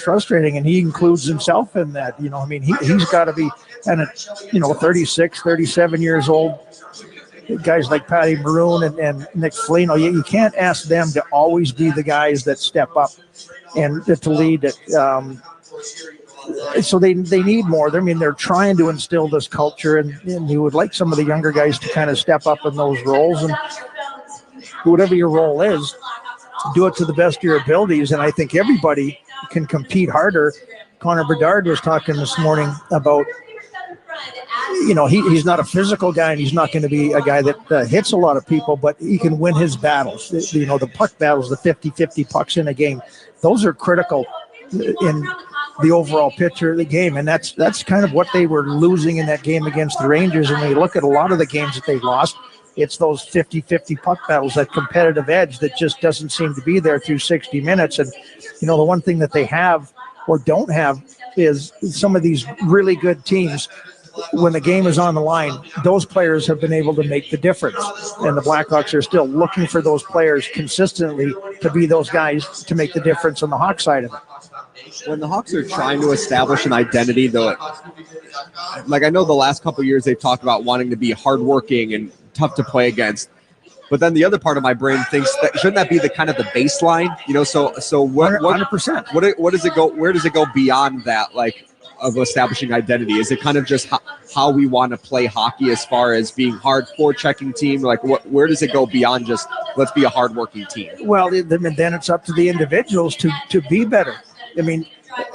frustrating, and he includes himself in that. I mean, he's got to be, and 36, 37 years old. Guys like Patty Maroon and Nick Foligno, you can't ask them to always be the guys that step up and to lead it. So they need more. I mean, they're trying to instill this culture, and you would like some of the younger guys to kind of step up in those roles. And whatever your role is, do it to the best of your abilities. And I think everybody can compete harder. Connor Bedard was talking this morning about, he's not a physical guy, and he's not going to be a guy that hits a lot of people, but he can win his battles. The puck battles, the 50-50 pucks in a game, those are critical in the overall picture of the game. And that's kind of what they were losing in that game against the Rangers. And when you look at a lot of the games that they lost, it's those 50-50 puck battles, that competitive edge that just doesn't seem to be there through 60 minutes. And, the one thing that they have or don't have is some of these really good teams, when the game is on the line, those players have been able to make the difference. And the Blackhawks are still looking for those players consistently to be those guys to make the difference on the Hawk side of it. When the Hawks are trying to establish an identity, though, like I know the last couple of years they've talked about wanting to be hardworking and tough to play against. But then the other part of my brain thinks that shouldn't that be the kind of the baseline? So what 100%. What does it go? Where does it go beyond that? Like, of establishing identity? Is it kind of just how we want to play hockey as far as being hard forechecking team? Like, where does it go beyond just let's be a hardworking team? Well, then it's up to the individuals to be better. I mean,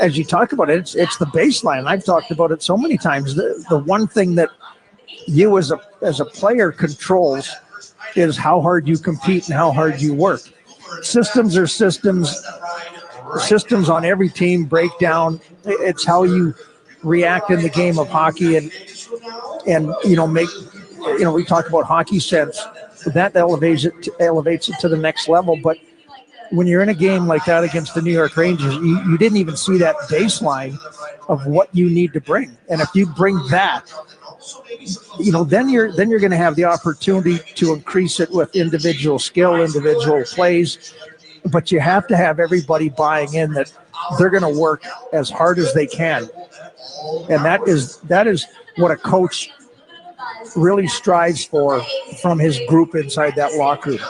as you talk about it, it's the baseline. I've talked about it so many times. The one thing that you as a player controls is how hard you compete and how hard you work. Systems are systems. Systems on every team break down. It's how you react in the game of hockey, and we talk about hockey sense. That elevates it to the next level. But when you're in a game like that against the New York Rangers, you didn't even see that baseline of what you need to bring. And if you bring that, then you're going to have the opportunity to increase it with individual skill, individual plays. But you have to have everybody buying in that they're going to work as hard as they can. And that is what a coach really strives for from his group inside that locker room.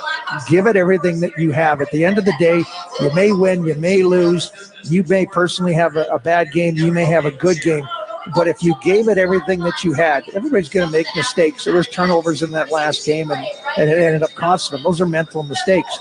Give it everything that you have. At the end of the day, you may win, you may lose, you may personally have a bad game, you may have a good game. But if you gave it everything that you had, everybody's going to make mistakes. There was turnovers in that last game, and it ended up costing them. Those are mental mistakes.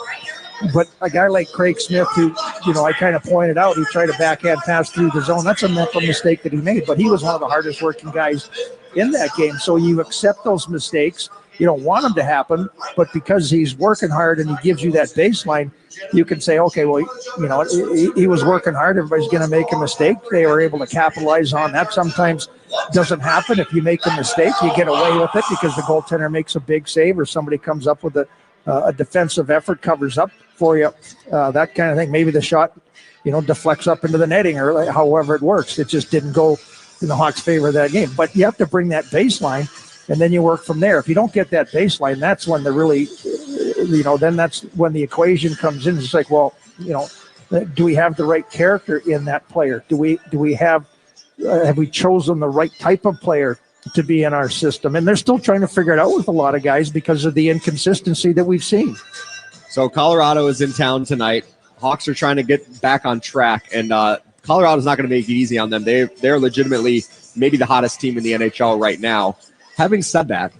But a guy like Craig Smith, who, I kind of pointed out, he tried a backhand pass through the zone. That's a mental mistake that he made, but he was one of the hardest working guys in that game. So you accept those mistakes. You don't want them to happen, but because he's working hard and he gives you that baseline, you can say, okay, well, he was working hard. Everybody's going to make a mistake. They were able to capitalize on that. Sometimes doesn't happen. If you make a mistake, you get away with it because the goaltender makes a big save or somebody comes up with a defensive effort, covers up for you, that kind of thing. Maybe the shot, deflects up into the netting or however it works. It just didn't go in the Hawks' favor that game. But you have to bring that baseline, and then you work from there. If you don't get that baseline, that's when then that's when the equation comes in. It's like, well, do we have the right character in that player? Do we have we chosen the right type of player to be in our system? And they're still trying to figure it out with a lot of guys because of the inconsistency that we've seen. So Colorado is in town tonight. Hawks are trying to get back on track, and Colorado's not going to make it easy on them. They're legitimately maybe the hottest team in the NHL right now. Having said that,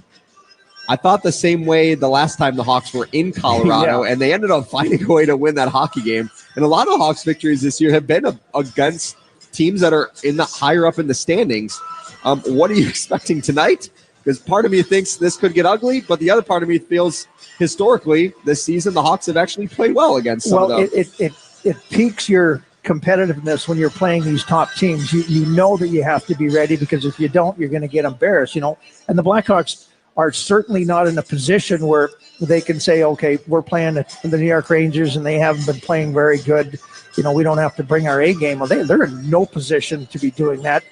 I thought the same way the last time the Hawks were in Colorado, and they ended up finding a way to win that hockey game. And a lot of Hawks victories this year have been against teams that are higher up in the standings. What are you expecting tonight? Because part of me thinks this could get ugly, but the other part of me feels historically this season the Hawks have actually played well against some of them. It piques your competitiveness when you're playing these top teams. You know that you have to be ready, because if you don't, you're going to get embarrassed. And the Blackhawks are certainly not in a position where they can say, okay, we're playing the New York Rangers and they haven't been playing very good. We don't have to bring our A game. Well, they're in no position to be doing that.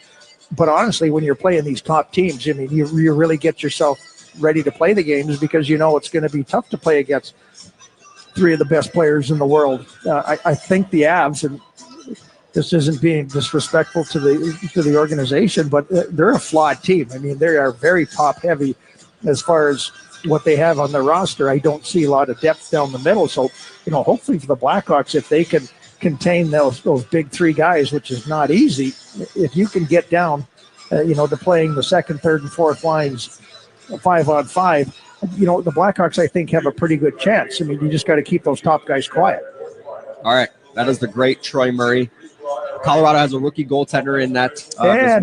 But honestly, when you're playing these top teams, you really get yourself ready to play the games, because it's going to be tough to play against three of the best players in the world. I think the Avs, and this isn't being disrespectful to the organization, but they're a flawed team. I mean, they are very top heavy as far as what they have on their roster. I don't see a lot of depth down the middle. So, hopefully for the Blackhawks, if they can contain those big three guys, which is not easy, if you can get down, to playing the second, third, and fourth lines 5-on-5, the Blackhawks, I think, have a pretty good chance. I mean, you just got to keep those top guys quiet. All right. That is the great Troy Murray. Colorado has a rookie goaltender in that.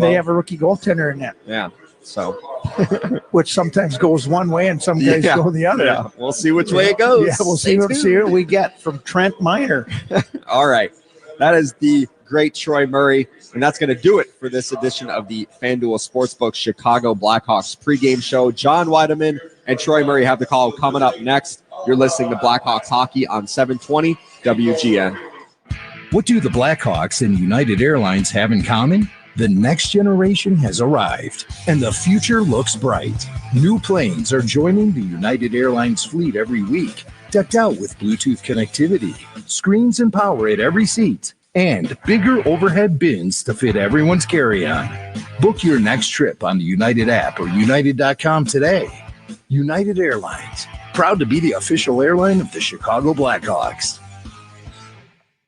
They have a rookie goaltender in that. Yeah. So, which sometimes goes one way and some guys go the other. Yeah. We'll see which way it goes. Yeah, we'll see what we get from Trent Miner. All right. That is the great Troy Murray. And that's going to do it for this edition of the FanDuel Sportsbook Chicago Blackhawks pregame show. John Weideman and Troy Murray have the call coming up next. You're listening to Blackhawks Hockey on 720 WGN. What do the Blackhawks and United Airlines have in common? The next generation has arrived, and the future looks bright. New planes are joining the United Airlines fleet every week, decked out with Bluetooth connectivity, screens and power at every seat, and bigger overhead bins to fit everyone's carry-on. Book your next trip on the United app or United.com today. United Airlines, proud to be the official airline of the Chicago Blackhawks.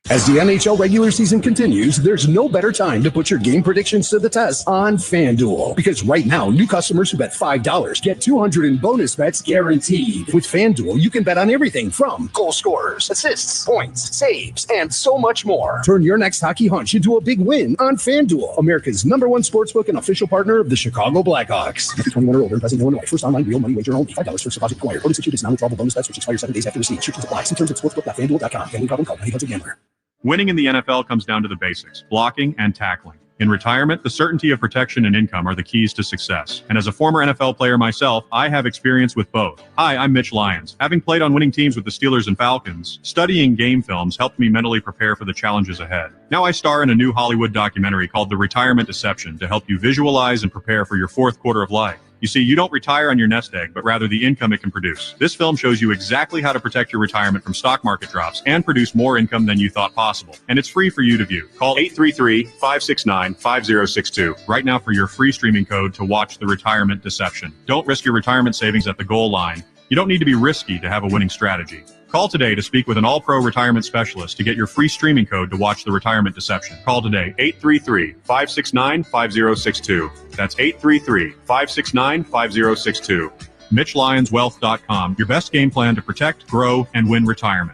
As the NHL regular season continues, there's no better time to put your game predictions to the test on FanDuel. Because right now, new customers who bet $5 get $200 in bonus bets guaranteed. With FanDuel, you can bet on everything from goal scorers, assists, points, saves, and so much more. Turn your next hockey hunch into a big win on FanDuel, America's #1 sportsbook and official partner of the Chicago Blackhawks. 21 or older in Pleasant, Illinois. First online real money wager only. $5 first deposit required. Bonus issued is non-withdrawable bonus bets which expire 7 days after receipt. Restrictions apply. See terms at sportsbook.fanduel.com. Gambling problem? Call 1-800-GAMBLER. Winning in the NFL comes down to the basics, blocking and tackling. In retirement, the certainty of protection and income are the keys to success. And as a former NFL player myself, I have experience with both. Hi, I'm Mitch Lyons. Having played on winning teams with the Steelers and Falcons, studying game films helped me mentally prepare for the challenges ahead. Now I star in a new Hollywood documentary called The Retirement Deception to help you visualize and prepare for your fourth quarter of life. You see, you don't retire on your nest egg, but rather the income it can produce. This film shows you exactly how to protect your retirement from stock market drops and produce more income than you thought possible. And it's free for you to view. Call 833-569-5062 right now for your free streaming code to watch The Retirement Deception. Don't risk your retirement savings at the goal line. You don't need to be risky to have a winning strategy. Call today to speak with an all-pro retirement specialist to get your free streaming code to watch The Retirement Deception. Call today, 833-569-5062. That's 833-569-5062. MitchLyonsWealth.com, your best game plan to protect, grow, and win retirement.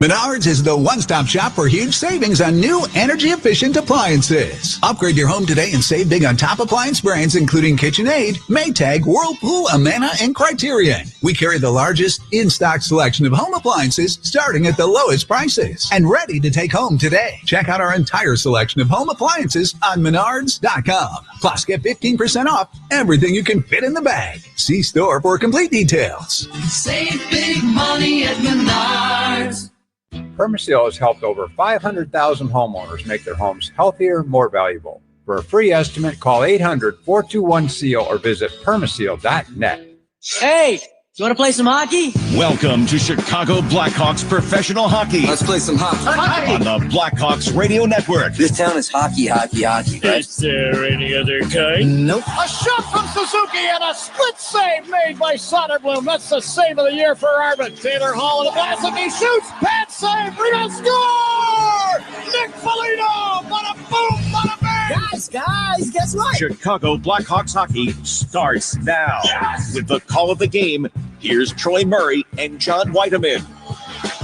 Menards is the one-stop shop for huge savings on new energy-efficient appliances. Upgrade your home today and save big on top appliance brands including KitchenAid, Maytag, Whirlpool, Amana, and Criterion. We carry the largest in-stock selection of home appliances starting at the lowest prices and ready to take home today. Check out our entire selection of home appliances on Menards.com. Plus, get 15% off everything you can fit in the bag. See store for complete details. Save big money at Menards. Permaseal has helped over 500,000 homeowners make their homes healthier, more valuable. For a free estimate, call 800-421-SEAL or visit permaseal.net. Hey, you want to play some hockey? Welcome to Chicago Blackhawks professional hockey. Let's play some hockey. On the Blackhawks Radio Network. This town is hockey, right? Is there any other kind? Nope. A shot from Suzuki and a split save made by Soderblom. That's the save of the year for Arvid. Taylor Hall in the blast, and he shoots. Pad save. Rebound score! Nick Foligno! Bada boom, bada bang! Guys, guess what? Chicago Blackhawks hockey starts now. Yes. With the call of the game, here's Troy Murray and John Weideman.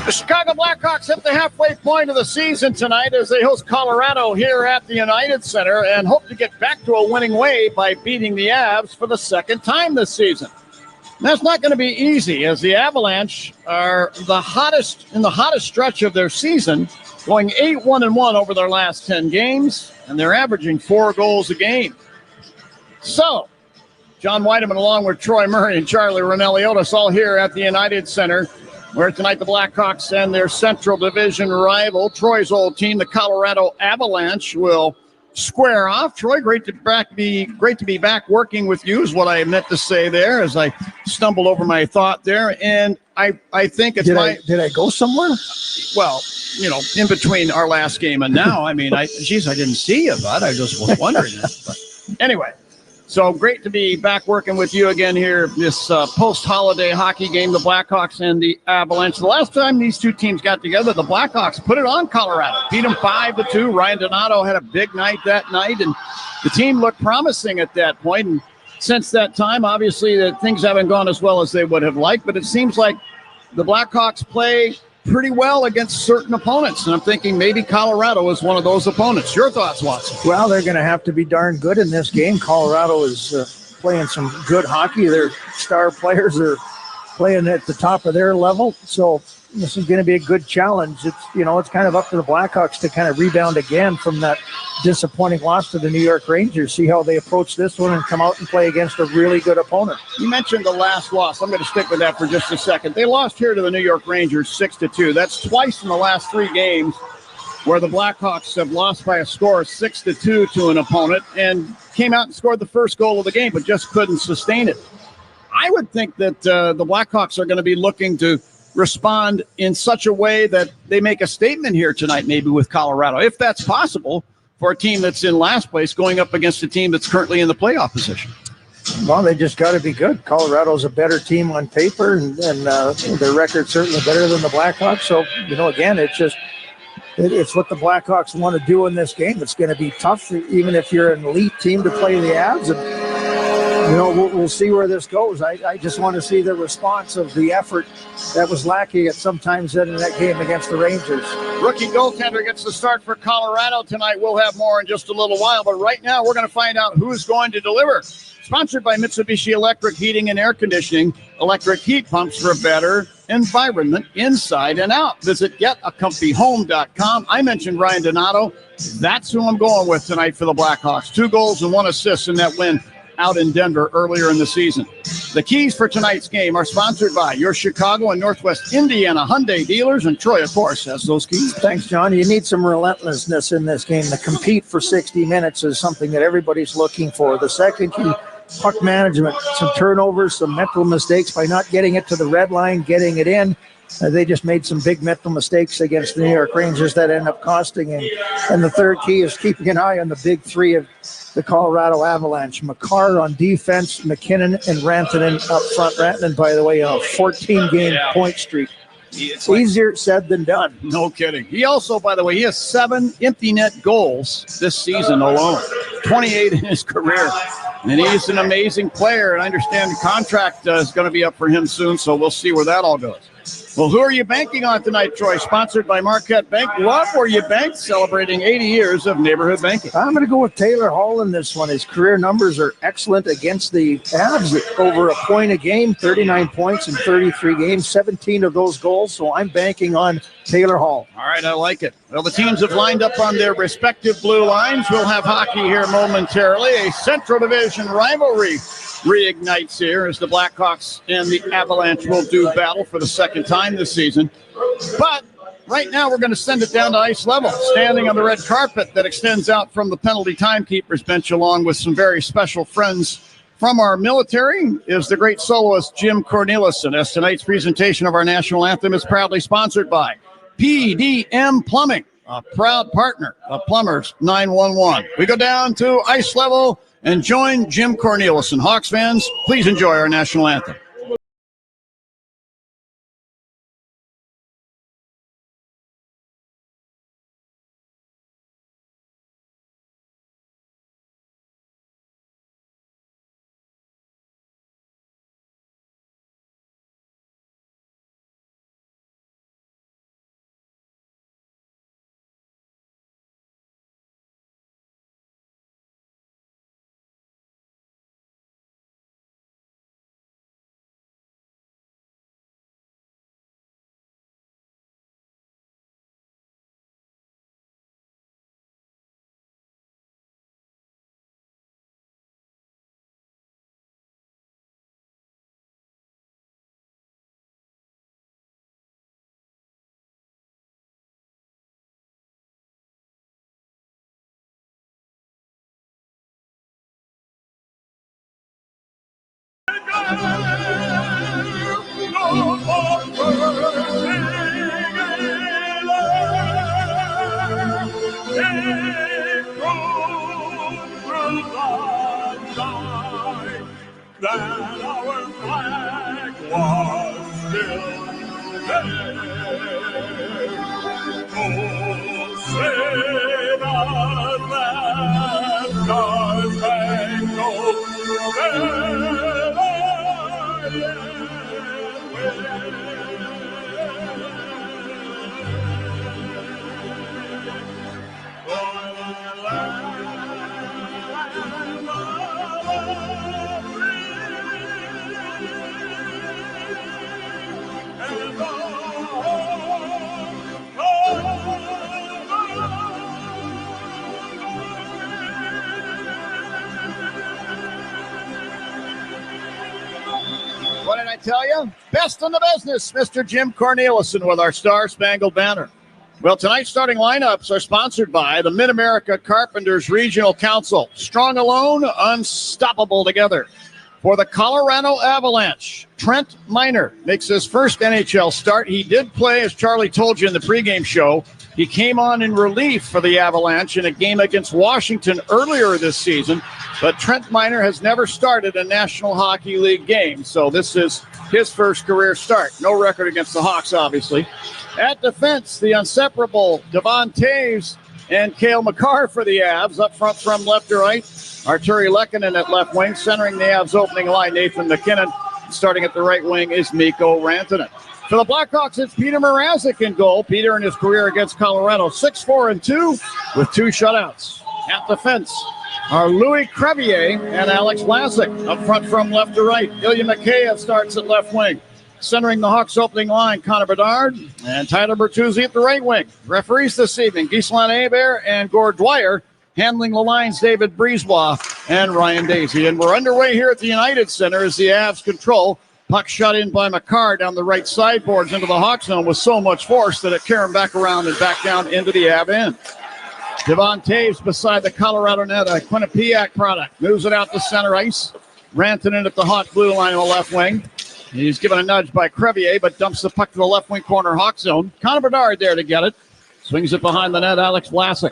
The Chicago Blackhawks hit the halfway point of the season tonight as they host Colorado here at the United Center and hope to get back to a winning way by beating the Avs for the second time this season. That's not going to be easy as the Avalanche are in the hottest stretch of their season, going 8-1-1 over their last 10 games, and they're averaging 4 goals a game. So, John Weideman along with Troy Murray and Charlie Rinelli-Otis all here at the United Center, where tonight the Blackhawks and their Central Division rival, Troy's old team, the Colorado Avalanche, will square off. Troy, great to be back working with you is what I meant to say there as I stumbled over my thought there. And I think it's did I go somewhere? Well, in between our last game and now, I didn't see you, bud. I just was wondering that. But anyway, so great to be back working with you again here. This post-holiday hockey game, the Blackhawks and the Avalanche. The last time these two teams got together, the Blackhawks put it on Colorado, beat them 5-2. Ryan Donato had a big night that night, and the team looked promising at that point. And since that time, obviously, that things haven't gone as well as they would have liked, but it seems like the Blackhawks play pretty well against certain opponents, and I'm thinking maybe Colorado is one of those opponents. Your thoughts, Watson? Well, they're going to have to be darn good in this game. Colorado is playing some good hockey. Their star players are playing at the top of their level, so this is going to be a good challenge. It's kind of up to the Blackhawks to kind of rebound again from that disappointing loss to the New York Rangers. See how they approach this one and come out and play against a really good opponent. You mentioned the last loss. I'm going to stick with that for just a second. They lost here to the New York Rangers 6-2. That's twice in the last 3 games where the Blackhawks have lost by a score of 6-2 to an opponent and came out and scored the first goal of the game, but just couldn't sustain it. I would think that the Blackhawks are going to be looking to respond in such a way that they make a statement here tonight, maybe with Colorado, if that's possible, for a team that's in last place going up against a team that's currently in the playoff position. Well, they just got to be good. Colorado's a better team on paper, and their record's certainly better than the Blackhawks. So, again, it's what the Blackhawks want to do in this game. It's going to be tough, even if you're an elite team, to play the Avs. And, we'll see where this goes. I just want to see the response of the effort that was lacking at some times in that game against the Rangers. Rookie goaltender gets the start for Colorado tonight. We'll have more in just a little while, but right now we're going to find out who's going to deliver. Sponsored by Mitsubishi Electric Heating and Air Conditioning. Electric heat pumps for a better environment inside and out. Visit getacomfyhome.com. I mentioned Ryan Donato. That's who I'm going with tonight for the Blackhawks. 2 goals and 1 assist in that win out in Denver earlier in the season. The keys for tonight's game are sponsored by your Chicago and Northwest Indiana Hyundai dealers, and Troy, of course, has those keys. Thanks, John. You need some relentlessness in this game. To compete for 60 minutes is something that everybody's looking for. The second key, puck management, some turnovers, some mental mistakes by not getting it to the red line, getting it in. They just made some big mental mistakes against the New York Rangers that end up costing him. And the third key is keeping an eye on the big 3 of the Colorado Avalanche. Makar on defense, McKinnon and Rantanen up front. Rantanen, by the way, on a 14-game point streak. It's easier said than done. No kidding. He also, by the way, he has 7 empty net goals this season alone, 28 in his career. And he's an amazing player, and I understand the contract is going to be up for him soon, so we'll see where that all goes. Well, who are you banking on tonight, Troy? Sponsored by Marquette Bank. Love where you bank, celebrating 80 years of neighborhood banking. I'm going to go with Taylor Hall in this one. His career numbers are excellent against the Avs, over a point a game, 39 points in 33 games, 17 of those goals. So I'm banking on Taylor Hall. All right, I like it. Well, the teams have lined up on their respective blue lines. We'll have hockey here momentarily. A Central Division rivalry reignites here as the Blackhawks and the Avalanche will do battle for the second time this season. But right now we're going to send it down to ice level, standing on the red carpet that extends out from the penalty timekeepers bench, along with some very special friends from our military, is the great soloist Jim Cornelison, as tonight's presentation of our national anthem is proudly sponsored by PDM Plumbing, a proud partner of Plumbers 911. We go down to ice level and join Jim Cornelison. Hawks fans, please enjoy our national anthem. That our flag was still there. Oh, say that Star Spangled What did I tell you? Best in the business, Mr. Jim Cornelison with our Star Spangled Banner. Well, tonight's starting lineups are sponsored by the Mid-America Carpenters Regional Council. Strong alone, unstoppable together. For the Colorado Avalanche, Trent Miner makes his first NHL start. He did play, as Charlie told you in the pregame show. He came on in relief for the Avalanche in a game against Washington earlier this season. But Trent Miner has never started a National Hockey League game, so this is his first career start. No record against the Hawks, obviously. At defense, the inseparable Devon Taves and Cale Makar for the Avs. Up front from left to right, Arturi Lehkonen at left wing. Centering the Avs opening line, Nathan McKinnon. Starting at the right wing is Mikko Rantanen. For the Blackhawks, it's Peter Mrazek in goal. Peter in his career against Colorado, 6-4-2 with 2 shutouts. At defense are Louis Crevier and Alex Vlasic. Up front from left to right, Ilya Mikheyev starts at left wing. Centering the Hawks opening line, Connor Bedard and Tyler Bertuzzi at the right wing. Referees this evening, Ghislain Hebert and Gord Dwyer. Handling the lines, David Brisebois and Ryan Daisy. And we're underway here at the United Center as the Avs control. Puck shot in by Makar down the right sideboards into the Hawks zone with so much force that it carried him back around and back down into the Av end. Devon Taves beside the Colorado net, a Quinnipiac product. Moves it out to center ice. Rantanen at the Hawk blue line on the left wing. He's given a nudge by Crevier, but dumps the puck to the left wing corner Hawk zone. Connor Bedard there to get it. Swings it behind the net, Alex Vlasic.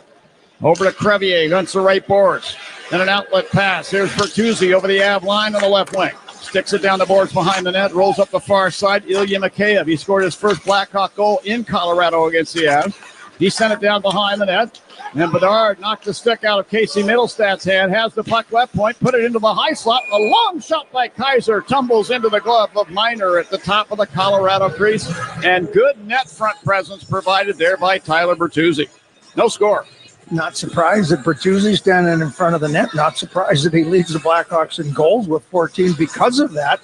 Over to Crevier, runs the right boards. And an outlet pass. Here's Bertuzzi over the Av line on the left wing. Sticks it down the boards behind the net, rolls up the far side. Ilya Mikheyev, he scored his first Blackhawk goal in Colorado against the Avs. He sent it down behind the net. And Bedard knocked the stick out of Casey Middlestad's hand, has the puck left point, put it into the high slot. A long shot by Kaiser tumbles into the glove of Miner at the top of the Colorado crease. And good net front presence provided there by Tyler Bertuzzi. No score. Not surprised that Bertuzzi's standing in front of the net. Not surprised that he leads the Blackhawks in goals with 14 because of that.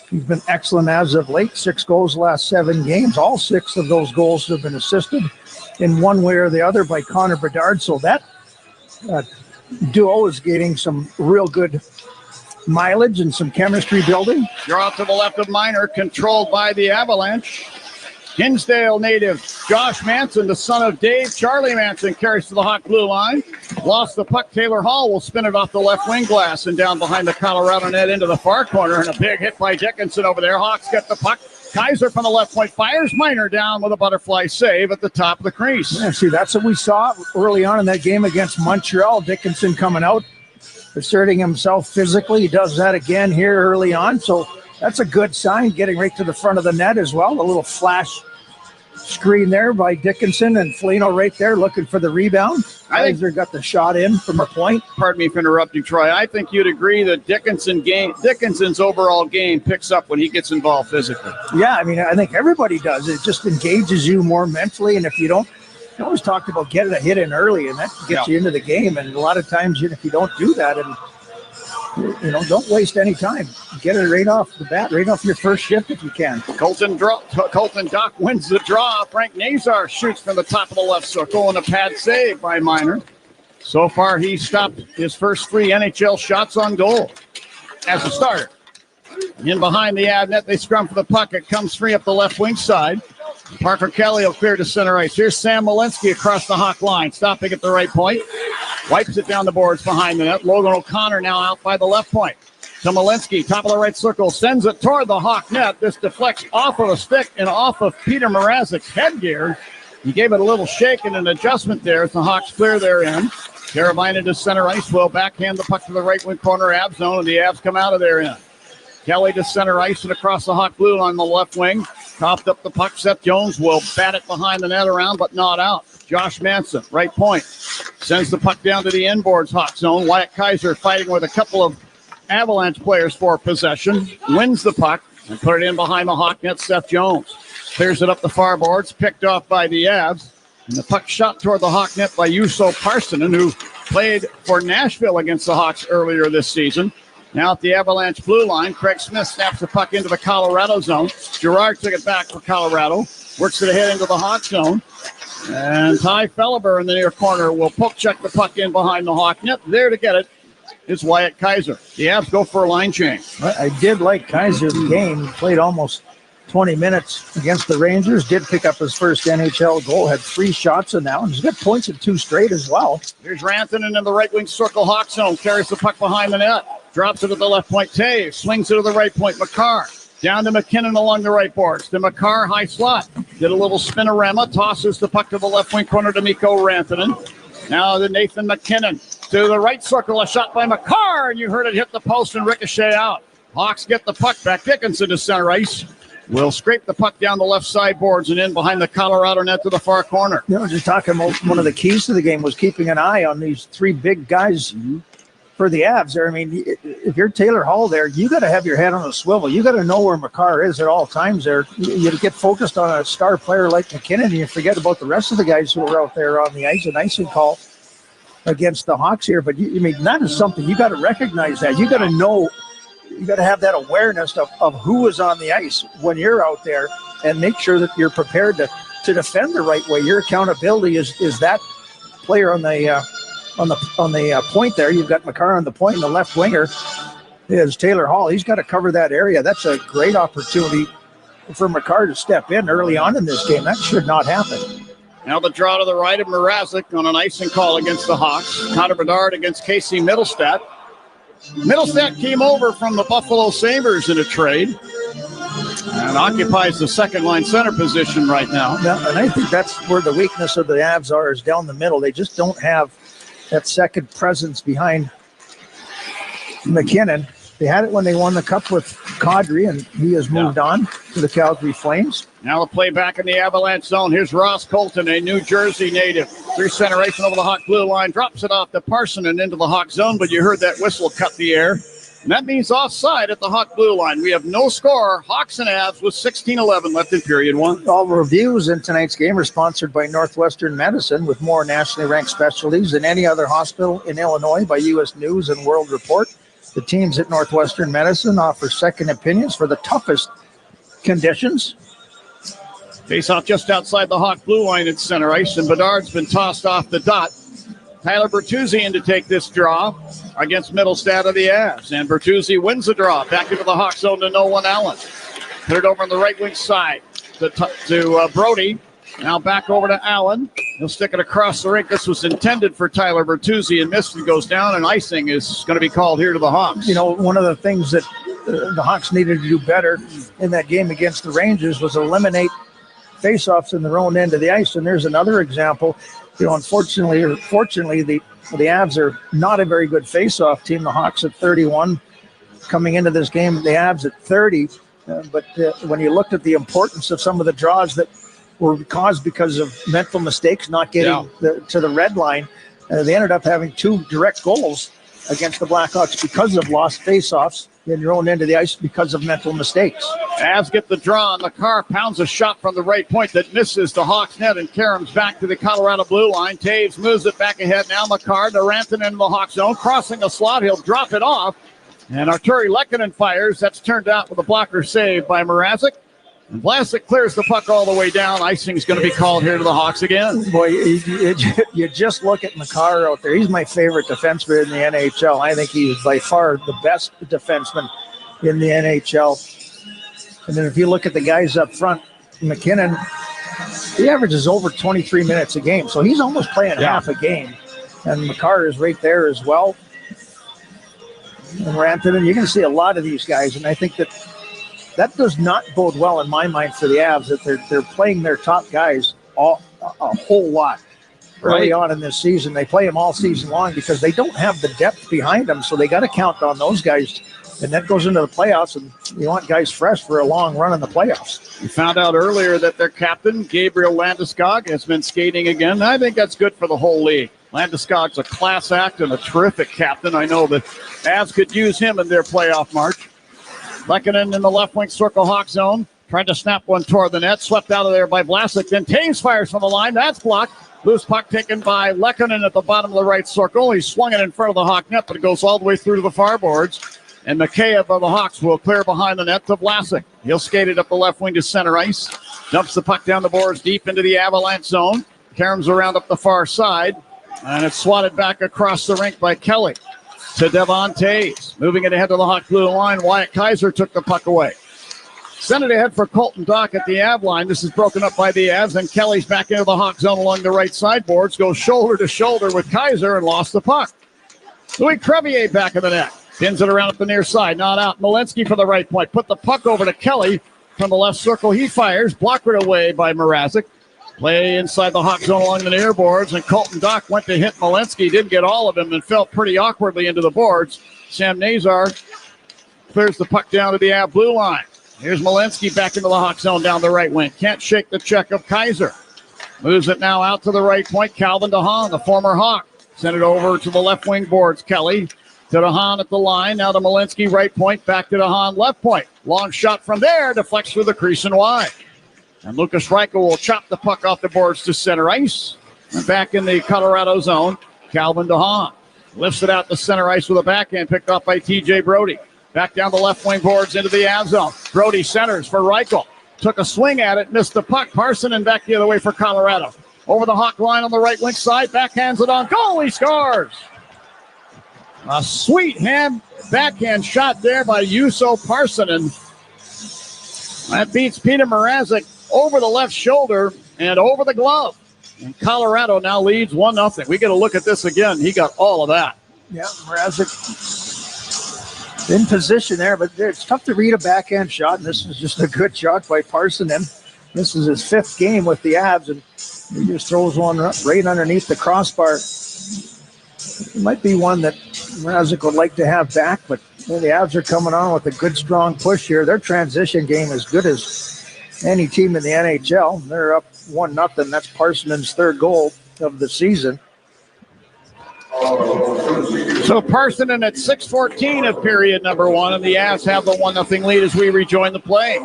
He's been excellent as of late. 6 goals last 7 games. All 6 of those goals have been assisted in one way or the other by Connor Bedard. So that duo is getting some real good mileage and some chemistry building. You're off to the left of Miner, controlled by the Avalanche. Hinsdale native Josh Manson, the son of Dave Charlie Manson, carries to the Hawk blue line. Lost the puck. Taylor Hall will spin it off the left wing glass and down behind the Colorado net into the far corner. And a big hit by Dickinson over there. Hawks get the puck. Kaiser from the left point fires Miner down with a butterfly save at the top of the crease. Yeah, see, that's what we saw early on in that game against Montreal. Dickinson coming out, asserting himself physically. He does that again here early on. So that's a good sign, getting right to the front of the net as well. A little flash screen there by Dickinson, and Foligno right there looking for the rebound. Kaiser got the shot in from the point. Pardon me for interrupting, Troy. I think you'd agree that Dickinson's overall game picks up when he gets involved physically. Yeah, I mean, I think everybody does. It just engages you more mentally, and if you don't, you always talked about getting a hit in early, and that gets you into the game. And a lot of times, if you don't do that, and don't waste any time. Get it right off the bat, right off your first shift if you can. Colton Dock wins the draw. Frank Nazar shoots from the top of the left circle, and a pad save by Miner. So far, he stopped his first 3 NHL shots on goal as a starter. In behind the ad net, they scrum for the puck. It comes free up the left wing side. Parker Kelly will clear to center ice. Here's Sam Malinsky across the Hawk line, stopping at the right point. Wipes it down the boards behind the net. Logan O'Connor now out by the left point. to Malinsky, top of the right circle, sends it toward the Hawk net. This deflects off of a stick and off of Peter Mrazek's headgear. He gave it a little shake and an adjustment there as the Hawks clear their end. Carabine to center ice will backhand the puck to the right wing corner Avs zone, and the Avs come out of their end. Kelly to center ice and across the Hawk blue on the left wing. Topped up the puck. Seth Jones will bat it behind the net around, but not out. Josh Manson, right point, sends the puck down to the inboards Hawk zone. Wyatt Kaiser fighting with a couple of Avalanche players for possession. Wins the puck and put it in behind the Hawk net. Seth Jones clears it up the far boards, picked off by the Avs. And the puck shot toward the Hawk net by Juuso Parssinen, who played for Nashville against the Hawks earlier this season. Now at the Avalanche blue line, Craig Smith snaps the puck into the Colorado zone. Girard took it back for Colorado. Works it ahead into the Hawk zone. And Ty Felleber in the near corner will poke check the puck in behind the Hawk net. There to get it is Wyatt Kaiser. The Avs go for a line change. I did like Kaiser's game. He played almost 20 minutes against the Rangers. Did pick up his first NHL goal. Had 3 shots in that one. He's got points at 2 straight as well. Here's Rantanen in the right wing circle. Hawk zone carries the puck behind the net. Drops it at the left point. Taves swings it to the right point. McCarr down to McKinnon along the right boards. To McCarr, high slot. Did a little spinorama. Tosses the puck to the left wing corner to Mikko Rantanen. Now to Nathan McKinnon. To the right circle. A shot by McCarr. And you heard it hit the post and ricochet out. Hawks get the puck back. Dickinson to center ice. Will scrape the puck down the left side boards and in behind the Colorado net to the far corner. You know, just talking about one of the keys to the game was keeping an eye on these 3 big guys for the Avs there. I mean, if you're Taylor Hall there, you got to have your head on a swivel. You got to know where McCarr is at all times there. You get focused on a star player like McKinnon, and you forget about the rest of the guys who are out there on the ice. An icing call against the Hawks here, but I mean, that is something you got to recognize. That you got to know. You got to have that awareness of who is on the ice when you're out there, and make sure that you're prepared to defend the right way. Your accountability is that player on the point there. You've got McCarr on the point, and the left winger is Taylor Hall. He's got to cover that area. That's a great opportunity for McCarr to step in early on in this game. That should not happen. Now the draw to the right of Mrazek on an icing call against the Hawks. Connor Bedard against Casey Middlestat. Middlestat came over from the Buffalo Sabres in a trade and occupies the second line center position right now. Yeah, and I think that's where the weakness of the Avs is down the middle. They just don't have that second presence behind McKinnon. They had it when they won the Cup with Kadri, and he has moved on to the Calgary Flames. Now the play back in the Avalanche zone. Here's Ross Colton, a New Jersey native. Through centeration over the Hawk blue line. Drops it off to Parssinen into the Hawk zone, but you heard that whistle cut the air. And that means offside at the Hawk blue line. We have no score. Hawks and Avs with 16:11 left in period 1. All reviews in tonight's game are sponsored by Northwestern Medicine, with more nationally ranked specialties than any other hospital in Illinois by U.S. News and World Report. The teams at Northwestern Medicine offer second opinions for the toughest conditions. Face off just outside the Hawk blue line at center ice, and Bedard's been tossed off the dot. Tyler Bertuzzi in to take this draw against Middlestat of the Avs. And Bertuzzi wins the draw. Back into the Hawk zone to Nolan Allen. Put it over on the right wing side to Brody. Now back over to Allen. He'll stick it across the rink. This was intended for Tyler Bertuzzi and missed and goes down, and icing is going to be called here to the Hawks. You know, one of the things that the Hawks needed to do better in that game against the Rangers was eliminate faceoffs in their own end of the ice. And there's another example. You know, unfortunately or fortunately, the Avs are not a very good faceoff team. The Hawks at 31 coming into this game, the Avs at 30. But when you looked at the importance of some of the draws that were caused because of mental mistakes, not getting to the red line, they ended up having 2 direct goals against the Blackhawks because of lost faceoffs in your own end of the ice because of mental mistakes. Avs get the draw, and McCarr pounds a shot from the right point that misses the Hawks net, and Karam's back to the Colorado blue line. Taves moves it back ahead now. McCarr to Rantanen in the Hawk zone, crossing a slot. He'll drop it off, and Arturi Lehkonen fires. That's turned out with a blocker save by Mrazek. And Vlasic clears the puck all the way down. Icing's going to be called here to the Hawks again. Boy, you just look at McCarr out there. He's my favorite defenseman in the NHL. I think he is by far the best defenseman in the NHL. And then if you look at the guys up front, McKinnon, he averages over 23 minutes a game. So he's almost playing half a game. And McCarr is right there as well. and Rantanen. You're going to see a lot of these guys, and I think that does not bode well in my mind for the Avs, that they're playing their top guys a whole lot early on in this season. They play them all season long because they don't have the depth behind them, so they got to count on those guys. And that goes into the playoffs, and you want guys fresh for a long run in the playoffs. We found out earlier that their captain, Gabriel Landeskog, has been skating again. I think that's good for the whole league. Landeskog's a class act and a terrific captain. I know the Avs could use him in their playoff march. Lehkonen in the left wing circle, Hawk zone. Trying to snap one toward the net. Swept out of there by Vlasic. Then Taves fires from the line. That's blocked. Loose puck taken by Lehkonen at the bottom of the right circle. He swung it in front of the Hawk net, but it goes all the way through to the far boards. And Mikheyev of the Hawks will clear behind the net to Vlasic. He'll skate it up the left wing to center ice. Dumps the puck down the boards deep into the Avalanche zone. Caroms around up the far side. And it's swatted back across the rink by Kelly to Devon Taves. Moving it ahead to the Hawk blue line. Wyatt Kaiser took the puck away. Send it ahead for Colton Dock at the Av line. This is broken up by the Avs. And Kelly's back into the Hawk zone along the right side boards. Goes shoulder to shoulder with Kaiser and lost the puck. Louis Crevier back in the net. Pins it around up the near side. Not out. Malinsky for the right point. Put the puck over to Kelly from the left circle. He fires. Blockered away by Mrazek. Play inside the Hawk zone along the near boards. And Colton Dock went to hit Malinsky. Didn't get all of him and fell pretty awkwardly into the boards. Sam Nazar clears the puck down to the Av blue line. Here's Malinsky back into the Hawk zone down the right wing. Can't shake the check of Kaiser. Moves it now out to the right point. Calvin DeHaan, the former Hawk. Send it over to the left wing boards. Kelly to DeHaan at the line. Now to Malinsky, right point. Back to DeHaan, left point. Long shot from there. Deflects through the crease and wide. And Lucas Reichel will chop the puck off the boards to center ice. And back in the Colorado zone, Calvin DeHaan lifts it out to center ice with a backhand picked off by TJ Brody. Back down the left wing boards into the Av zone. Brody centers for Reichel. Took a swing at it, missed the puck. Parsonen back the other way for Colorado. Over the Hawk line on the right wing side. Backhands it on goal. He scores. A sweet backhand shot there by Juuso Parsonen. That beats Peter Mrazek over the left shoulder and over the glove. And Colorado now leads 1-0. We get a look at this again. He got all of that. Yeah, Mrazek in position there, but it's tough to read a backhand shot, and this is just a good shot by Parsonen. This is his 5th game with the Avs, and he just throws one right underneath the crossbar. It might be one that Mrazek would like to have back, but the Avs are coming on with a good, strong push here. Their transition game is good as any team in the NHL. They're up 1-0. That's Parsonen's 3rd goal of the season. So Parsonen at 6:14 of period number 1, and the Avs have the 1-0 lead as we rejoin the play.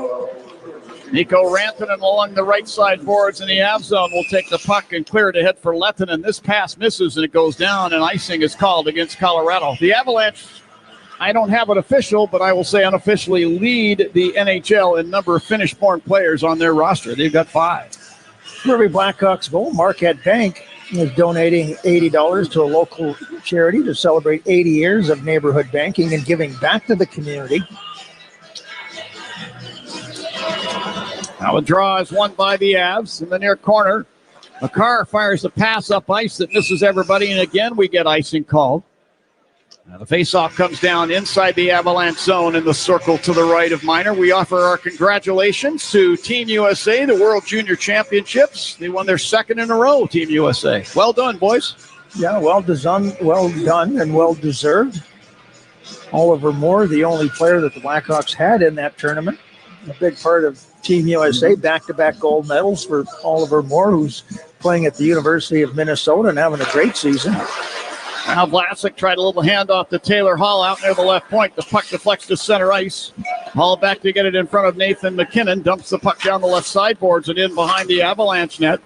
Nico Rantanen along the right side boards in the Av zone will take the puck and clear it ahead for Lehtonen. This pass misses and it goes down, and icing is called against Colorado. The Avalanche, I don't have it official, but I will say unofficially lead the NHL in number of Finnish-born players on their roster. They've got 5. For every Blackhawks goal, Marquette Bank is donating $80 to a local charity to celebrate 80 years of neighborhood banking and giving back to the community. Now a draw is won by the Avs in the near corner. Makar fires a pass up ice that misses everybody, and again we get icing called. Now the faceoff comes down inside the Avalanche zone in the circle to the right of Minor. We offer our congratulations to Team USA, the World Junior Championships. They won their 2nd in a row, Team USA. Well done, boys. Yeah, well done, and well deserved. Oliver Moore, the only player that the Blackhawks had in that tournament. A big part of Team USA, back-to-back gold medals for Oliver Moore, who's playing at the University of Minnesota and having a great season. Now Vlasic tried a little handoff to Taylor Hall out near the left point. The puck deflects to center ice. Hall back to get it in front of Nathan McKinnon. Dumps the puck down the left sideboards and in behind the Avalanche net.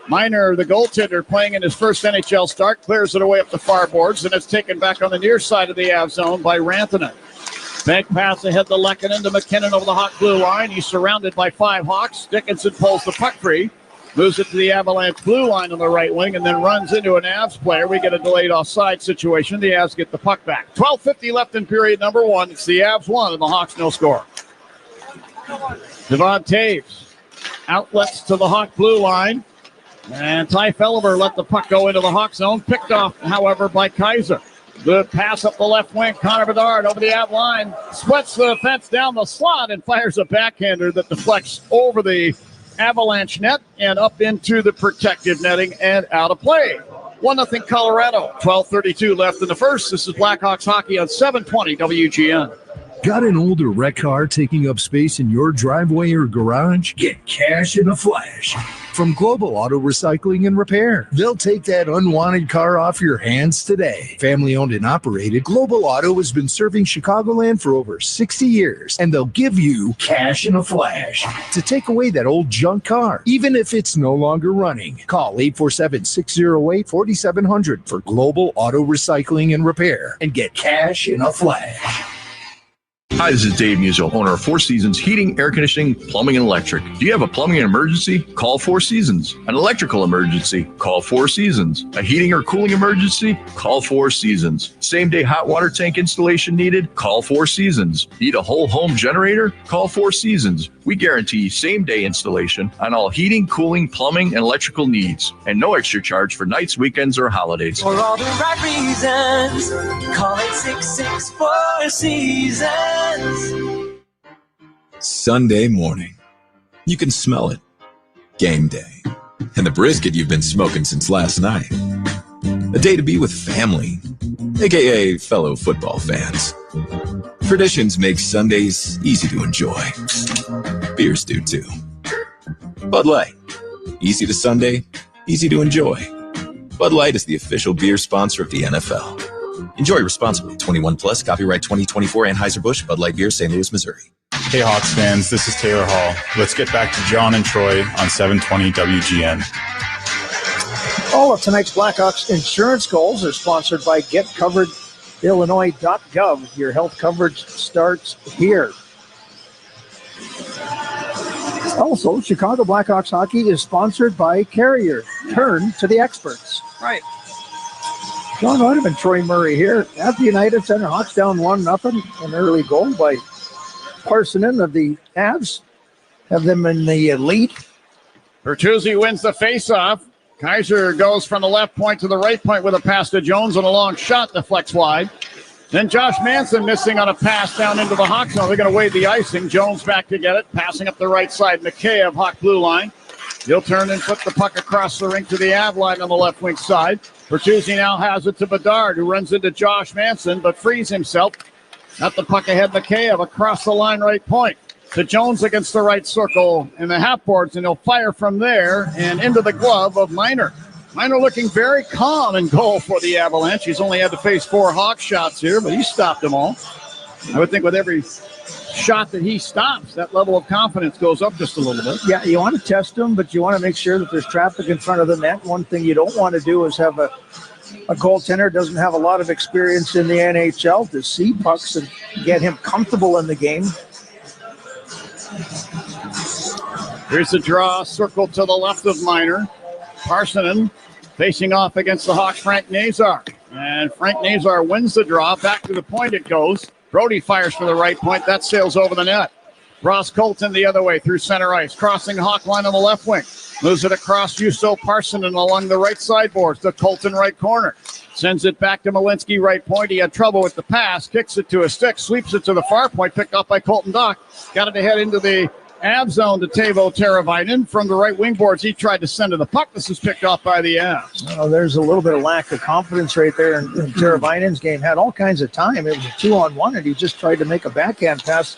Minor, the goaltender, playing in his first NHL start, clears it away up the far boards, and it's taken back on the near side of the Av zone by Rantanen. Bank pass ahead to Lehkonen to McKinnon over the Hawk blue line. He's surrounded by 5 Hawks. Dickinson pulls the puck free. Moves it to the Avalanche blue line on the right wing and then runs into an Avs player. We get a delayed offside situation. The Avs get the puck back. 12:50 left in period number 1. It's the Avs 1 and the Hawks no score. Devon Taves outlets to the Hawk blue line. And Ty Felliver let the puck go into the Hawk zone. Picked off, however, by Kaiser. The pass up the left wing. Connor Bedard over the out line. Splits the defense down the slot and fires a backhander that deflects over the Avalanche net and up into the protective netting and out of play. 1-0 Colorado. 12:32 left in the first. This is Blackhawks hockey on 720 WGN. Got an older wrecked car taking up space in your driveway or garage? Get cash in a flash from Global Auto Recycling and Repair. They'll take that unwanted car off your hands today. Family owned and operated, Global Auto has been serving Chicagoland for over 60 years, and they'll give you cash in a flash to take away that old junk car, even if it's no longer running. Call 847-608-4700 for Global Auto Recycling and Repair and get cash in a flash. Hi, this is Dave Musil, owner of Four Seasons Heating, Air Conditioning, Plumbing, and Electric. Do you have a plumbing emergency? Call Four Seasons. An electrical emergency? Call Four Seasons. A heating or cooling emergency? Call Four Seasons. Same-day hot water tank installation needed? Call Four Seasons. Need a whole home generator? Call Four Seasons. We guarantee same-day installation on all heating, cooling, plumbing, and electrical needs. And no extra charge for nights, weekends, or holidays. For all the right reasons, call 866-4 Seasons. Sunday morning. You can smell it. Game day. And the brisket you've been smoking since last night. A day to be with family, aka fellow football fans. Traditions make Sundays easy to enjoy. Beers do too. Bud Light. Easy to Sunday, easy to enjoy. Bud Light is the official beer sponsor of the NFL. Enjoy responsibly. 21 plus. Copyright 2024 Anheuser-Busch Bud Light Beer, St. Louis, Missouri. Hey Hawks fans, this is Taylor Hall. Let's get back to John and Troy on 720 WGN. All of tonight's Blackhawks insurance goals are sponsored by GetCoveredIllinois.gov. Your health coverage starts here. Also, Chicago Blackhawks hockey is sponsored by Carrier. Turn to the experts. Right. John Whiteman and Troy Murray here at the United Center. Hawks down 1-0. An early goal by Parsonen of the Avs. Have them in the lead. Bertuzzi wins the faceoff. Kaiser goes from the left point to the right point with a pass to Jones on a long shot, deflects wide. Then Josh Manson missing on a pass down into the Hawks zone. They're going to wade the icing. Jones back to get it, passing up the right side. McKay of Hawk blue line. He'll turn and put the puck across the rink to the Av line on the left wing side. Bertuzzi now has it to Bedard, who runs into Josh Manson, but frees himself. Got the puck ahead, Mikheyev across the line right point. To Jones against the right circle in the half boards, and he'll fire from there and into the glove of Miner. Miner looking very calm in goal for the Avalanche. He's only had to face 4 Hawk shots here, but he stopped them all. I would think with every shot that he stops, that level of confidence goes up just a little bit. Yeah, you want to test them, but you want to make sure that there's traffic in front of the net. One thing you don't want to do is have a goaltender doesn't have a lot of experience in the NHL to see pucks and get him comfortable in the game. Here's the draw, circle to the left of Miner. Parsonen facing off against the Hawks, Frank Nazar. And Frank Nazar wins the draw. Back to the point it goes. Brody fires for the right point. That sails over the net. Ross Colton the other way through center ice. Crossing Hawk line on the left wing. Moves it across Juuso Parsonen along the right sideboards to Colton right corner. Sends it back to Malinsky right point. He had trouble with the pass. Kicks it to a stick. Sweeps it to the far point. Picked up by Colton Dock. Got it ahead into the Av zone to Teuvo Teravainen. From the right wing boards, he tried to send to the puck. This is picked off by the Avs. Oh, there's a little bit of lack of confidence right there in Teravainen's game. Had all kinds of time. It was a 2-on-1, and he just tried to make a backhand pass,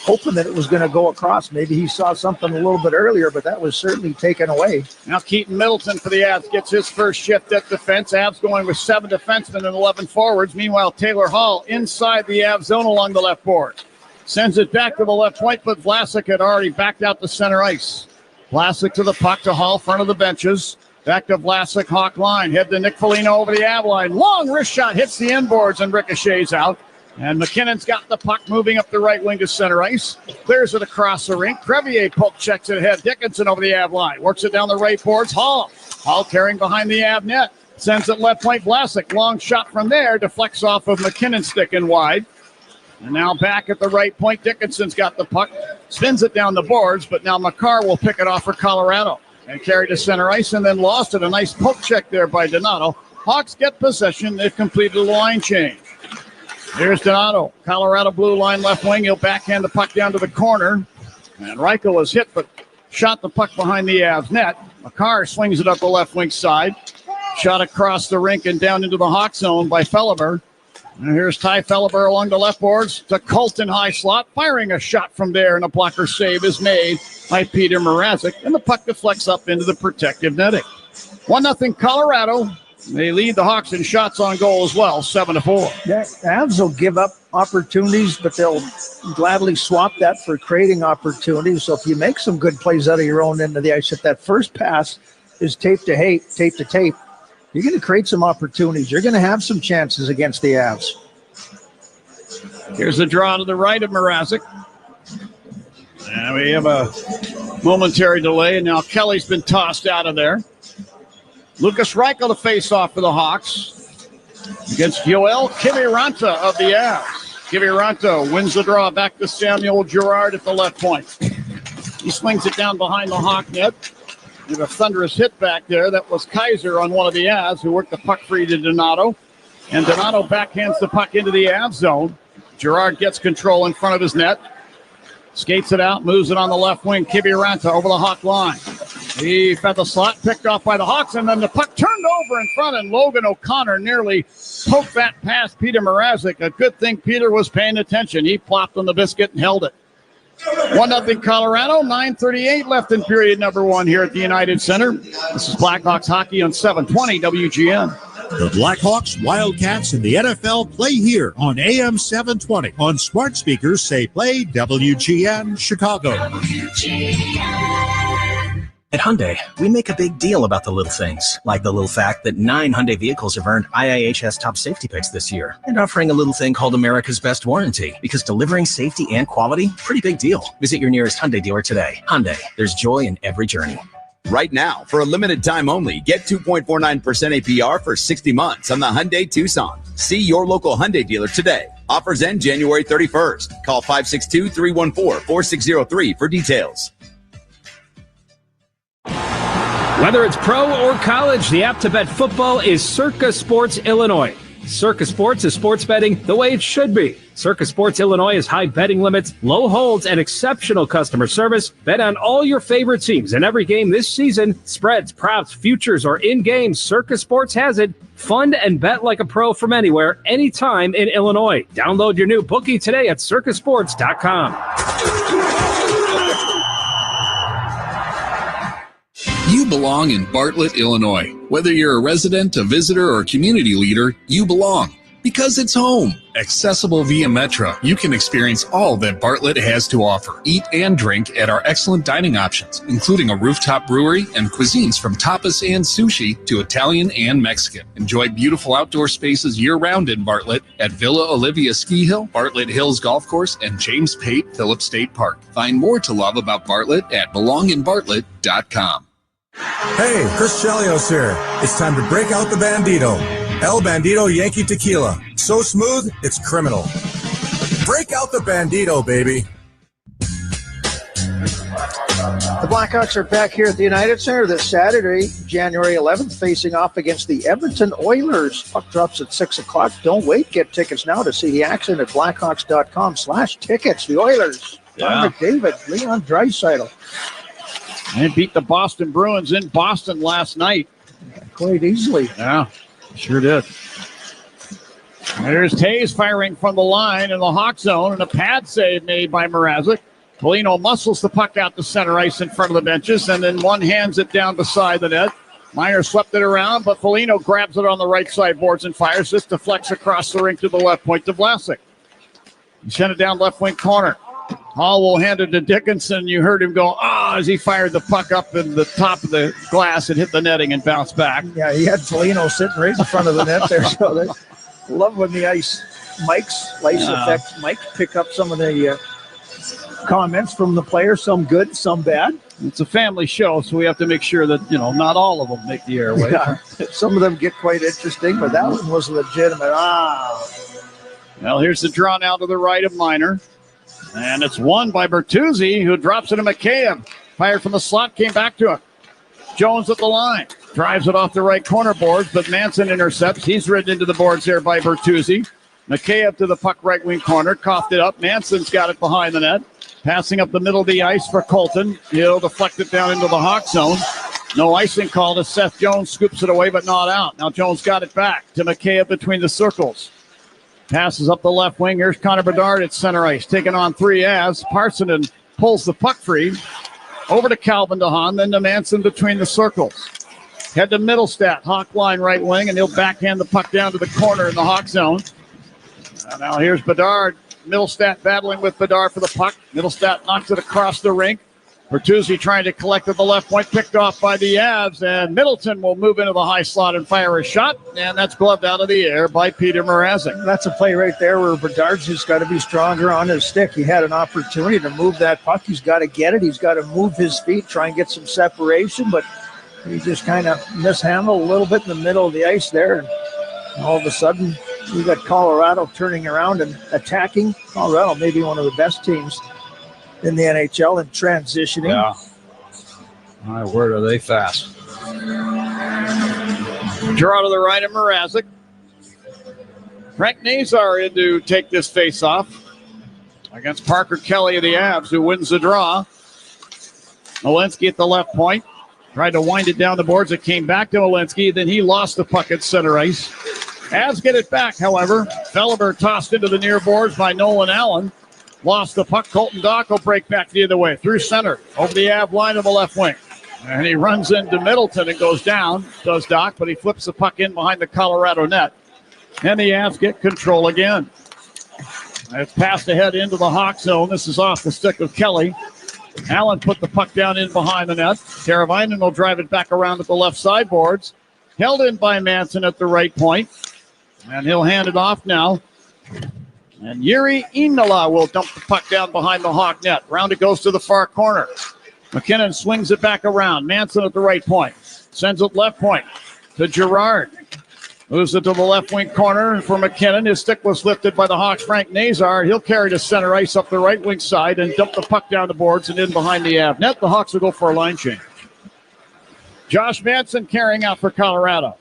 hoping that it was going to go across. Maybe he saw something a little bit earlier, but that was certainly taken away. Now Keaton Middleton for the Avs gets his first shift at defense. Avs going with 7 defensemen and 11 forwards. Meanwhile, Taylor Hall inside the Avs zone along the left board. Sends it back to the left point, but Vlasic had already backed out to center ice. Vlasic to the puck to Hall, front of the benches. Back to Vlasic, Hawk line. Head to Nick Foligno over the Av line. Long wrist shot hits the end boards and ricochets out. And McKinnon's got the puck moving up the right wing to center ice. Clears it across the rink. Crevier poke checks it ahead. Dickinson over the Av line. Works it down the right boards. Hall carrying behind the Av net. Sends it left point. Vlasic. Long shot from there. Deflects off of McKinnon sticking wide. And now back at the right point. Dickinson's got the puck. Spins it down the boards. But now Makar will pick it off for Colorado. And carry to center ice and then lost it. A nice poke check there by Donato. Hawks get possession. They've completed a line change. Here's Donato. Colorado blue line left wing. He'll backhand the puck down to the corner. And Reichel was hit, but shot the puck behind the Avs net. Makar swings it up the left wing side. Shot across the rink and down into the Hawk zone by Felleber. And here's Ty Felleber along the left boards to Colton high slot, firing a shot from there, and a blocker save is made by Peter Mrazek, and the puck deflects up into the protective netting. 1-0 Colorado. They lead the Hawks in shots on goal as well, 7-4. Yeah, Avs will give up opportunities, but they'll gladly swap that for creating opportunities. So if you make some good plays out of your own end of the ice, if that first pass is tape to tape, you're going to create some opportunities. You're going to have some chances against the Avs. Here's the draw to the right of Mrazek. And we have a momentary delay, and now Kelly's been tossed out of there. Lucas Reichel to face off for the Hawks against Yoel Kiviranta of the Avs. Kiviranta wins the draw back to Samuel Girard at the left point. He swings it down behind the Hawk net. We have a thunderous hit back there. That was Kaiser on one of the Avs who worked the puck free to Donato. And Donato backhands the puck into the Avs zone. Girard gets control in front of his net. Skates it out, moves it on the left wing. Kiviranta over the Hawk line. He fed the slot, picked off by the Hawks, and then the puck turned over in front, and Logan O'Connor nearly poked that past Peter Mrazek. A good thing Peter was paying attention. He plopped on the biscuit and held it. 1-0 Colorado, 9:38 left in period number 1 here at the United Center. This is Blackhawks hockey on 720 WGN. The Blackhawks, Wildcats, and the NFL play here on AM 720. On smart speakers, say play WGN Chicago. At Hyundai, we make a big deal about the little things, like the little fact that 9 Hyundai vehicles have earned IIHS top safety picks this year, and offering a little thing called America's Best Warranty, because delivering safety and quality, pretty big deal. Visit your nearest Hyundai dealer today. Hyundai, there's joy in every journey. Right now, for a limited time only, get 2.49% APR for 60 months on the Hyundai Tucson. See your local Hyundai dealer today. Offers end January 31st. Call 562-314-4603 for details. Whether it's pro or college, the app to bet football is Circa Sports Illinois. Circa Sports is sports betting the way it should be. Circa Sports Illinois has high betting limits, low holds, and exceptional customer service. Bet on all your favorite teams in every game this season. Spreads, props, futures, or in-game, Circa Sports has it. Fund and bet like a pro from anywhere, anytime in Illinois. Download your new bookie today at circasports.com. You belong in Bartlett, Illinois. Whether you're a resident, a visitor, or community leader, you belong. Because it's home. Accessible via Metro, you can experience all that Bartlett has to offer. Eat and drink at our excellent dining options, including a rooftop brewery and cuisines from tapas and sushi to Italian and Mexican. Enjoy beautiful outdoor spaces year-round in Bartlett at Villa Olivia Ski Hill, Bartlett Hills Golf Course, and James Pate Phillips State Park. Find more to love about Bartlett at belonginbartlett.com. Hey, Chris Chelios here. It's time to break out the Bandito. El Bandito Yankee Tequila. So smooth, it's criminal. Break out the Bandito, baby. The Blackhawks are back here at the United Center this Saturday, January 11th, facing off against the Edmonton Oilers. Puck drops at 6 o'clock. Don't wait. Get tickets now to see the action at blackhawks.com/tickets. The Oilers, John McDavid, Leon Draisaitl. And beat the Boston Bruins in Boston last night. Quite easily. Yeah, sure did. There's Tays firing from the line in the Hawk zone, and a pad save made by Mrazek. Polino muscles the puck out to center ice in front of the benches, and then one hands it down beside the net. Meyer swept it around, but Polino grabs it on the right side boards and fires. This deflects across the rink to the left point to Vlasic. He sent it down left wing corner. Hall will hand it to Dickinson. You heard him go, as he fired the puck up in the top of the glass and hit the netting and bounced back. Yeah, he had Foligno sitting right in front of the net there. So they love when the ice effect. Mike pick up some of the comments from the players, some good, some bad. It's a family show, so we have to make sure that, not all of them make the airway. Yeah, some of them get quite interesting, but that one was legitimate. Well, here's the draw now to the right of Minor. And it's won by Bertuzzi, who drops it to McCabe. Fired from the slot, came back to him. Jones at the line. drives it off the right corner boards, but Manson intercepts. He's ridden into the boards there by Bertuzzi. McKay up to the puck right wing corner, coughed it up. Manson's got it behind the net. Passing up the middle of the ice for Colton. He'll deflect it down into the Hawk zone. No icing called as Seth Jones scoops it away, but not out. Now Jones got it back to McKay up between the circles. Passes up the left wing. Here's Connor Bedard at center ice, taking on 3 Avs. Parsonen pulls the puck free. Over to Calvin DeHaan, then to Manson between the circles. Head to Middlestat, Hawk line right wing, and he'll backhand the puck down to the corner in the Hawk zone. Now here's Bedard. Middlestat battling with Bedard for the puck. Middlestat knocks it across the rink. Bertuzzi trying to collect at the left point, picked off by the Avs, and Middleton will move into the high slot and fire a shot, and that's gloved out of the air by Peter Mrazek. That's a play right there where Bedard's just got to be stronger on his stick. He had an opportunity to move that puck. He's got to get it. He's got to move his feet, try and get some separation, but he just kind of mishandled a little bit in the middle of the ice there, and all of a sudden we got Colorado turning around and attacking. Colorado may be one of the best teams in the NHL and transitioning. Yeah. My word, are they fast. Draw to the right of Mrazek. Frank Nazar in to take this face-off against Parker Kelly of the Avs, who wins the draw. Walensky at the left point. Tried to wind it down the boards. It came back to Walensky. Then he lost the puck at center ice. Avs get it back, however. Felleber tossed into the near boards by Nolan Allen. Lost the puck. Colton Dock will break back the other way. Through center. Over the Av line of the left wing. And he runs into Middleton and goes down. Does Dock, but he flips the puck in behind the Colorado net. And the Avs get control again. It's passed ahead into the Hawk zone. This is off the stick of Kelly. Allen put the puck down in behind the net. Teravainen will drive it back around at the left side boards. Held in by Manson at the right point. And he'll hand it off now. And Yuri Inola will dump the puck down behind the Hawk net. Round it goes to the far corner. McKinnon swings it back around. Manson at the right point. Sends it left point to Girard. Moves it to the left wing corner for McKinnon. His stick was lifted by the Hawks' Frank Nazar. He'll carry to center ice up the right wing side and dump the puck down the boards and in behind the Av net. The Hawks will go for a line change. Josh Manson carrying out for Colorado.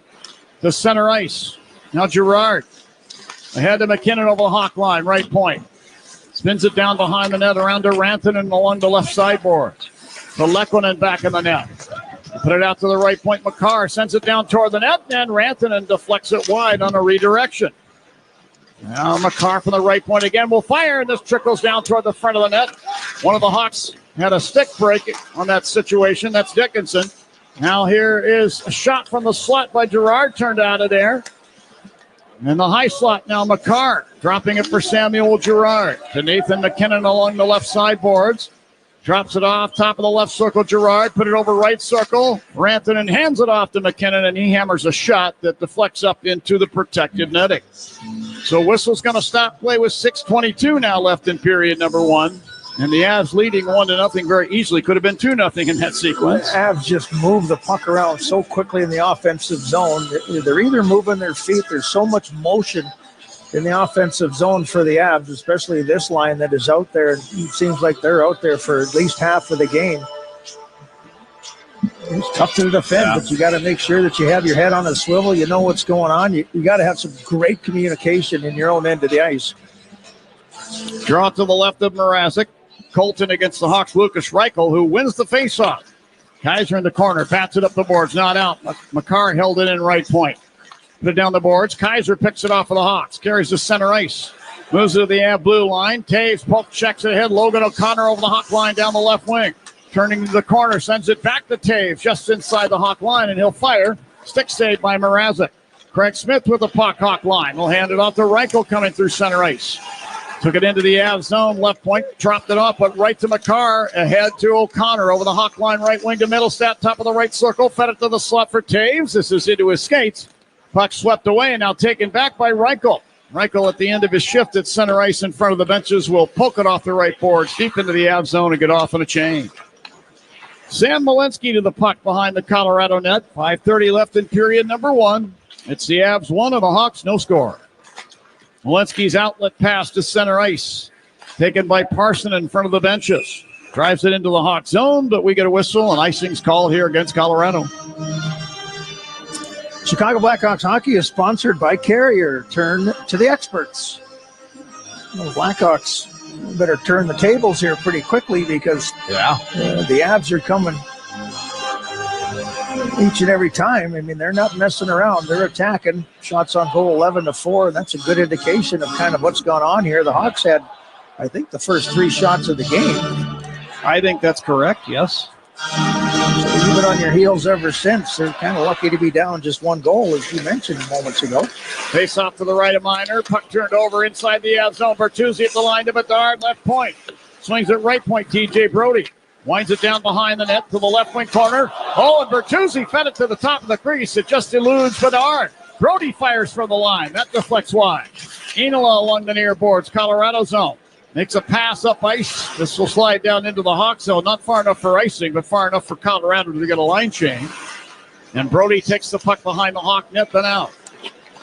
To center ice. Now Girard. Ahead to McKinnon over the Hawk line, right point. Spins it down behind the net around to Rantanen along the left sideboard. To Lehkonen back in the net. Put it out to the right point. Makar sends it down toward the net, and Rantanen deflects it wide on a redirection. Now Makar from the right point again will fire, and this trickles down toward the front of the net. One of the Hawks had a stick break on that situation. That's Dickinson. Now here is a shot from the slot by Girard, turned out of there. And the high slot now, Makar dropping it for Samuel Girard. To Nathan McKinnon along the left sideboards. Drops it off, top of the left circle, Girard. Put it over right circle. Rantanen hands it off to McKinnon, and he hammers a shot that deflects up into the protected netting. So Whistle's going to stop play with 6:22 now left in period number one. And the Avs leading 1-0 very easily. Could have been 2-0 in that sequence. The Avs just move the puck around so quickly in the offensive zone. They're either moving their feet. There's so much motion in the offensive zone for the Avs, especially this line that is out there. It seems like they're out there for at least half of the game. It's tough to defend, but you got to make sure that you have your head on a swivel. You know what's going on. You got to have some great communication in your own end of the ice. Draw to the left of Mrazek. Colton against the Hawks, Lucas Reichel, who wins the faceoff. Kaiser in the corner, bats it up the boards, not out. Makar held it in right point. Put it down the boards. Kaiser picks it off of the Hawks, carries to center ice. Moves to the Av blue line. Taves poke checks it ahead. Logan O'Connor over the Hawk line down the left wing. Turning to the corner, sends it back to Taves just inside the Hawk line, and he'll fire. Stick saved by Mrazek. Craig Smith with the puck, Hawk line. Will hand it off to Reichel coming through center ice. Took it into the Av zone, left point, dropped it off, but right to Makar, ahead to O'Connor, over the Hawk line, right wing to Middlestat, top of the right circle, fed it to the slot for Taves. This is into his skates. Puck swept away and now taken back by Reichel. Reichel at the end of his shift at center ice in front of the benches will poke it off the right boards, deep into the Av zone and get off on a change. Sam Malinsky to the puck behind the Colorado net. 5:30 left in period number one. It's the Avs 1 and the Hawks no score. Malinsky's outlet pass to center ice. Taken by Parson in front of the benches. Drives it into the Hawk zone, but we get a whistle and icing's called here against Colorado. Chicago Blackhawks hockey is sponsored by Carrier. Turn to the experts. The Blackhawks better turn the tables here pretty quickly because the Avs are coming each and every time. I mean, they're not messing around. They're attacking. Shots on goal 11-4, and that's a good indication of kind of what's gone on here. The Hawks had, I think, the first 3 shots of the game. I think that's correct, yes. So you've been on your heels ever since. They're kind of lucky to be down just 1 goal, as you mentioned moments ago. Face off to the right of Minor. Puck turned over inside the Avs zone. Bertuzzi at the line to Bedard, left point. Swings at right point, TJ Brody. Winds it down behind the net to the left wing corner. Oh, and Bertuzzi fed it to the top of the crease. It just eludes Bedard. Brody fires from the line. That deflects wide. Enola along the near boards, Colorado zone. Makes a pass up ice. This will slide down into the Hawk zone. Not far enough for icing, but far enough for Colorado to get a line change. And Brody takes the puck behind the Hawk net, then out.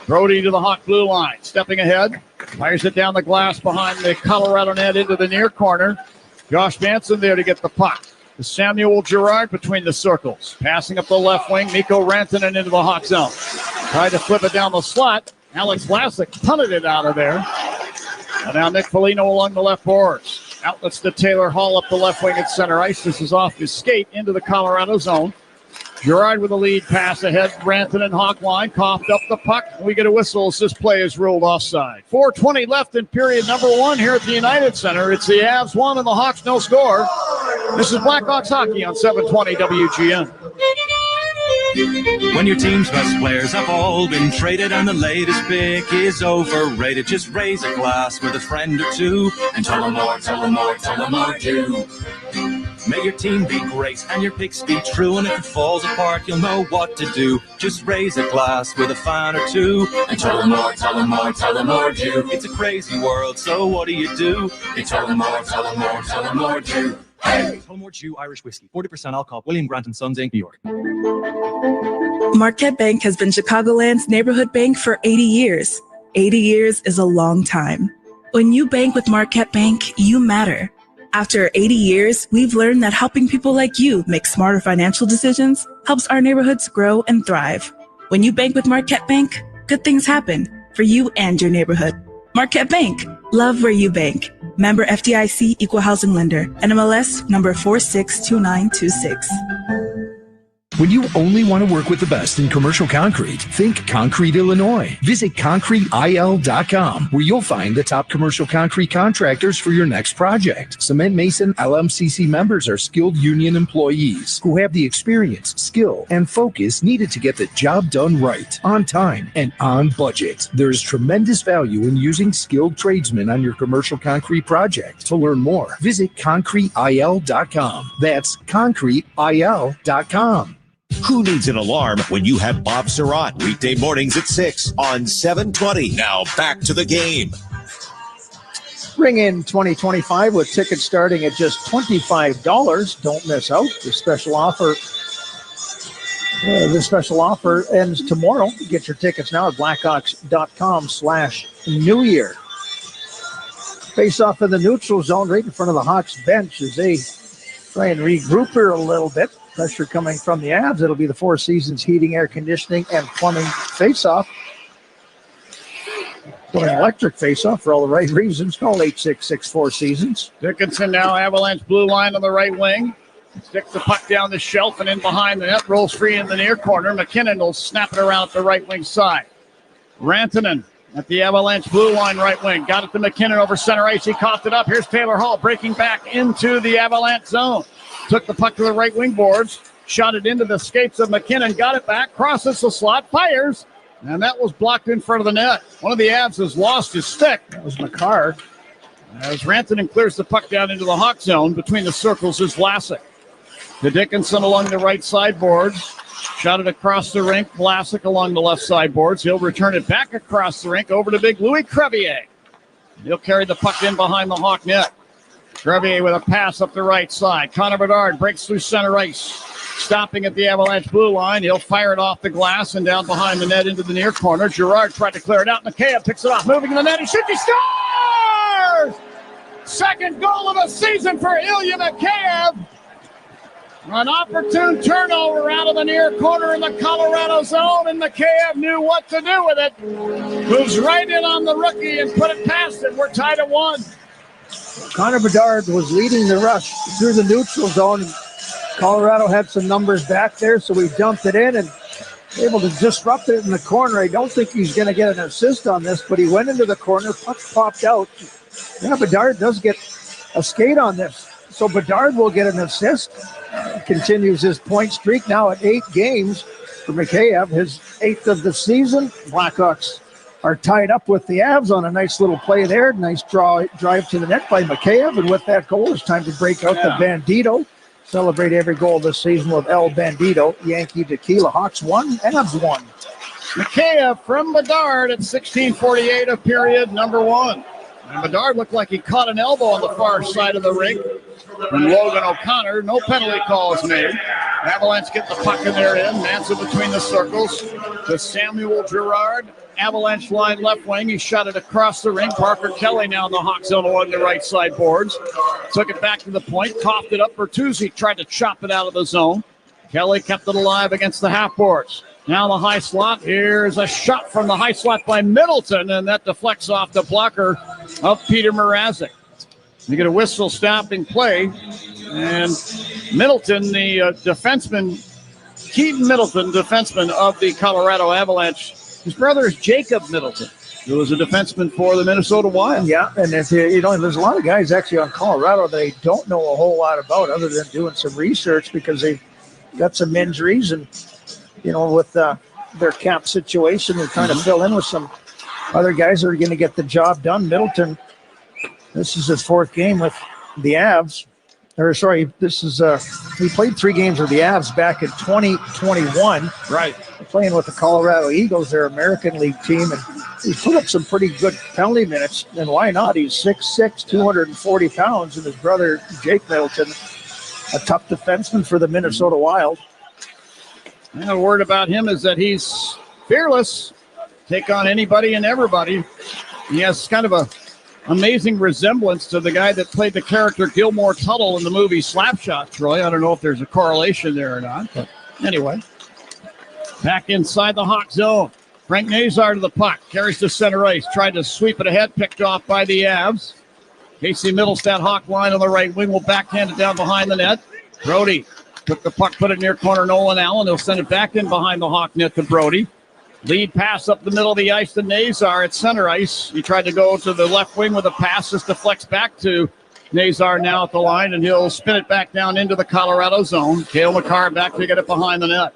Brody to the Hawk blue line. Stepping ahead. Fires it down the glass behind the Colorado net into the near corner. Josh Manson there to get the puck. Samuel Girard between the circles. Passing up the left wing. Mikko Rantanen into the Hawk zone. Tried to flip it down the slot. Alex Vlasic punted it out of there. And now Nick Foligno along the left boards. Outlets to Taylor Hall up the left wing at center ice. This is off his skate into the Colorado zone. Girard with a lead pass ahead. Rantanen Hawk line. Coughed up the puck. We get a whistle as this play is ruled offside. 4:20 left in period number 1 here at the United Center. It's the Avs 1 and the Hawks no score. This is Blackhawks hockey on 720 WGN. When your team's best players have all been traded and the latest pick is overrated, just raise a glass with a friend or two and tell them more, tell them more, tell them more too. May your team be great and your picks be true, and if it falls apart, you'll know what to do. Just raise a glass with a fan or two and tell them more, tell them more, tell them more too. It's a crazy world, so what do? You tell them more, tell them more, tell them more too. Hey! Tullamore Dew Irish Whiskey, 40% alcohol, William Grant & Sons, Inc., New York. Marquette Bank has been Chicagoland's neighborhood bank for 80 years. 80 years is a long time. When you bank with Marquette Bank, you matter. After 80 years, we've learned that helping people like you make smarter financial decisions helps our neighborhoods grow and thrive. When you bank with Marquette Bank, good things happen for you and your neighborhood. Marquette Bank, love where you bank. Member FDIC Equal Housing Lender, NMLS number 462926. When you only want to work with the best in commercial concrete, think Concrete Illinois. Visit ConcreteIL.com, where you'll find the top commercial concrete contractors for your next project. Cement Mason LMCC members are skilled union employees who have the experience, skill, and focus needed to get the job done right, on time, and on budget. There's tremendous value in using skilled tradesmen on your commercial concrete project. To learn more, visit ConcreteIL.com. That's ConcreteIL.com. Who needs an alarm when you have Bob Surratt? Weekday mornings at 6 on 720. Now back to the game. Ring in 2025 with tickets starting at just $25. Don't miss out. The special offer ends tomorrow. Get your tickets now at blackhawks.com/New Year. Face off in the neutral zone right in front of the Hawks bench as they try and regroup her a little bit. Pressure coming from the Avs. It'll be the Four Seasons Heating, Air Conditioning, and Plumbing face-off. An electric face-off for all the right reasons. Call 866-4 Seasons. Dickinson now, Avalanche blue line on the right wing. Sticks the puck down the shelf and in behind the net. Rolls free in the near corner. McKinnon will snap it around at the right wing side. Rantanen at the Avalanche blue line right wing. Got it to McKinnon over center ice. He coughed it up. Here's Taylor Hall breaking back into the Avalanche zone. Took the puck to the right wing boards. Shot it into the skates of McKinnon. Got it back. Crosses the slot. Fires. And that was blocked in front of the net. One of the Avs has lost his stick. That was McCarr. As Rantanen clears the puck down into the Hawk zone. Between the circles is Vlasic. To Dickinson along the right side boards. Shot it across the rink. Vlasic along the left side boards. He'll return it back across the rink over to big Louis Crevier. He'll carry the puck in behind the Hawk net. Crevier with a pass up the right side. Connor Bedard breaks through center ice. Stopping at the Avalanche blue line. He'll fire it off the glass and down behind the net into the near corner. Girard tried to clear it out. Mikheyev picks it off. Moving in the net. He shoots. He scores! Second goal of the season for Ilya Mikheyev. An opportune turnover out of the near corner in the Colorado zone, and Mikheyev knew what to do with it. Moves right in on the rookie and put it past him. We're tied at 1. Connor Bedard was leading the rush through the neutral zone. Colorado had some numbers back there, so we dumped it in and able to disrupt it in the corner. I don't think he's going to get an assist on this, but he went into the corner, puck popped out. Yeah, Bedard does get a skate on this. So Bedard will get an assist. Continues his point streak now at 8 games for Mikheyev, his 8th of the season. Blackhawks are tied up with the Avs on a nice little play there. Nice drive to the net by Mikheyev, and with that goal, it's time to break out the Bandito. Celebrate every goal this season with El Bandito. Yankee Tequila. Hawks 1, Avs 1. Mikheyev from Bedard at 16:48 of period number 1. And Bedard looked like he caught an elbow on the far side of the rink from Logan O'Connor. No penalty calls made. Avalanche get the puck in their end. Manson between the circles to Samuel Girard. Avalanche line left wing. He shot it across the rink. Parker Kelly now in the Hawk zone along the right side boards. Took it back to the point. Coughed it up. Bertuzzi tried to chop it out of the zone. Kelly kept it alive against the half boards. Now the high slot. Here's a shot from the high slot by Middleton, and that deflects off the blocker of Peter Mrazek. You get a whistle stopping play, and Middleton, the defenseman, Keaton Middleton, defenseman of the Colorado Avalanche. His brother is Jacob Middleton, who was a defenseman for the Minnesota Wild. Yeah, and if there's a lot of guys actually on Colorado that I don't know a whole lot about other than doing some research because they've got some injuries and, with their cap situation, they're trying to fill in with some other guys that are going to get the job done. Middleton, this is his 4th game with the Avs. He played 3 games with the Avs back in 2021. Right. Playing with the Colorado Eagles, their American League team, and he put up some pretty good penalty minutes, and why not? He's 6'6", 240 pounds, and his brother, Jake Middleton, a tough defenseman for the Minnesota Wild. And a word about him is that he's fearless, take on anybody and everybody. He has kind of a amazing resemblance to the guy that played the character Gilmore Tuttle in the movie Slapshot, Troy. I don't know if there's a correlation there or not, but anyway. Back inside the Hawk zone. Frank Nazar to the puck. Carries to center ice. Tried to sweep it ahead. Picked off by the Avs. Casey Middlestat, Hawk line on the right wing, will backhand it down behind the net. Brody took the puck, put it near corner. Nolan Allen. He'll send it back in behind the Hawk net to Brody. Lead pass up the middle of the ice to Nazar at center ice. He tried to go to the left wing with a pass. This deflects back to Nazar now at the line, and he'll spin it back down into the Colorado zone. Cale Makar back to get it behind the net.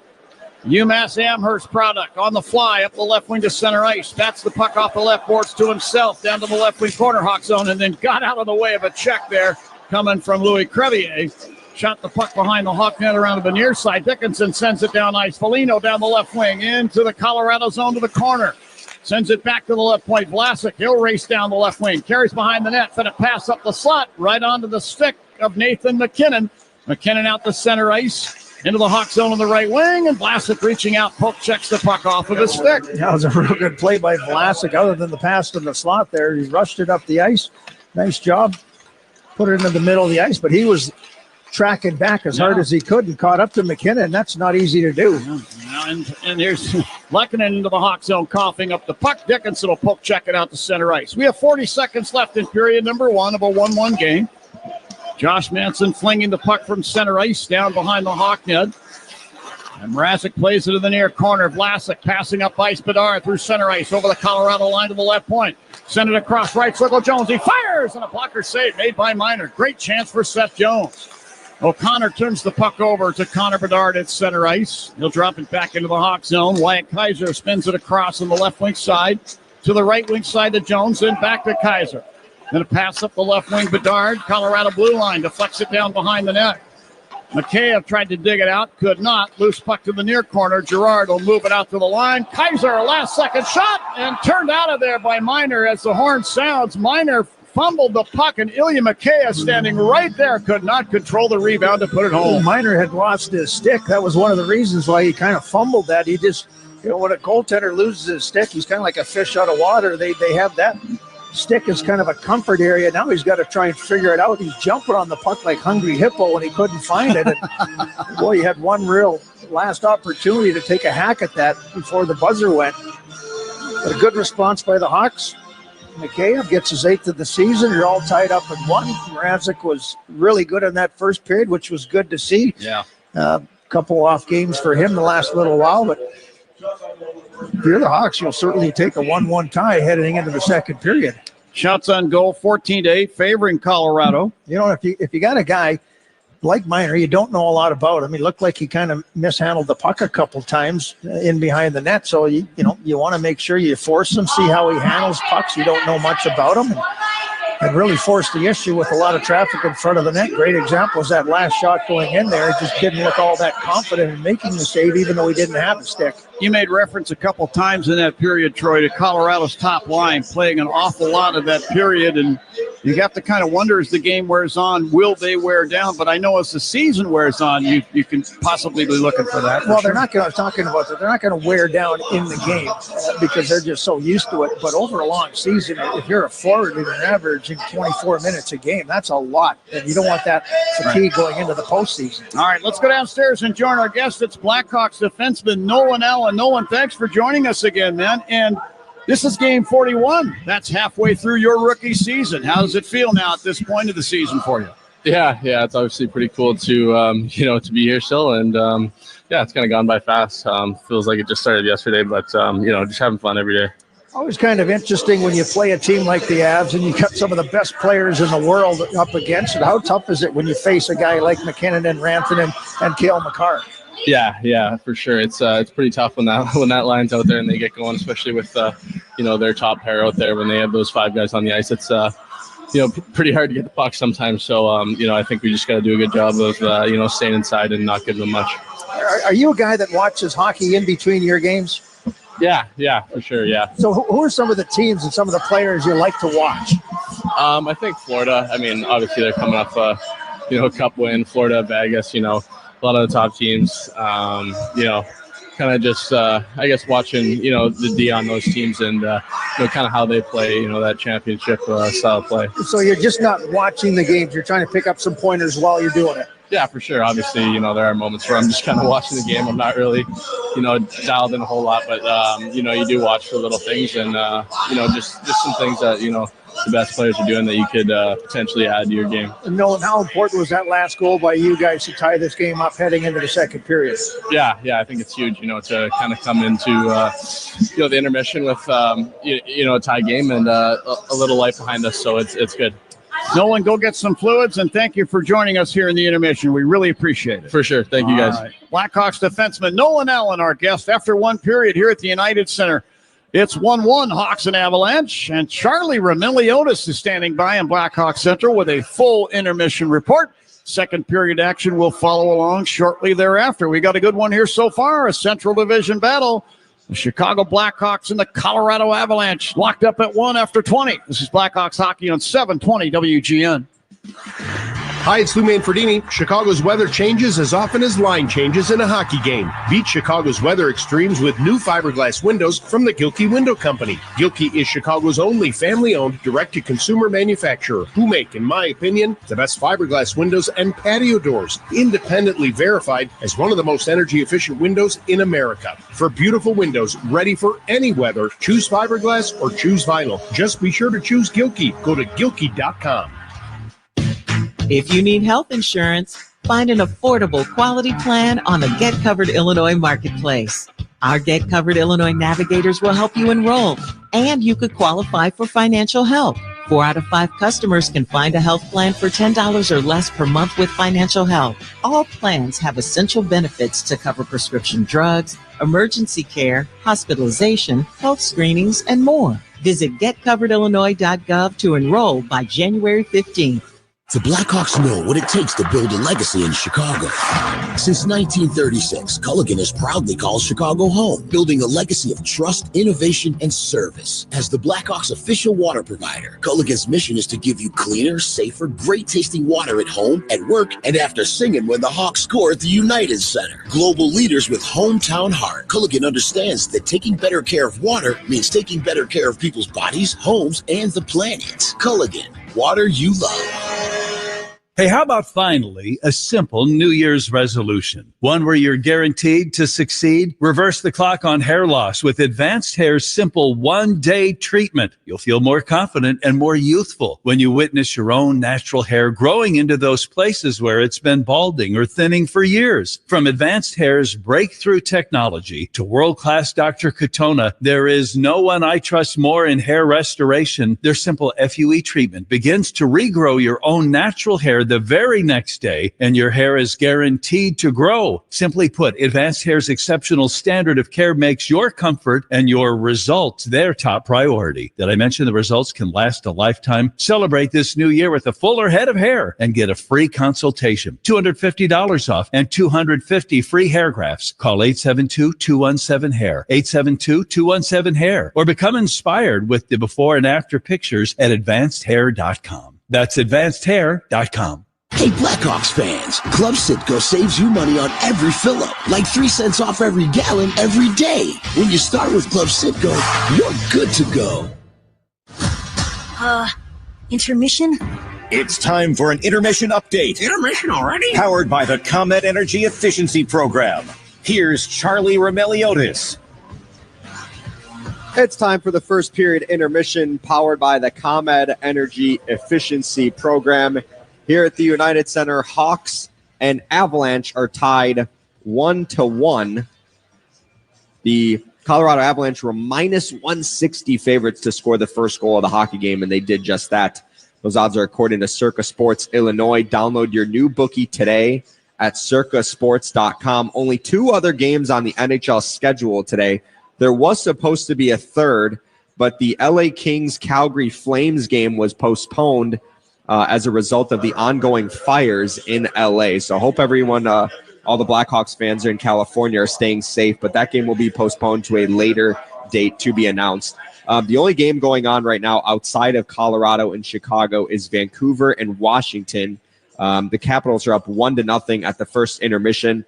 UMass Amherst product on the fly up the left wing to center ice. Bats the puck off the left boards to himself down to the left wing corner Hawk zone, and then got out of the way of a check there coming from Louis Crevier. Shot the puck behind the Hawk net around the near side. Dickinson sends it down ice. Foligno down the left wing into the Colorado zone to the corner. Sends it back to the left point. Vlasic, he'll race down the left wing. Carries behind the net. Then a pass up the slot right onto the stick of Nathan McKinnon. McKinnon out the center ice. Into the Hawk zone on the right wing, and Vlasic reaching out, poke checks the puck off of his stick. That was a real good play by Vlasic, other than the pass in the slot there. He rushed it up the ice. Nice job. Put it into the middle of the ice, but he was tracking back as hard as he could and caught up to McKinnon. That's not easy to do. And here's Lehkonen into the Hawk zone, coughing up the puck. Dickinson will poke check it out to center ice. We have 40 seconds left in period number 1 of a 1-1 game. Josh Manson flinging the puck from center ice down behind the Hawk net. And Mrazek plays it in the near corner. Vlasic passing up ice. Bedard through center ice over the Colorado line to the left point. Send it across right circle. Jones, he fires, and a blocker save made by Miner. Great chance for Seth Jones. O'Connor turns the puck over to Connor Bedard at center ice. He'll drop it back into the Hawk zone. Wyatt Kaiser spins it across on the left wing side to the right wing side to Jones, and back to Kaiser. Then a pass up the left wing. Bedard, Colorado blue line, deflects it down behind the net. Mikheyev tried to dig it out, could not. Loose puck to the near corner. Girard will move it out to the line. Kaiser, a last-second shot, and turned out of there by Miner as the horn sounds. Miner fumbled the puck, and Ilya Mikheyev standing right there could not control the rebound to put it home. Miner had lost his stick. That was one of the reasons why he kind of fumbled that. He just, when a goaltender loses his stick, he's kind of like a fish out of water. They have that stick is kind of a comfort area. Now he's got to try and figure it out. He's jumping on the puck like Hungry Hippo, and he couldn't find it. And boy, he had one real last opportunity to take a hack at that before the buzzer went. But a good response by the Hawks. Mikheyev gets his 8th of the season. You're all tied up in 1. Mrazek was really good in that first period, which was good to see. Yeah. Couple off games for him the last little while, but if you're the Hawks, you'll certainly take a 1-1 tie heading into the second period. Shots on goal, 14-8, favoring Colorado. You know, if you got a guy like Miner, you don't know a lot about him. He looked like he kind of mishandled the puck a couple times in behind the net. So you want to make sure you force him, see how he handles pucks. You don't know much about him. And really forced the issue with a lot of traffic in front of the net. Great example is that last shot going in there. It just didn't look all that confident in making the save, even though he didn't have the stick. You made reference a couple times in that period, Troy, to Colorado's top line playing an awful lot of that period. And you have to kind of wonder as the game wears on, will they wear down? But I know as the season wears on, you can possibly be looking for that. Well, they're not going to, talking about that, they're not going to wear down in the game because they're just so used to it. But over a long season, if you're a forward and you're averaging 24 minutes a game, that's a lot. And you don't want that fatigue going into the postseason. All right, let's go downstairs and join our guest. It's Blackhawks defenseman Nolan Allen. Nolan, thanks for joining us again, man. And this is game 41. That's halfway through your rookie season. How does it feel now at this point of the season for you? Yeah, it's obviously pretty cool to to be here still, and it's kind of gone by fast. Feels like it just started yesterday, but just having fun every day. Always kind of interesting when you play a team like the Avs and you got some of the best players in the world up against it. How tough is it when you face a guy like McKinnon and Rantanen and Cale Makar? Yeah, for sure. It's pretty tough when that line's out there and they get going, especially with their top pair out there when they have those 5 guys on the ice. It's pretty hard to get the puck sometimes. So I think we just got to do a good job of staying inside and not giving them much. Are you a guy that watches hockey in between your games? Yeah, for sure. Yeah. So who are some of the teams and some of the players you like to watch? I think Florida. I mean, obviously they're coming off a cup win. Florida, Vegas. A lot of the top teams. Kind of just I guess watching the D on those teams and kind of how they play. That championship style play. So you're just not watching the games. You're trying to pick up some pointers while you're doing it. Yeah, for sure. Obviously, there are moments where I'm just kind of watching the game. I'm not really, dialed in a whole lot, but, you do watch for little things and, just some things that, the best players are doing that you could potentially add to your game. Nolan, how important was that last goal by you guys to tie this game up heading into the second period? Yeah, I think it's huge, to kind of come into, the intermission with, a tie game and a little light behind us. So it's good. Nolan, go get some fluids, and thank you for joining us here in the intermission. We really appreciate it. For sure. Thank you, guys. Right. Blackhawks defenseman Nolan Allen, our guest, after one period here at the United Center. It's 1-1, Hawks and Avalanche, and Charlie Remiliotis is standing by in Blackhawks Central with a full intermission report. Second period action will follow along shortly thereafter. We got a good one here so far, a Central Division battle. The Chicago Blackhawks and the Colorado Avalanche locked up at 1 after 20. This is Blackhawks hockey on 720 WGN. Hi, it's Lou Manfredini. Chicago's weather changes as often as line changes in a hockey game. Beat Chicago's weather extremes with new fiberglass windows from the Gilkey Window Company. Gilkey is Chicago's only family-owned, direct-to-consumer manufacturer who make, in my opinion, the best fiberglass windows and patio doors, independently verified as one of the most energy-efficient windows in America. For beautiful windows ready for any weather, choose fiberglass or choose vinyl. Just be sure to choose Gilkey. Go to Gilkey.com. If you need health insurance, find an affordable quality plan on the Get Covered Illinois Marketplace. Our Get Covered Illinois navigators will help you enroll, and you could qualify for financial help. 4 out of 5 customers can find a health plan for $10 or less per month with financial help. All plans have essential benefits to cover prescription drugs, emergency care, hospitalization, health screenings, and more. Visit getcoveredillinois.gov to enroll by January 15th. The Blackhawks know what it takes to build a legacy in Chicago. Since 1936, Culligan has proudly called Chicago home, building a legacy of trust, innovation, and service. As the Blackhawks' official water provider, Culligan's mission is to give you cleaner, safer, great-tasting water at home, at work, and after singing when the Hawks score at the United Center. Global leaders with hometown heart. Culligan understands that taking better care of water means taking better care of people's bodies, homes, and the planet. Culligan, water you love. Hey, how about finally a simple New Year's resolution? One where you're guaranteed to succeed? Reverse the clock on hair loss with Advanced Hair's simple one-day treatment. You'll feel more confident and more youthful when you witness your own natural hair growing into those places where it's been balding or thinning for years. From Advanced Hair's breakthrough technology to world-class Dr. Katona, there is no one I trust more in hair restoration. Their simple FUE treatment begins to regrow your own natural hair the very next day, and your hair is guaranteed to grow. Simply put, Advanced Hair's exceptional standard of care makes your comfort and your results their top priority. Did I mention the results can last a lifetime? Celebrate this new year with a fuller head of hair and get a free consultation, $250 off, and 250 free hair grafts. Call 872-217-HAIR, 872-217-HAIR, or become inspired with the before and after pictures at advancedhair.com. That's advancedhair.com. Hey, Blackhawks fans, Club Citgo saves you money on every fill-up, like 3 cents off every gallon every day. When you start with Club Citgo, you're good to go. Intermission? It's time for an intermission update. Intermission already? Powered by the ComEd Energy Efficiency Program. Here's Charlie Remeliotis. It's time for the first period intermission powered by the ComEd Energy Efficiency Program. Here at the United Center, Hawks and Avalanche are tied 1-1. The Colorado Avalanche were minus 160 favorites to score the first goal of the hockey game, and they did just that. Those odds are according to Circa Sports Illinois. Download your new bookie today at circasports.com. Only 2 other games on the NHL schedule today. There was supposed to be a third, but the LA Kings Calgary Flames game was postponed as a result of the ongoing fires in LA. So I hope everyone, all the Blackhawks fans in California are staying safe, but that game will be postponed to a later date to be announced. The only game going on right now outside of Colorado and Chicago is Vancouver and Washington. The Capitals are up 1-0 at the first intermission.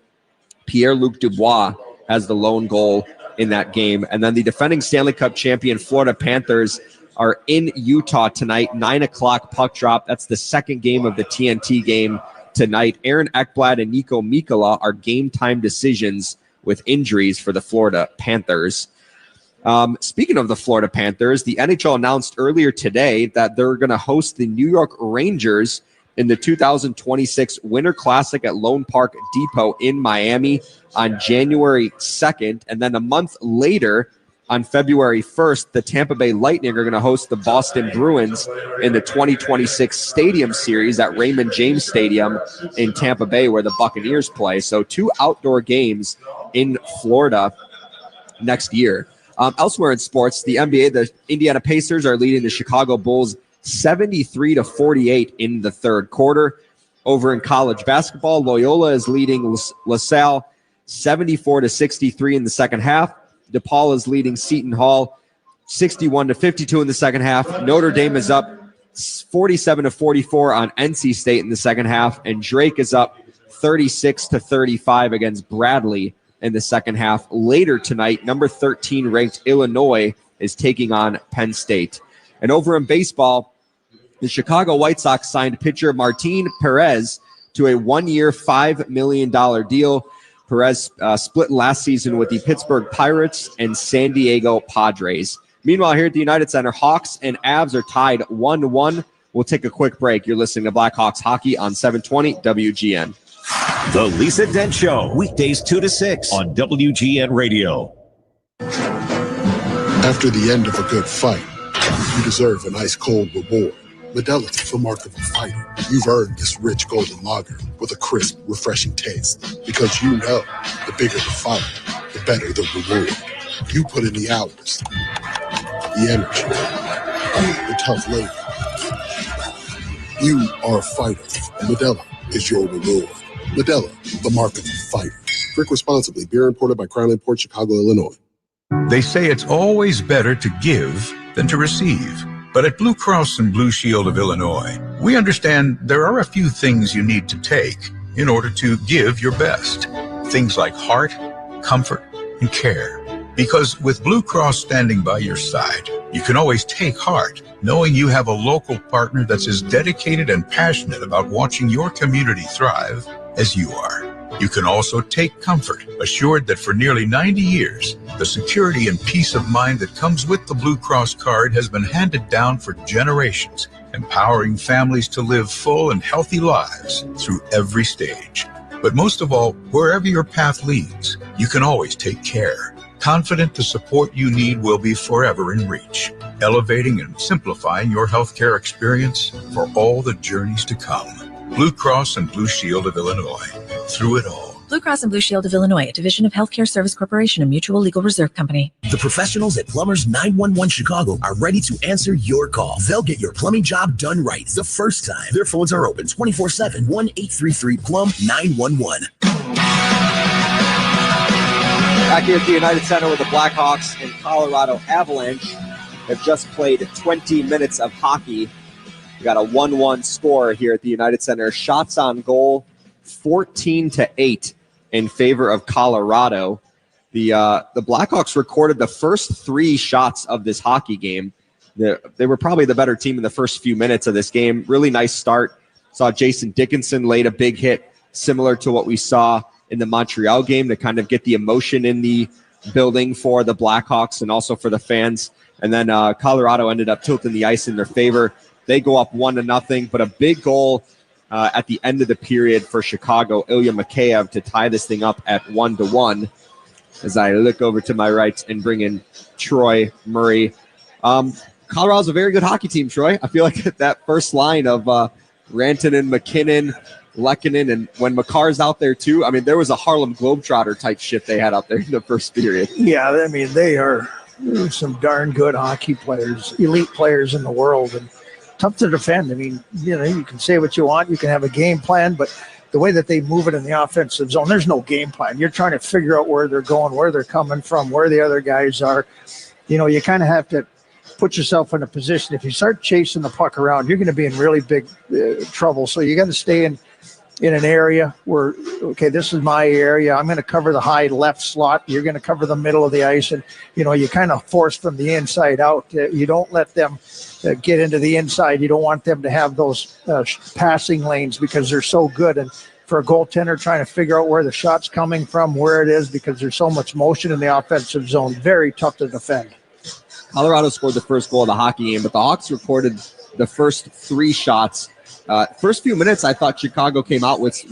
Pierre-Luc Dubois has the lone goal in that game. And then the defending Stanley Cup champion Florida Panthers are in Utah tonight, 9 o'clock puck drop. That's the second game of the TNT game tonight. Aaron Ekblad and Nico Mikkola are game time decisions with injuries for the Florida Panthers. Speaking of the Florida Panthers, the NHL announced earlier today that they're going to host the New York Rangers in the 2026 Winter Classic at Lone Park Depot in Miami on January 2nd. And then a month later, on February 1st, the Tampa Bay Lightning are going to host the Boston Bruins in the 2026 Stadium Series at Raymond James Stadium in Tampa Bay, where the Buccaneers play. So 2 outdoor games in Florida next year. Elsewhere in sports, the NBA, the Indiana Pacers are leading the Chicago Bulls 73-48 in the third quarter. Over in college basketball, Loyola is leading LaSalle 74-63 in the second half. DePaul is leading Seton Hall 61-52 in the second half. Notre Dame is up 47-44 on NC State in the second half, and Drake is up 36-35 against Bradley in the second half. Later tonight, number 13 ranked Illinois is taking on Penn State. And over in baseball, the Chicago White Sox signed pitcher Martin Perez to a 1-year, $5 million deal. Perez split last season with the Pittsburgh Pirates and San Diego Padres. Meanwhile, here at the United Center, Hawks and Avs are tied 1-1. We'll take a quick break. You're listening to Blackhawks Hockey on 720 WGN. The Lisa Dent Show, weekdays 2 to 6 on WGN Radio. After the end of a good fight, you deserve an ice-cold reward. Modelo is the mark of a fighter. You've earned this rich golden lager with a crisp, refreshing taste. Because you know, the bigger the fight, the better the reward. You put in the hours, the energy, the tough labor. You are a fighter, and Modelo is your reward. Modelo, the mark of a fighter. Drink responsibly. Beer imported by Crown Imports, Chicago, Illinois. They say it's always better to give than to receive. But at Blue Cross and Blue Shield of Illinois, we understand there are a few things you need to take in order to give your best. Things like heart, comfort, and care. Because with Blue Cross standing by your side, you can always take heart, knowing you have a local partner that's as dedicated and passionate about watching your community thrive as you are. You can also take comfort, assured that for nearly 90 years, the security and peace of mind that comes with the Blue Cross card has been handed down for generations, empowering families to live full and healthy lives through every stage. But most of all, wherever your path leads, you can always take care, confident the support you need will be forever in reach, elevating and simplifying your healthcare experience for all the journeys to come. Blue Cross and Blue Shield of Illinois. Through it all. Blue Cross and Blue Shield of Illinois, a division of Healthcare Service Corporation, a mutual legal reserve company. The professionals at Plumbers 911 Chicago are ready to answer your call. They'll get your plumbing job done right the first time. Their phones are open 24/7, 1-833-PLUM-911. Back here at the United Center with the Blackhawks and Colorado Avalanche have just played 20 minutes of hockey. We got a 1-1 score here at the United Center. Shots on goal, 14-8 in favor of Colorado. The Blackhawks recorded the first 3 shots of this hockey game. They were probably the better team in the first few minutes of this game. Really nice start. Saw Jason Dickinson laid a big hit, similar to what we saw in the Montreal game, to kind of get the emotion in the building for the Blackhawks and also for the fans. And then Colorado ended up tilting the ice in their favor. They go up 1-0, but a big goal at the end of the period for Chicago, Ilya Mikheyev, to tie this thing up at 1-1. As I look over to my right and bring in Troy Murray. Colorado's a very good hockey team, Troy. I feel like that first line of Rantanen, McKinnon, Lehkonen, and when Makar's out there too, I mean, there was a Harlem Globetrotter type shit they had out there in the first period. Yeah, I mean, they are some darn good hockey players, elite players in the world, and tough to defend. I mean, you know, you can say what you want, you can have a game plan, but the way that they move it in the offensive zone, there's no game plan. You're trying to figure out where they're going, where they're coming from, where the other guys are. You know, you kind of have to put yourself in a position. If you start chasing the puck around, you're going to be in really big trouble. So you got to stay in an area where, okay, this is my area. I'm going to cover the high left slot. You're going to cover the middle of the ice. And, you know, you kind of force from the inside out. You don't let them get into the inside. You don't want them to have those passing lanes because they're so good. And for a goaltender trying to figure out where the shot's coming from, where it is, because there's so much motion in the offensive zone, very tough to defend. Colorado scored the first goal of the hockey game, but the Hawks recorded the first 3 shots. First few minutes, I thought Chicago came out with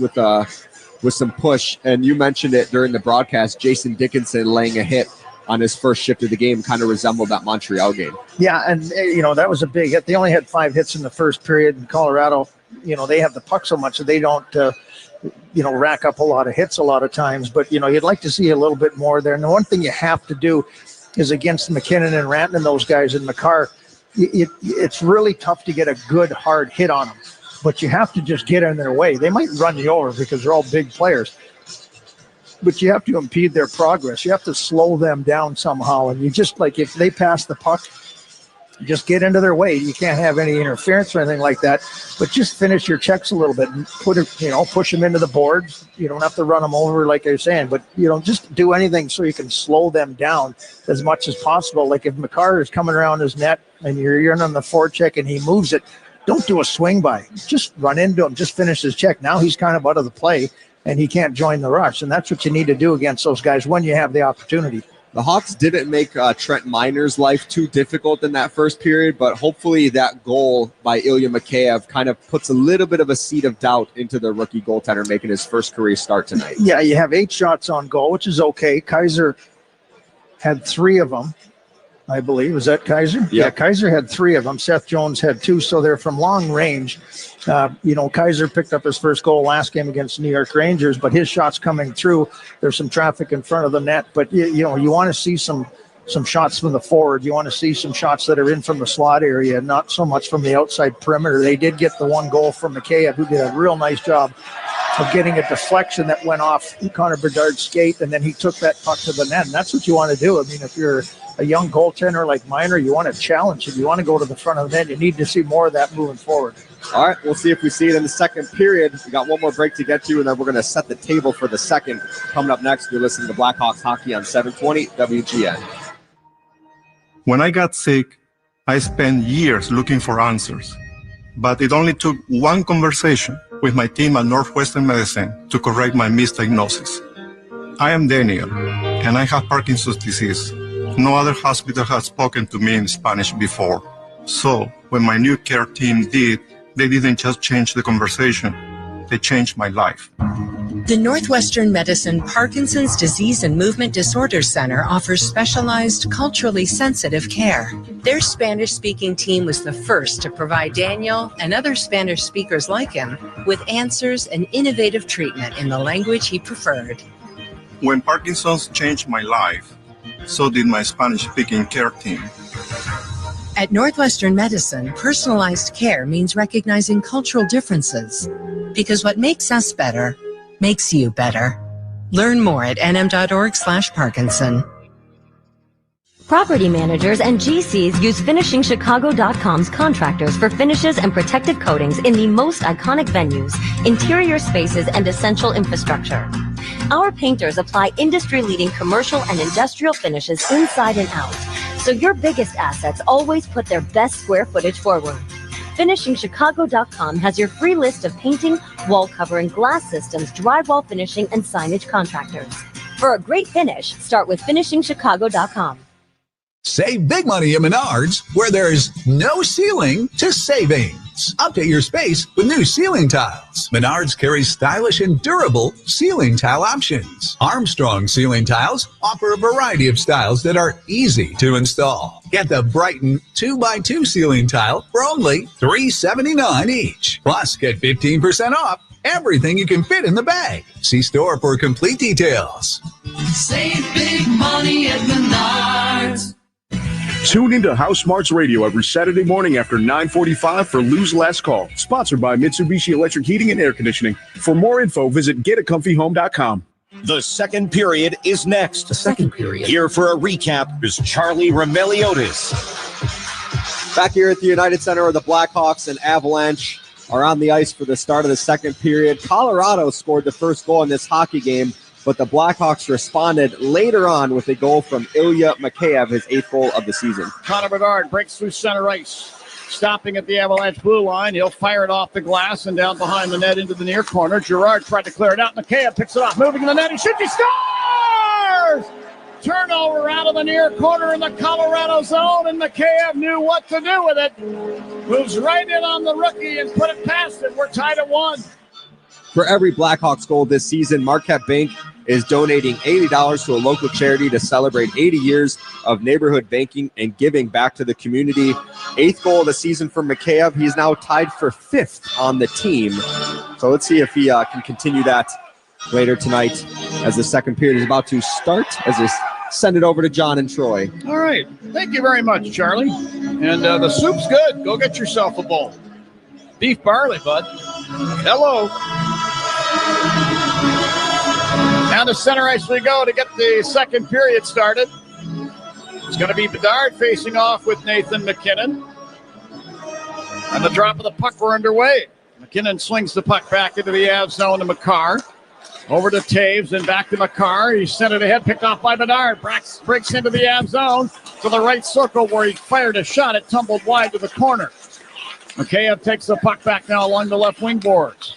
some push, and you mentioned it during the broadcast. Jason Dickinson laying a hit on his first shift of the game kind of resembled that Montreal game. Yeah, and you know, that was a big hit. They only had 5 hits in the first period, and Colorado, you know, they have the puck so much that they don't rack up a lot of hits a lot of times. But you know, you'd like to see a little bit more there. And the one thing you have to do is against McKinnon and Rantanen, those guys in Makar, it's really tough to get a good hard hit on them. But you have to just get in their way. They might run you over because they're all big players. But you have to impede their progress. You have to slow them down somehow. And you just, like, if they pass the puck, just get into their way. You can't have any interference or anything like that. But just finish your checks a little bit and push them into the boards. You don't have to run them over like I was saying. But, just do anything so you can slow them down as much as possible. Like if Makar is coming around his net and you're on the forecheck and he moves it, don't do a swing by. Just run into him. Just finish his check. Now he's kind of out of the play, and he can't join the rush. And that's what you need to do against those guys when you have the opportunity. The Hawks didn't make Trent Miner's life too difficult in that first period, but hopefully that goal by Ilya Mikheyev kind of puts a little bit of a seed of doubt into the rookie goaltender making his first career start tonight. Yeah, you have 8 shots on goal, which is okay. Kaiser had 3 of them, I believe. Was that Kaiser? Yep. Yeah, Kaiser had 3 of them. Seth Jones had 2, so they're from long range. Kaiser picked up his first goal last game against the New York Rangers, but his shot's coming through. There's some traffic in front of the net, but you want to see some some shots from the forward. You want to see some shots that are in from the slot area, not so much from the outside perimeter. They did get the one goal from McKayev, who did a real nice job of getting a deflection that went off Connor Bedard's skate, and then he took that puck to the net. And that's what you want to do. I mean, if you're a young goaltender like Miner, you want to challenge it. You want to go to the front of the net. You need to see more of that moving forward. All right, we'll see if we see it in the second period. We got one more break to get to, and then we're going to set the table for the second. Coming up next, you're listening to Blackhawks Hockey on 720 WGN. When I got sick, I spent years looking for answers. But it only took one conversation with my team at Northwestern Medicine to correct my misdiagnosis. I am Daniel, and I have Parkinson's disease. No other hospital has spoken to me in Spanish before. So, when my new care team did, they didn't just change the conversation, they changed my life. The Northwestern Medicine Parkinson's Disease and Movement Disorders Center offers specialized, culturally sensitive care. Their Spanish-speaking team was the first to provide Daniel and other Spanish speakers like him with answers and innovative treatment in the language he preferred. When Parkinson's changed my life, so did my Spanish-speaking care team. At Northwestern Medicine, personalized care means recognizing cultural differences. Because what makes us better makes you better. Learn more at nm.org/Parkinson. Property managers and GCs use FinishingChicago.com's contractors for finishes and protective coatings in the most iconic venues, interior spaces, and essential infrastructure. Our painters apply industry-leading commercial and industrial finishes inside and out, so your biggest assets always put their best square footage forward. FinishingChicago.com has your free list of painting, wall covering, glass systems, drywall finishing, and signage contractors. For a great finish, start with FinishingChicago.com. Save big money at Menards, where there's no ceiling to savings. Update your space with new ceiling tiles. Menards carries stylish and durable ceiling tile options. Armstrong ceiling tiles offer a variety of styles that are easy to install. Get the Brighton 2x2 ceiling tile for only $379 each. Plus, get 15% off everything you can fit in the bag. See store for complete details. Save big money at Menards. Tune into House Smarts Radio every Saturday morning after 9:45 for Lou's Last Call, sponsored by Mitsubishi Electric Heating and Air Conditioning. For more info, visit getacomfyhome.com. The second period is next. The second period. Here for a recap is Charlie Remeliotis. Back here at the United Center, the Blackhawks and Avalanche are on the ice for the start of the second period. Colorado scored the first goal in this hockey game, but the Blackhawks responded later on with a goal from Ilya Mikheyev, his 8th goal of the season. Connor Bedard breaks through center ice, stopping at the Avalanche blue line. He'll fire it off the glass and down behind the net into the near corner. Girard tried to clear it out. Mikheyev picks it off, moving in the net. He shoots, he scores! Turnover out of the near corner in the Colorado zone, and Mikheyev knew what to do with it. Moves right in on the rookie and put it past it. We're tied at 1. For every Blackhawks goal this season, Marquette Bank is donating $80 to a local charity to celebrate 80 years of neighborhood banking and giving back to the community. 8th goal of the season for Mikheyev. He's now tied for 5th on the team. So let's see if he can continue that later tonight as the second period is about to start, as they send it over to John and Troy. All right. Thank you very much, Charlie. And the soup's good. Go get yourself a bowl. Beef barley, bud. Hello. Down to center ice we go to get the second period started. It's going to be Bedard facing off with Nathan MacKinnon. And the drop of the puck, we're underway. MacKinnon slings the puck back into the Avs zone to Makar. Over to Taves and back to Makar. He sent it ahead, picked off by Bedard. Breaks into the Avs zone to the right circle where he fired a shot. It tumbled wide to the corner. Mikheyev takes the puck back now along the left wing boards.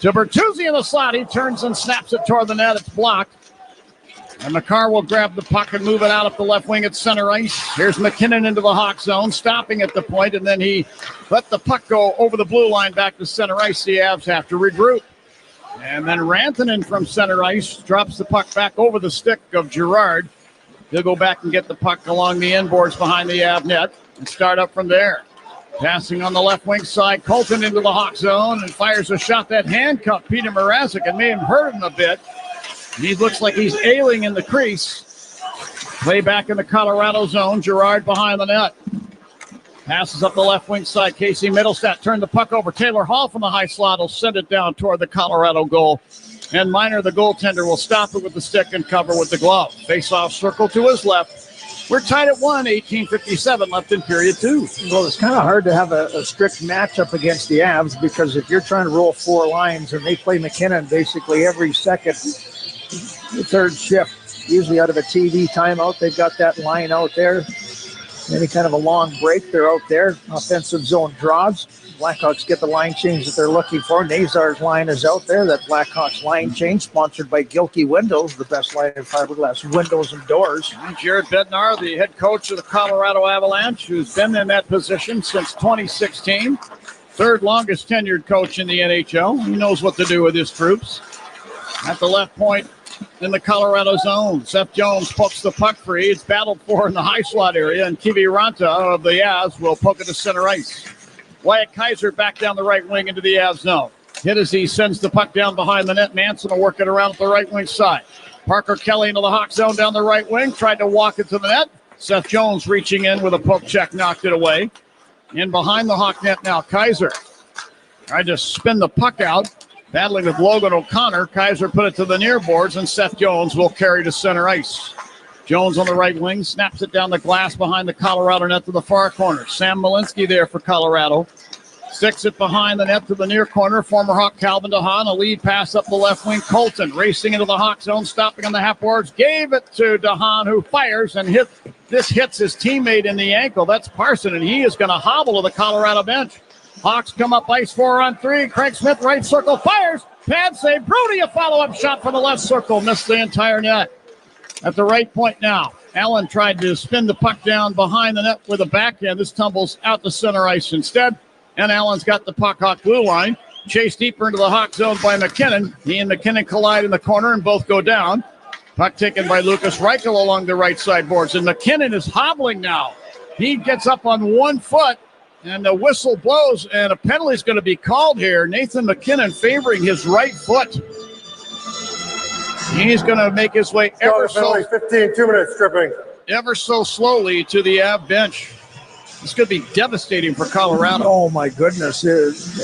To Bertuzzi in the slot. He turns and snaps it toward the net. It's blocked. And Makar will grab the puck and move it out up the left wing at center ice. Here's MacKinnon into the Hawk zone, stopping at the point, and then he let the puck go over the blue line back to center ice. The Avs have to regroup. And then Rantanen from center ice drops the puck back over the stick of Girard. He'll go back and get the puck along the inboards behind the Av net and start up from there. Passing on the left wing side, Colton into the Hawk zone and fires a shot that handcuffed Peter Mrazek and may have hurt him a bit. He looks like he's ailing in the crease. Way back in the Colorado zone. Girard behind the net. Passes up the left wing side. Casey Middlestat turned the puck over. Taylor Hall from the high slot will send it down toward the Colorado goal. And Miner, the goaltender, will stop it with the stick and cover with the glove. Face-off circle to his left. We're tied at 1, 18:57 left in period 2. Well, it's kind of hard to have a strict matchup against the Avs because if you're trying to roll 4 lines and they play McKinnon basically every second, the third shift, usually out of a TV timeout, they've got that line out there. Any kind of a long break, they're out there. Offensive zone draws. Blackhawks get the line change that they're looking for. Nazar's line is out there. That Blackhawks line change sponsored by Gilkey Windows, the best line in fiberglass windows and doors. Jared Bednar, the head coach of the Colorado Avalanche, who's been in that position since 2016. Third longest tenured coach in the NHL. He knows what to do with his troops. At the left point in the Colorado zone, Seth Jones pokes the puck free. It's battled for in the high slot area, and Kivi Ranta of the Avs will poke it to center ice. Wyatt Kaiser back down the right wing into the Avs zone. Hit as he sends the puck down behind the net. Manson will work it around at the right wing side. Parker Kelly into the Hawk zone down the right wing. Tried to walk it to the net. Seth Jones reaching in with a poke check, knocked it away. In behind the Hawk net now, Kaiser tried to spin the puck out. Battling with Logan O'Connor. Kaiser put it to the near boards, and Seth Jones will carry to center ice. Jones on the right wing, snaps it down the glass behind the Colorado net to the far corner. Sam Malinsky there for Colorado. Sticks it behind the net to the near corner. Former Hawk Calvin DeHaan, a lead pass up the left wing. Colton racing into the Hawk zone, stopping on the half boards. Gave it to DeHaan, who fires and hits his teammate in the ankle. That's Parson, and he is going to hobble to the Colorado bench. Hawks come up ice 4-on-3. Craig Smith, right circle, fires. Pad save. Brody, a follow-up shot from the left circle. Missed the entire net. At the right point now, Allen tried to spin the puck down behind the net with a backhand. This tumbles out to center ice instead. And Allen's got the puck Hawk blue line. Chased deeper into the Hawk zone by McKinnon. He and McKinnon collide in the corner and both go down. Puck taken by Lucas Reichel along the right side boards. And McKinnon is hobbling now. He gets up on 1 foot. And the whistle blows, and a penalty is going to be called here. Nathan McKinnon favoring his right foot. He's going to make his way ever so 15, 2 minutes stripping. Ever so slowly to the Av bench. This could be devastating for Colorado. Oh, my goodness.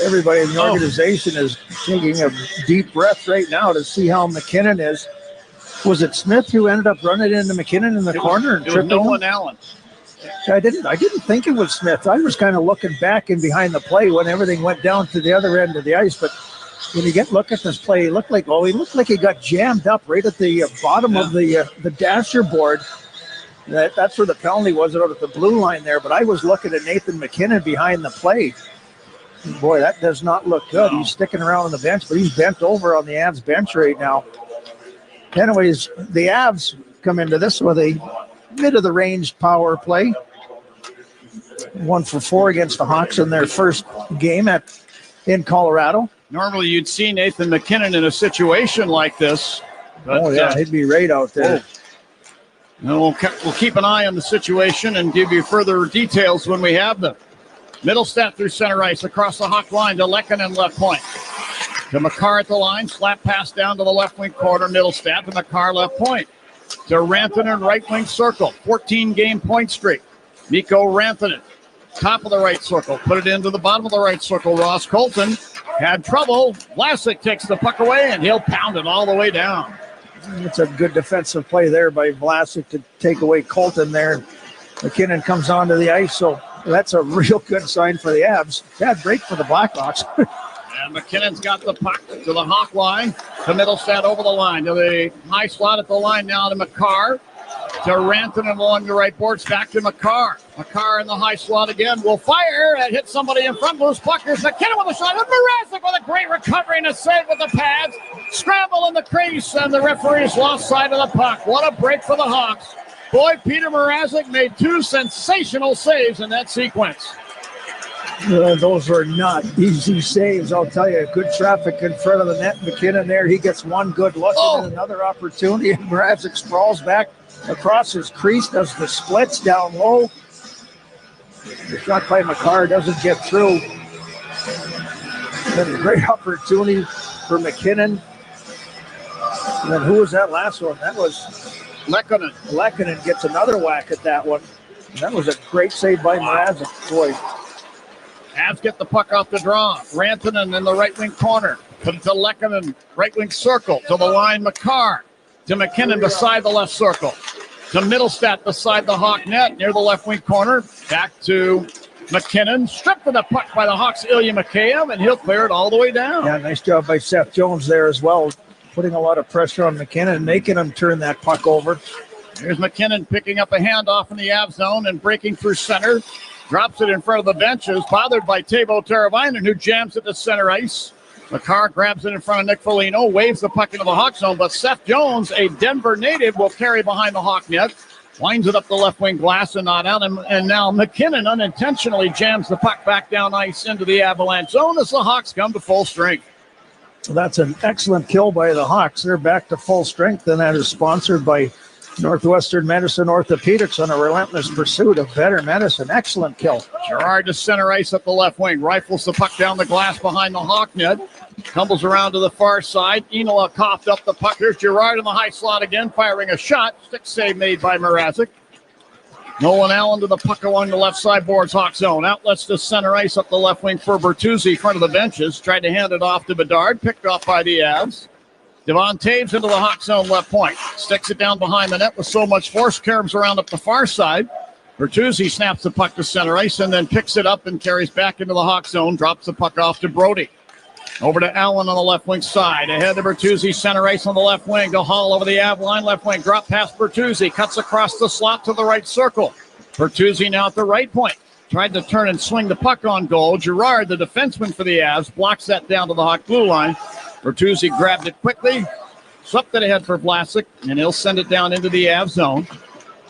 Everybody in the organization is taking a deep breath right now to see how McKinnon is. Was it Smith who ended up running into McKinnon in the corner and tripping him? Nolan Allen. I didn't think it was Smith. I was kind of looking back and behind the play when everything went down to the other end of the ice. But when you look at this play, he looked like he got jammed up right at the bottom of the dasher board. That's where the penalty was, out at the blue line there. But I was looking at Nathan McKinnon behind the play. Boy, that does not look good. He's sticking around on the bench, but he's bent over on the Avs bench right now. Anyways, the Avs come into this with a bit of the range power play. 1 for 4 against the Hawks in their first game in Colorado. Normally you'd see Nathan McKinnon in a situation like this. But, he'd be right out there. We'll keep an eye on the situation and give you further details when we have them. Middlestat through center ice across the Hawk line to Lehkonen left point. To Makar at the line, slap pass down to the left wing corner. Middlestat to Makar left point. To Rantanen, right wing circle, 14-game point streak. Mikko Rantanen, top of the right circle, put it into the bottom of the right circle. Ross Colton had trouble. Vlasic takes the puck away, and he'll pound it all the way down. It's a good defensive play there by Vlasic to take away Colton there. McKinnon comes onto the ice, so that's a real good sign for the Avs. Bad break for the Blackhawks. And McKinnon's got the puck to the Hawk line, to Middlestat over the line, to the high slot at the line now to Makar, to Rantanen along the right boards, back to Makar. Makar in the high slot again, will fire and hit somebody in front, loose puck. Here's McKinnon with a shot, and Mrazek with a great recovery and a save with the pads. Scramble in the crease, and the referee's lost sight of the puck. What a break for the Hawks. Boy, Peter Mrazek made 2 sensational saves in that sequence. Those were not easy saves, I'll tell you. Good traffic in front of the net. McKinnon there, he gets one good look and another opportunity. And Mrazek sprawls back across his crease, does the splits down low. The shot by Makar doesn't get through. Then a great opportunity for McKinnon. And then who was that last one? That was Lehkonen gets another whack at that one. And that was a great save by Mrazek. Boy. Avs get the puck off the draw. Rantanen in the right wing corner. Put it to Lehkonen, right wing circle. To the line, McCarr. To McKinnon beside the left circle. To Middlestat beside the Hawk net near the left wing corner. Back to McKinnon. Stripped of the puck by the Hawks, Ilya Mikheyev, and he'll clear it all the way down. Yeah, nice job by Seth Jones there as well. Putting a lot of pressure on McKinnon and making him turn that puck over. Here's McKinnon picking up a handoff in the Avs zone and breaking through center. Drops it in front of the benches, bothered by Teuvo Teravainen, who jams it to center ice. McCarr grabs it in front of Nick Foligno, waves the puck into the Hawk zone, but Seth Jones, a Denver native, will carry behind the Hawk net. Winds it up the left wing glass and not out. And now McKinnon unintentionally jams the puck back down ice into the Avalanche zone as the Hawks come to full strength. That's an excellent kill by the Hawks. They're back to full strength, and that is sponsored by Northwestern Medicine Orthopedics on a relentless pursuit of better medicine. Excellent kill. Gerard to center ice up the left wing. Rifles the puck down the glass behind the Hawk net. Tumbles around to the far side. Enola coughed up the puck. Here's Gerard in the high slot again, firing a shot. Stick save made by Mrazek. Nolan Allen to the puck along the left side boards, Hawk zone. Outlets to center ice up the left wing for Bertuzzi, front of the benches. Tried to hand it off to Bedard. Picked off by the Avs. Devon Taves into the Hawk zone left point. Sticks it down behind the net with so much force. Carries around up the far side. Bertuzzi snaps the puck to center ice and then picks it up and carries back into the Hawk zone. Drops the puck off to Brody. Over to Allen on the left wing side. Ahead to Bertuzzi, center ice on the left wing. To Hall over the Av line. Left wing drop past Bertuzzi. Cuts across the slot to the right circle. Bertuzzi now at the right point. Tried to turn and swing the puck on goal. Gerard, the defenseman for the Avs, blocks that down to the Hawk blue line. Bertuzzi grabbed it quickly. Swept it ahead for Vlasic, and he'll send it down into the Av zone.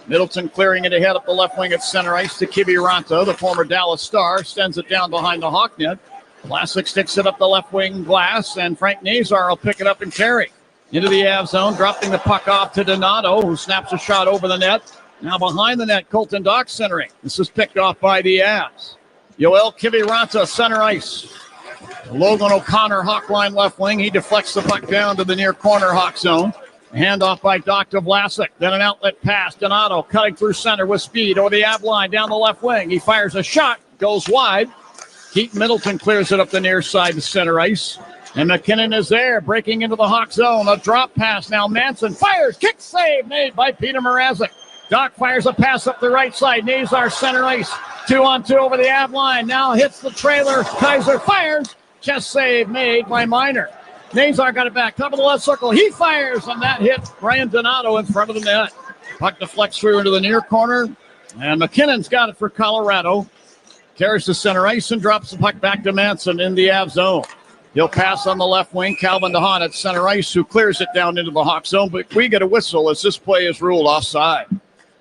Middleton clearing it ahead up the left wing at center ice to Kiviranta, the former Dallas Star. Sends it down behind the Hawk net. Vlasic sticks it up the left wing glass, and Frank Nazar will pick it up and carry. Into the Av zone, dropping the puck off to Donato, who snaps a shot over the net. Now behind the net, Colton Dock centering. This is picked off by the Avs. Yoel Kiviranta, center ice. Logan O'Connor, Hawk line left wing. He deflects the puck down to the near corner Hawk zone. Handoff by Dr. Vlasic. Then an outlet pass. Donato cutting through center with speed over the Av line down the left wing. He fires a shot, goes wide. Keaton Middleton clears it up the near side to center ice. And McKinnon is there, breaking into the Hawk zone. A drop pass now. Manson fires. Kick save made by Peter Mrazek. Doc fires a pass up the right side. Nazar center ice. 2-on-2 over the Av line. Now hits the trailer. Kaiser fires. Chest save made by Miner. Nazar got it back. Top of the left circle. He fires, and that hit Ryan Donato in front of the net. Puck deflects through into the near corner. And McKinnon's got it for Colorado. Carries to center ice and drops the puck back to Manson in the Av zone. He'll pass on the left wing. Calvin DeHaan at center ice, who clears it down into the Hawk zone. But we get a whistle as this play is ruled offside.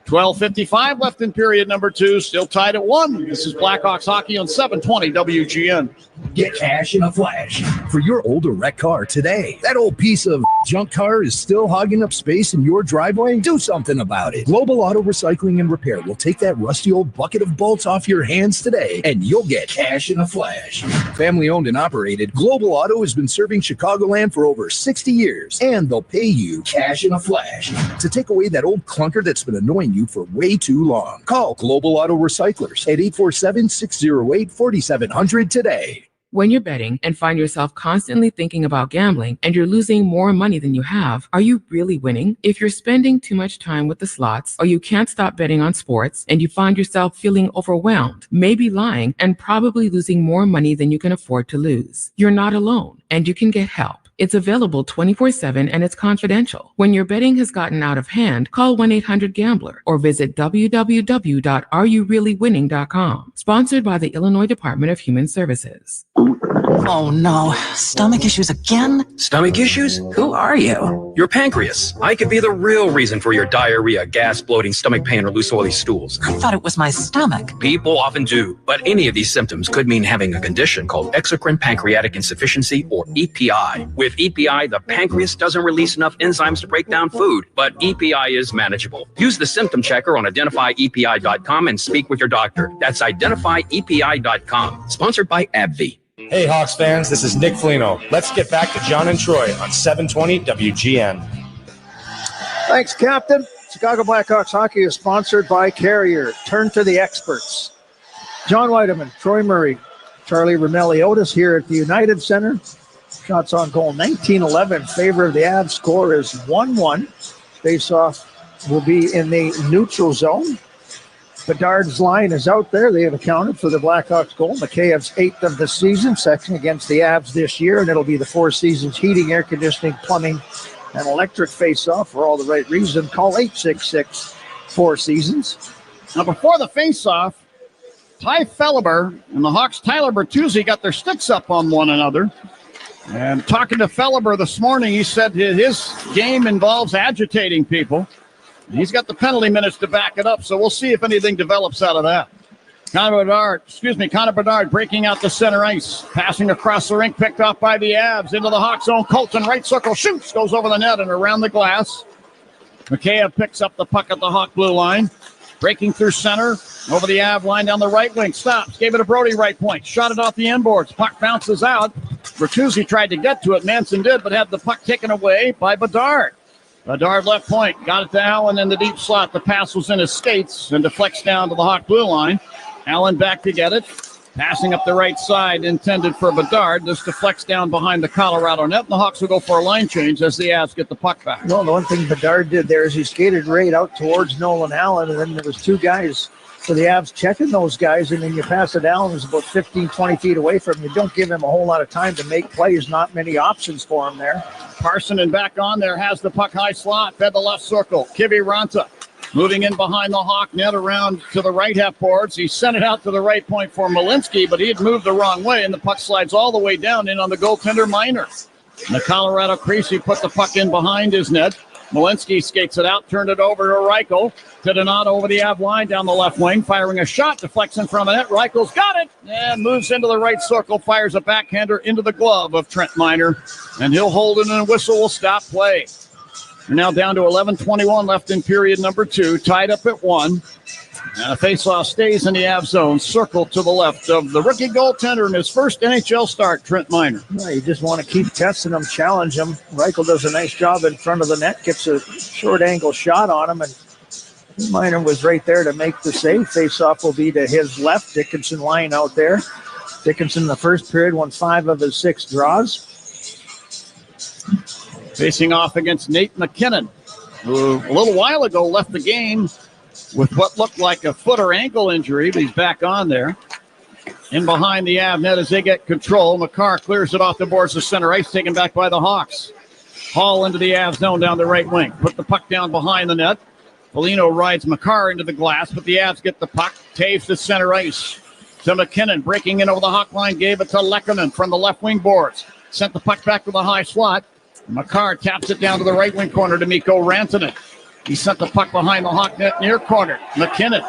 12:55 left in period number 2. Still tied at 1. This is Blackhawks hockey on 720 WGN. Get cash in a flash for your older wrecked car today. That old piece of junk car is still hogging up space in your driveway? Do something about it. Global Auto Recycling and Repair will take that rusty old bucket of bolts off your hands today, and you'll get cash in a flash. Family owned and operated, Global Auto has been serving Chicagoland for over 60 years, and they'll pay you cash in a flash to take away that old clunker that's been annoying you for way too long. Call Global Auto Recyclers at 847-608-4700 today. When you're betting and find yourself constantly thinking about gambling and you're losing more money than you have, are you really winning? If you're spending too much time with the slots or you can't stop betting on sports and you find yourself feeling overwhelmed, maybe lying, and probably losing more money than you can afford to lose, you're not alone and you can get help. It's available 24/7 and it's confidential. When your betting has gotten out of hand, call 1-800-GAMBLER or visit www.areyoureallywinning.com. Sponsored by the Illinois Department of Human Services. Oh no, stomach issues again? Stomach issues? Who are you? Your pancreas. I could be the real reason for your diarrhea, gas, bloating, stomach pain, or loose oily stools. I thought it was my stomach. People often do, but any of these symptoms could mean having a condition called exocrine pancreatic insufficiency, or EPI. With EPI, the pancreas doesn't release enough enzymes to break down food, but EPI is manageable. Use the symptom checker on identifyepi.com and speak with your doctor. That's identifyepi.com. Sponsored by AbbVie. Hey Hawks fans, this is Nick Foligno. Let's get back to John and Troy on 720 WGN. Thanks, Captain. Chicago Blackhawks hockey is sponsored by Carrier. Turn to the experts. John Whiteman, Troy Murray, Charlie Ramelli-Otis here at the United Center. Shots on goal 19-11 in favor of the Avs. Score is 1-1. Face-off will be in the neutral zone. Bedard's line is out there. They have accounted for the Blackhawks goal. Mikheyev's 8th of the season, second against the Avs this year, and it'll be the Four Seasons heating, air conditioning, plumbing, and electric face-off for all the right reasons. Call 866 Four Seasons. Now, before the face-off, Ty Felleber and the Hawks' Tyler Bertuzzi got their sticks up on one another. And talking to Felleber this morning, he said his game involves agitating people. He's got the penalty minutes to back it up, so we'll see if anything develops out of that. Connor Bedard breaking out the center ice, passing across the rink, picked off by the Avs, into the Hawks' zone. Colton, right circle, shoots, goes over the net and around the glass. Mikheyev picks up the puck at the Hawk blue line, breaking through center, over the Av line down the right wing, stops, gave it to Brody right point, shot it off the end boards, puck bounces out. Bertuzzi tried to get to it, Manson did, but had the puck taken away by Bedard. Bedard left point, got it to Allen in the deep slot. The pass was in his skates and deflects down to the Hawk blue line. Allen back to get it, passing up the right side, intended for Bedard. This deflects down behind the Colorado net, and the Hawks will go for a line change as the Avs get the puck back. Well, the one thing Bedard did there is he skated right out towards Nolan Allen, and then there was two guys for the Avs checking those guys, and then you pass it. Allen is about 15, 20 feet away from him. You don't give him a whole lot of time to make plays. Not many options for him there. Parson and back on there, has the puck high slot, fed the left circle. Kivi Ranta moving in behind the Hawk net around to the right half boards. He sent it out to the right point for Malinsky, but he had moved the wrong way, and the puck slides all the way down in on the goaltender Minor. In the Colorado crease, he put the puck in behind his net. Malinsky skates it out, turned it over to Reichel. To Donato over the Av line down the left wing, firing a shot, deflects in front of the net. Reichel's got it and moves into the right circle, fires a backhander into the glove of Trent Miner, and he'll hold it, and a whistle will stop play. We're now down to 11:21 left in period number 2, tied up at 1. And a faceoff stays in the Av zone, circle to the left of the rookie goaltender in his first NHL start, Trent Miner. Yeah, you just want to keep testing him, challenge him. Reichel does a nice job in front of the net, gets a short angle shot on him, and Miner was right there to make the save. Face-off will be to his left. Dickinson line out there. Dickinson in the first period won 5 of his 6 draws. Facing off against Nate McKinnon, who a little while ago left the game with what looked like a foot or ankle injury, but he's back on there. In behind the Av net as they get control. McCarr clears it off the boards of center ice, taken back by the Hawks. Hall into the Av zone down the right wing. Put the puck down behind the net. Foligno rides McCarr into the glass, but the Avs get the puck. Taves to center ice. To McKinnon, breaking in over the Hawk line, gave it to Lehkonen from the left wing boards. Sent the puck back to the high slot. McCarr taps it down to the right wing corner to Mikko Rantanen. He sent the puck behind the Hawk net near corner. McKinnon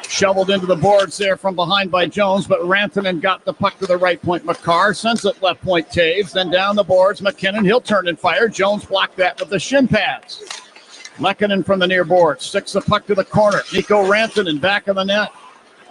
shoveled into the boards there from behind by Jones, but Rantanen got the puck to the right point. McCarr sends it left point, Taves, then down the boards. McKinnon, he'll turn and fire. Jones blocked that with the shin pads. Lehkonen from the near board sticks the puck to the corner. Mikko Rantanen back of the net,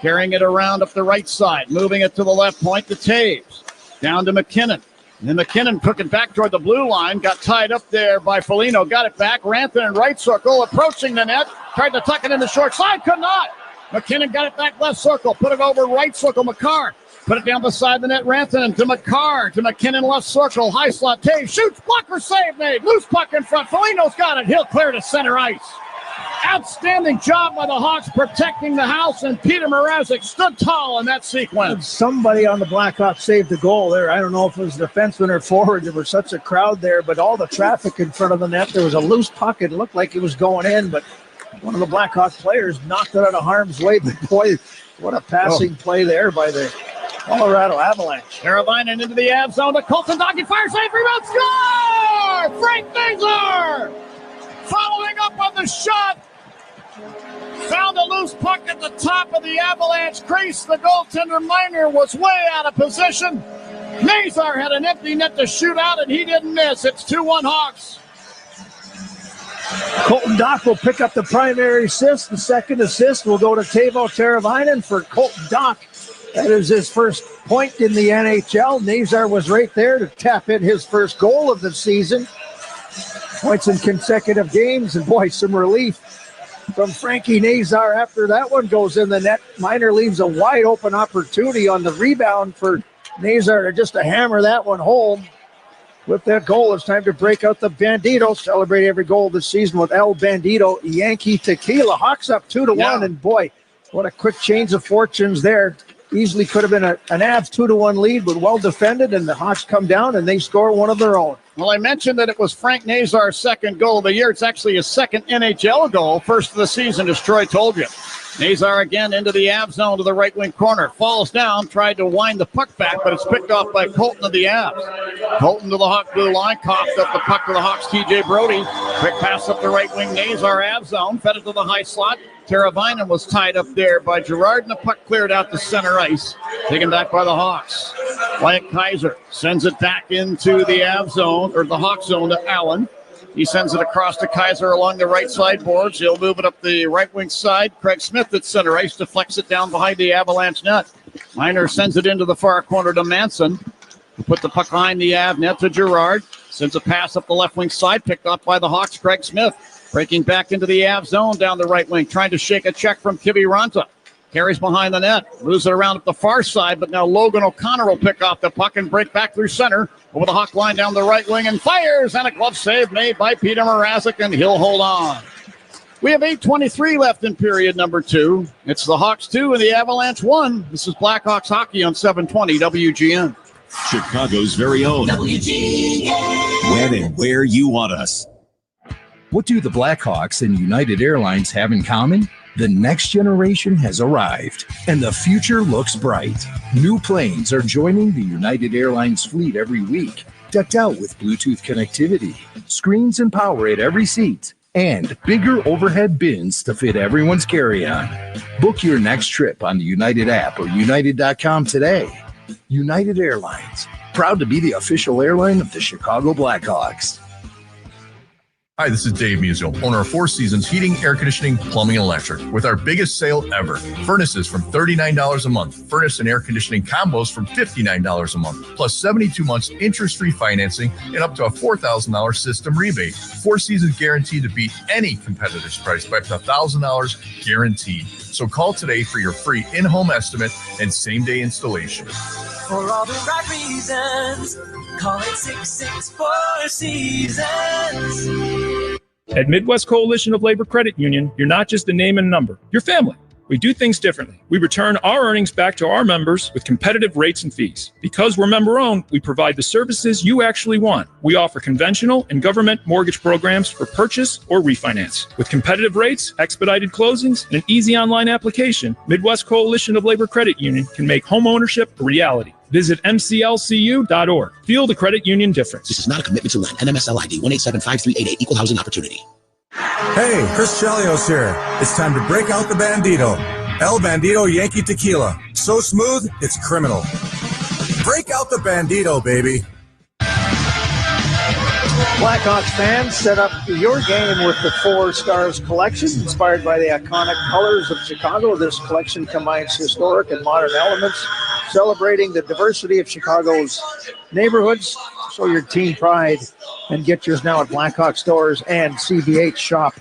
carrying it around up the right side, moving it to the left point to Taves. Down to McKinnon. And then McKinnon took it back toward the blue line, got tied up there by Foligno, got it back. Rantanen right circle, approaching the net, tried to tuck it in the short side, could not. McKinnon got it back left circle, put it over right circle. McCarr put it down beside the net. Rantanen to McCarr, to McKinnon left circle, high slot. Taves shoots, blocker save made, loose puck in front. Foligno's got it, he'll clear to center ice. Outstanding job by the Hawks protecting the house, and Peter Mrazek stood tall in that sequence. Somebody on the Blackhawks saved the goal there. I don't know if it was defenseman or forward. There was such a crowd there, but all the traffic in front of the net. There was a loose puck. It looked like it was going in, but one of the Blackhawks players knocked it out of harm's way. But boy, what a passing play there by the Colorado Avalanche. Teravainen into the Av zone to Colton Docky, fire save, rebound, score! Frank Mazur following up on the shot. Found a loose puck at the top of the Avalanche crease. The goaltender Miner was way out of position. Mazur had an empty net to shoot out, and he didn't miss. It's 2-1 Hawks. Colton Dock will pick up the primary assist. The second assist will go to Teuvo Teravainen for Colton Dock. That is his first point in the NHL. Mazur was right there to tap in his first goal of the season. Points in consecutive games, and boy, some relief from Frankie Nazar after that one goes in the net. Miner leaves a wide open opportunity on the rebound for Nazar to just to hammer that one home. With that goal, it's time to break out the Bandito. Celebrate every goal this season with El Bandito Yankee Tequila. Hawks up 2-1, and boy, what a quick change of fortunes there. Easily could have been an Avs 2-1 lead, but well defended, and the Hawks come down and they score one of their own. Well, I mentioned that it was Frank Nazar's second goal of the year. It's actually his second NHL goal, first of the season, as Troy told you. Nazar again into the Avs zone to the right wing corner. Falls down, tried to wind the puck back, but it's picked off by Colton of the Avs. Colton to the Hawk blue line, coughed up the puck to the Hawks, TJ Brody. Quick pass up the right wing, Nazar Avs zone, fed it to the high slot. Teravainen was tied up there by Girard, and the puck cleared out to center ice. Taken back by the Hawks. Wyatt Kaiser sends it back into the Avs zone, or the Hawk zone to Allen. He sends it across to Kaiser along the right side boards. He'll move it up the right wing side. Craig Smith at center ice deflects it down behind the Avalanche net. Miner sends it into the far corner to Manson. He put the puck behind the Av net to Girard. Sends a pass up the left wing side, picked up by the Hawks. Craig Smith breaking back into the Av zone down the right wing, trying to shake a check from Kiviranta. Carries behind the net, moves it around at the far side, but now Logan O'Connor will pick off the puck and break back through center over the Hawk line down the right wing and fires, and a glove save made by Peter Mrazek, and he'll hold on. We have 8:23 left in period number 2. It's the Hawks 2 and the Avalanche 1. This is Blackhawks hockey on 720 WGN. Chicago's very own WGN. When and where you want us. What do the Blackhawks and United Airlines have in common? The next generation has arrived, and the future looks bright. New planes are joining the United Airlines fleet every week, decked out with Bluetooth connectivity, screens and power at every seat, and bigger overhead bins to fit everyone's carry-on. Book your next trip on the United app or United.com today. United Airlines, proud to be the official airline of the Chicago Blackhawks. Hi, this is Dave Musial, owner of Four Seasons Heating, Air Conditioning, Plumbing, and Electric, with our biggest sale ever. Furnaces from $39 a month. Furnace and air conditioning combos from $59 a month, plus 72 months interest-free financing and up to a $4,000 system rebate. Four Seasons guaranteed to beat any competitor's price by up to $1,000 guaranteed. So call today for your free in-home estimate and same-day installation. For all the right reasons, call it 664 Seasons. At Midwest Coalition of Labor Credit Union, you're not just a name and number, you're family. We do things differently. We return our earnings back to our members with competitive rates and fees. Because we're member-owned, we provide the services you actually want. We offer conventional and government mortgage programs for purchase or refinance. With competitive rates, expedited closings, and an easy online application, Midwest Coalition of Labor Credit Union can make home ownership a reality. Visit mclcu.org. Feel the credit union difference. This is not a commitment to lend. NMSL ID 1875388. Equal housing opportunity. Hey, Chris Chelios here. It's time to break out the Bandito. El Bandito Yankee Tequila. So smooth, it's criminal. Break out the Bandito, baby. Blackhawks fans, set up your game with the 4 Stars collection, inspired by the iconic colors of Chicago. This collection combines historic and modern elements, celebrating the diversity of Chicago's neighborhoods. Show your team pride and get yours now at Blackhawk stores and cbhshop.com.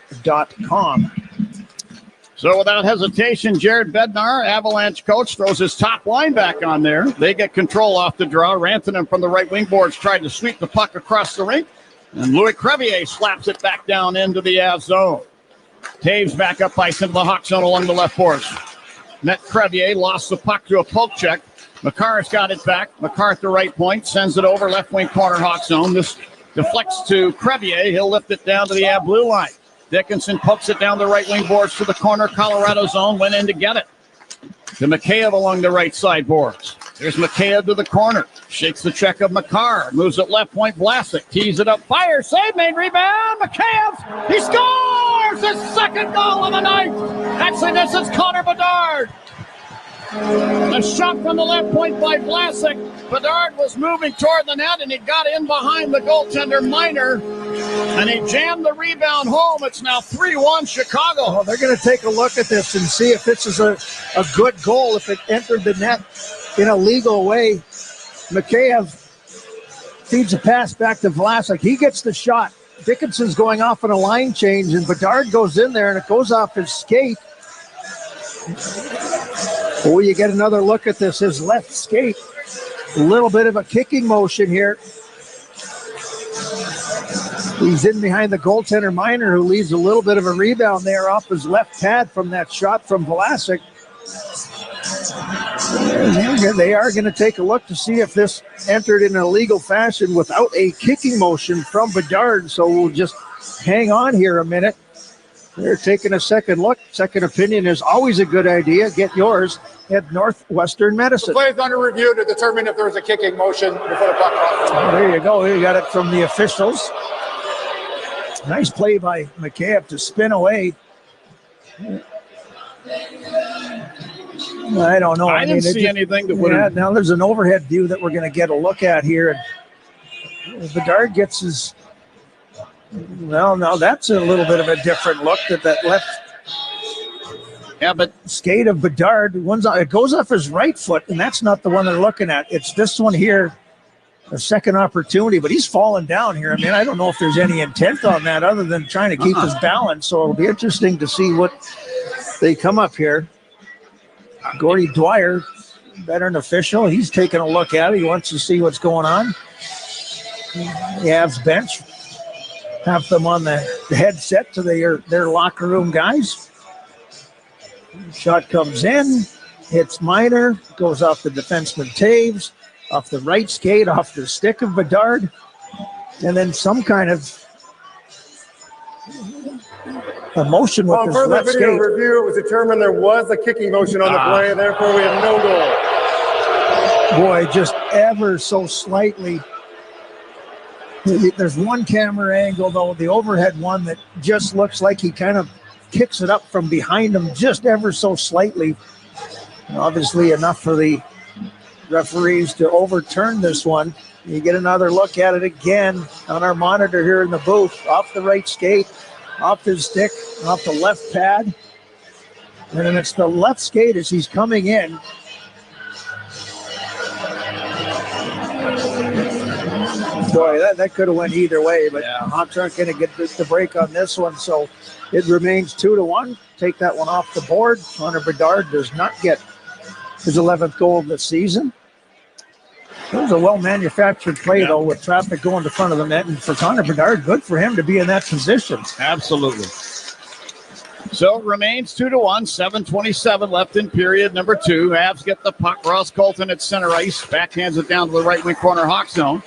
So without hesitation, Jared Bednar, Avalanche coach, throws his top line back on there. They get control off the draw. Rantanen from the right wing boards tried to sweep the puck across the rink. And Louis Crevier slaps it back down into the Av zone. Taves back up ice into the Hawk zone along the left boards. Net Crevier lost the puck to a poke check. McCarr's got it back. McCarthy right point, sends it over left wing corner Hawk zone. This deflects to Crevier. He'll lift it down to the Av blue line. Dickinson pokes it down the right wing boards to the corner Colorado zone. Went in to get it. To Mikheyev along the right side boards. There's Mikheyev to the corner. Shakes the check of McCarr. Moves it left point. Vlasic tees it up. Fire. Save made. Rebound. Mikheyev. He scores his second goal of the night. Actually, this is Connor Bedard. A shot from the left point by Vlasic. Bedard was moving toward the net, and he got in behind the goaltender Miner, and he jammed the rebound home. It's now 3-1 Chicago. Well, they're going to take a look at this and see if this is a good goal, if it entered the net in a legal way. Mikheyev feeds a pass back to Vlasic. He gets the shot. Dickinson's going off on a line change, and Bedard goes in there, and it goes off his skate. Oh, you get another look at this, his left skate. A little bit of a kicking motion here. He's in behind the goaltender Miner, who leaves a little bit of a rebound there off his left pad from that shot from Vlasic. They are going to take a look to see if this entered in a legal fashion without a kicking motion from Bedard. So we'll just hang on here a minute. They're taking a second look. Second opinion is always a good idea. Get yours at Northwestern Medicine. The play is under review to determine if there's a kicking motion before the puck crosses. Oh, there you go. You got it from the officials. Nice play by McCabe to spin away. I don't know. I didn't see anything that would have. Now there's an overhead view that we're going to get a look at here. And Bedard gets his. Well, now that's a little bit of a different look that left. Yeah, but skate of Bedard. It goes off his right foot, and that's not the one they're looking at. It's this one here. A second opportunity, but he's falling down here. I mean, I don't know if there's any intent on that other than trying to keep his balance. So it'll be interesting to see what they come up here. Gordy Dwyer, veteran official, he's taking a look at it. He wants to see what's going on. The Avs bench have them on the headset to their locker room guys. Shot comes in, hits Miner, goes off the defenseman Taves, off the right skate, off the stick of Bedard, and then some kind of emotion with On his further left video skate. review, it was determined there was a kicking motion on the play, therefore we have no goal. Boy, just ever so slightly. There's one camera angle, though, the overhead one, that just looks like he kind of kicks it up from behind him just ever so slightly. Obviously enough for the referees to overturn this one. You get another look at it again on our monitor here in the booth. Off the right skate, off his stick, off the left pad. And then it's the left skate as he's coming in. Boy, that could have went either way, but Hawks aren't going to get the break on this one, so it remains 2-1. Take that one off the board. Connor Bedard does not get his 11th goal of the season. It was a well-manufactured play, though, with traffic going to front of the net. And for Connor Bedard, good for him to be in that position. Absolutely. So it remains 2-1, 7:27 left in period number 2. Avs get the puck. Ross Colton at center ice. Backhands it down to the right wing corner Hawk zone.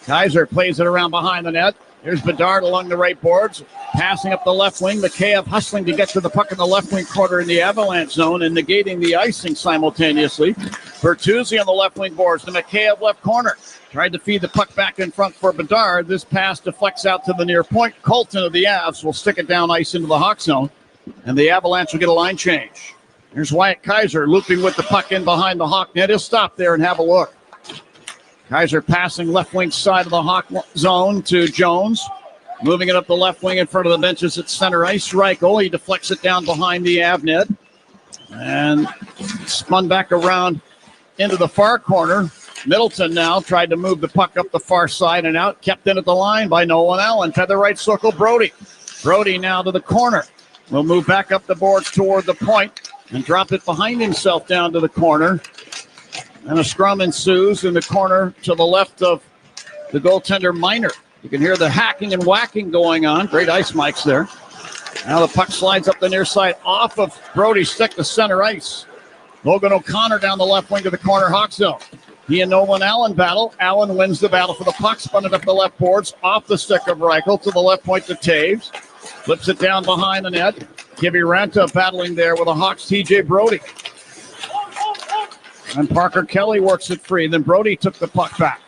Kaiser plays it around behind the net. Here's Bedard along the right boards, passing up the left wing. McCabe hustling to get to the puck in the left wing corner in the Avalanche zone and negating the icing simultaneously. Bertuzzi on the left wing boards to McCabe left corner. Tried to feed the puck back in front for Bedard. This pass deflects out to the near point. Colton of the Avs will stick it down ice into the Hawk zone, and the Avalanche will get a line change. Here's Wyatt Kaiser looping with the puck in behind the Hawk net. He'll stop there and have a look. Kaiser passing left wing side of the Hawk zone to Jones. Moving it up the left wing in front of the benches at center ice. Reichel, he deflects it down behind the Av net. And spun back around into the far corner. Middleton now tried to move the puck up the far side and out. Kept in at the line by Nolan Allen. To the right circle, Brody. Brody now to the corner. Will move back up the boards toward the point and drop it behind himself down to the corner. And a scrum ensues in the corner to the left of the goaltender Miner. You can hear the hacking and whacking going on. Great ice mics there. Now the puck slides up the near side off of Brody's stick to center ice. Logan O'Connor down the left wing to the corner Hawk zone. He and Nolan Allen battle. Allen wins the battle for the puck. Spun it up the left boards off the stick of Reichel to the left point to Taves. Flips it down behind the net. Kiviranta battling there with a Hawks TJ Brody. And Parker Kelly works it free. Then Brody took the puck back.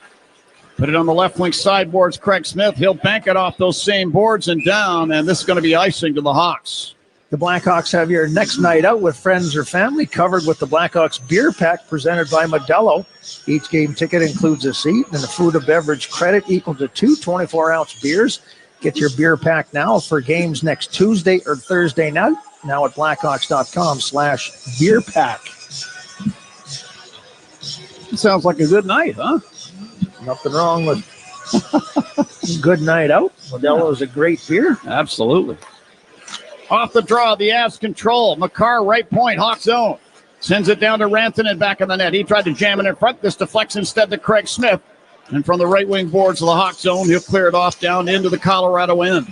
Put it on the left wing sideboards. Craig Smith, he'll bank it off those same boards and down. And this is going to be icing to the Hawks. The Blackhawks have your next night out with friends or family covered with the Blackhawks beer pack presented by Modelo. Each game ticket includes a seat and a food or beverage credit equal to 2 24-ounce beers. Get your beer pack now for games next Tuesday or Thursday night. Now at blackhawks.com/beer pack. Sounds like a good night, huh? Nothing wrong with Good night out. Modelo's a great beer. Absolutely. Off the draw, the Avs control. McCarr, right point, Hawks zone. Sends it down to Rantanen back in the net. He tried to jam it in front. This deflects instead to Craig Smith. And from the right wing boards of the Hawks zone, he'll clear it off down into the Colorado end.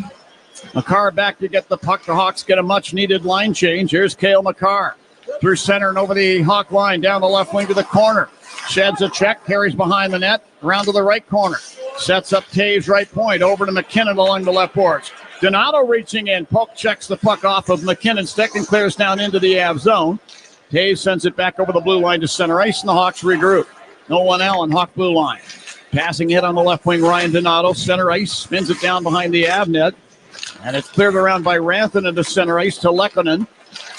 McCarr back to get the puck. The Hawks get a much-needed line change. Here's Cale McCarr. Through center and over the Hawk line, down the left wing to the corner. Sheds a check, carries behind the net, around to the right corner. Sets up Taves right point, over to McKinnon along the left boards. Donato reaching in, poke checks the puck off of McKinnon's stick and clears down into the Av zone. Taves sends it back over the blue line to center ice, and the Hawks regroup. Nolan Allen, Hawk blue line. Passing hit on the left wing, Ryan Donato, center ice, spins it down behind the Av net. And it's cleared around by Rantanen to center ice to Lehkonen.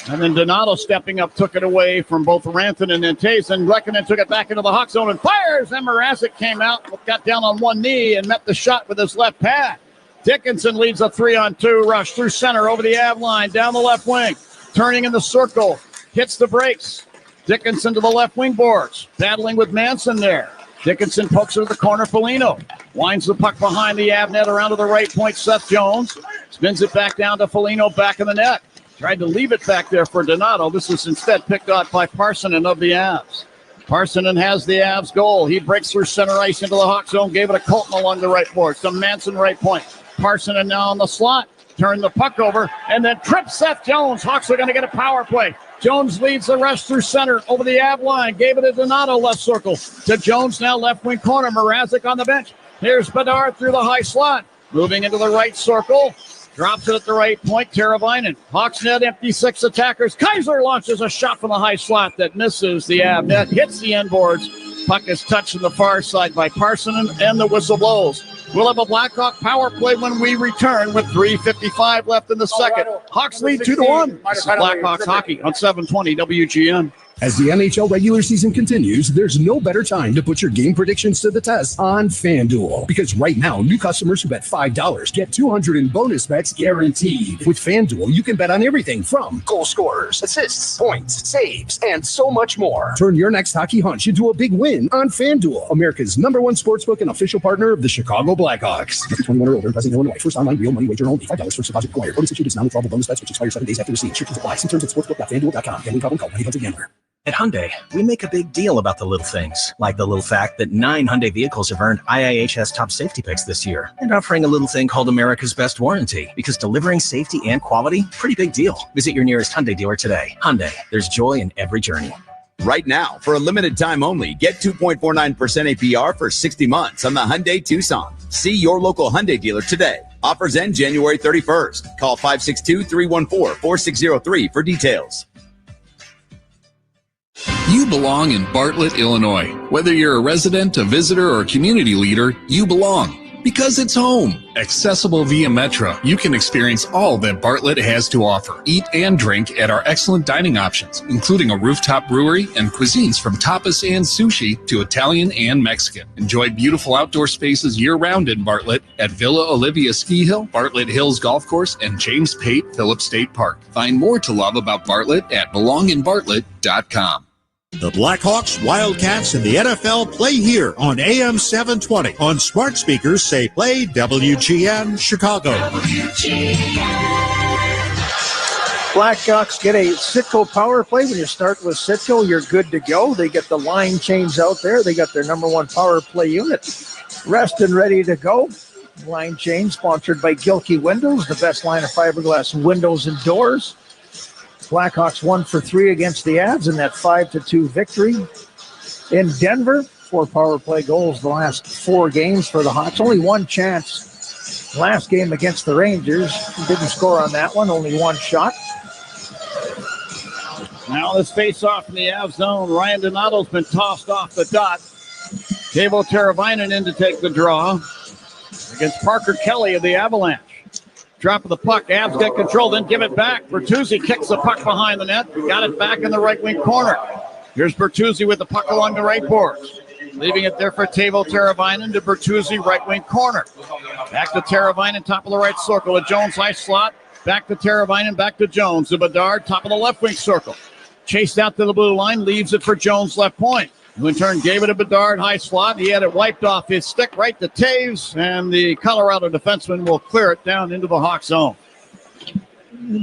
And then Donato stepping up took it away from both Rantanen and Taves. And Lehkonen took it back into the Hawk zone and fires. And Mrazek came out, got down on one knee and met the shot with his left pad. Dickinson leads a 3-on-2 rush through center over the Av line, down the left wing. Turning in the circle, hits the brakes. Dickinson to the left wing boards, battling with Manson there. Dickinson pokes it to the corner, Foligno. Winds the puck behind the Av net around to the right point, Seth Jones. Spins it back down to Foligno, back in the net. Tried to leave it back there for Donato. This is instead picked out by Parsonen of the Avs. Parsonen has the Avs goal. He breaks through center ice into the Hawk zone, gave it to Colton along the right board. To Manson right point. Parsonen now on the slot. Turned the puck over and then trips Seth Jones. Hawks are going to get a power play. Jones leads the rush through center over the Av line. Gave it to Donato, left circle. To Jones now, left wing corner. Mrazek on the bench. Here's Bedard through the high slot. Moving into the right circle. Drops it at the right point. Teravainen. Hawks net empty, 6 attackers. Kaiser launches a shot from the high slot that misses the Av net. Hits the end boards. Puck is touched on the far side by Parsonen, and the whistle blows. We'll have a Blackhawk power play when we return with 3:55 left in the second. Hawks lead 2-1. This is Blackhawks hockey on 720 WGN. As the NHL regular season continues, there's no better time to put your game predictions to the test on FanDuel. Because right now, new customers who bet $5 get $200 in bonus bets guaranteed. With FanDuel, you can bet on everything from goal scorers, assists, points, saves, and so much more. Turn your next hockey hunch into a big win on FanDuel, America's #1 sportsbook and official partner of the Chicago Blackhawks. 21 or older, present Illinois. First online real money wager only. $5 first deposit required. Bonus issued is non-withdrawable bonus bets which expire 7 days after receipt. Restrictions apply. See terms at sportsbook.fanduel.com. Gambling problem? Call 1-800-GAMBLER. At Hyundai, we make a big deal about the little things, like the little fact that 9 Hyundai vehicles have earned IIHS top safety picks this year, and offering a little thing called America's Best Warranty, because delivering safety and quality, pretty big deal. Visit your nearest Hyundai dealer today. Hyundai, there's joy in every journey. Right now, for a limited time only, get 2.49% APR for 60 months on the Hyundai Tucson. See your local Hyundai dealer today. Offers end January 31st. Call 562-314-4603 for details. You belong in Bartlett, Illinois. Whether you're a resident, a visitor, or a community leader, you belong. Because it's home. Accessible via Metro, you can experience all that Bartlett has to offer. Eat and drink at our excellent dining options, including a rooftop brewery and cuisines from tapas and sushi to Italian and Mexican. Enjoy beautiful outdoor spaces year-round in Bartlett at Villa Olivia Ski Hill, Bartlett Hills Golf Course, and James Pate Phillips State Park. Find more to love about Bartlett at belonginbartlett.com. The Blackhawks, Wildcats, and the NFL play here on AM 720. On smart speakers, say play WGN Chicago. Blackhawks get a Citgo power play. When you start with Citgo, you're good to go. They get the line change out there. They got their #1 power play unit rest and ready to go. Line change sponsored by Gilkey Windows, the best line of fiberglass windows and doors. Blackhawks 1 for 3 against the Avs in that 5-2 victory. In Denver, 4 power play goals the last 4 games for the Hawks. Only one chance last game against the Rangers. Didn't score on that one, only 1 shot. Now this face-off in the Av zone. Ryan Donato's been tossed off the dot. Teuvo Teravainen in to take the draw against Parker Kelly of the Avalanche. Drop of the puck. Avs get control, then give it back. Bertuzzi kicks the puck behind the net. Got it back in the right wing corner. Here's Bertuzzi with the puck along the right boards. Leaving it there for Teuvo Teravainen to Bertuzzi, right wing corner. Back to Teravainen, top of the right circle. A Jones high slot. Back to Teravainen, back to Jones. To Bedard, top of the left wing circle. Chased out to the blue line, leaves it for Jones, left point. who in turn gave it to Bedard, high slot. He had it wiped off his stick right to Taves, and the Colorado defenseman will clear it down into the Hawk zone.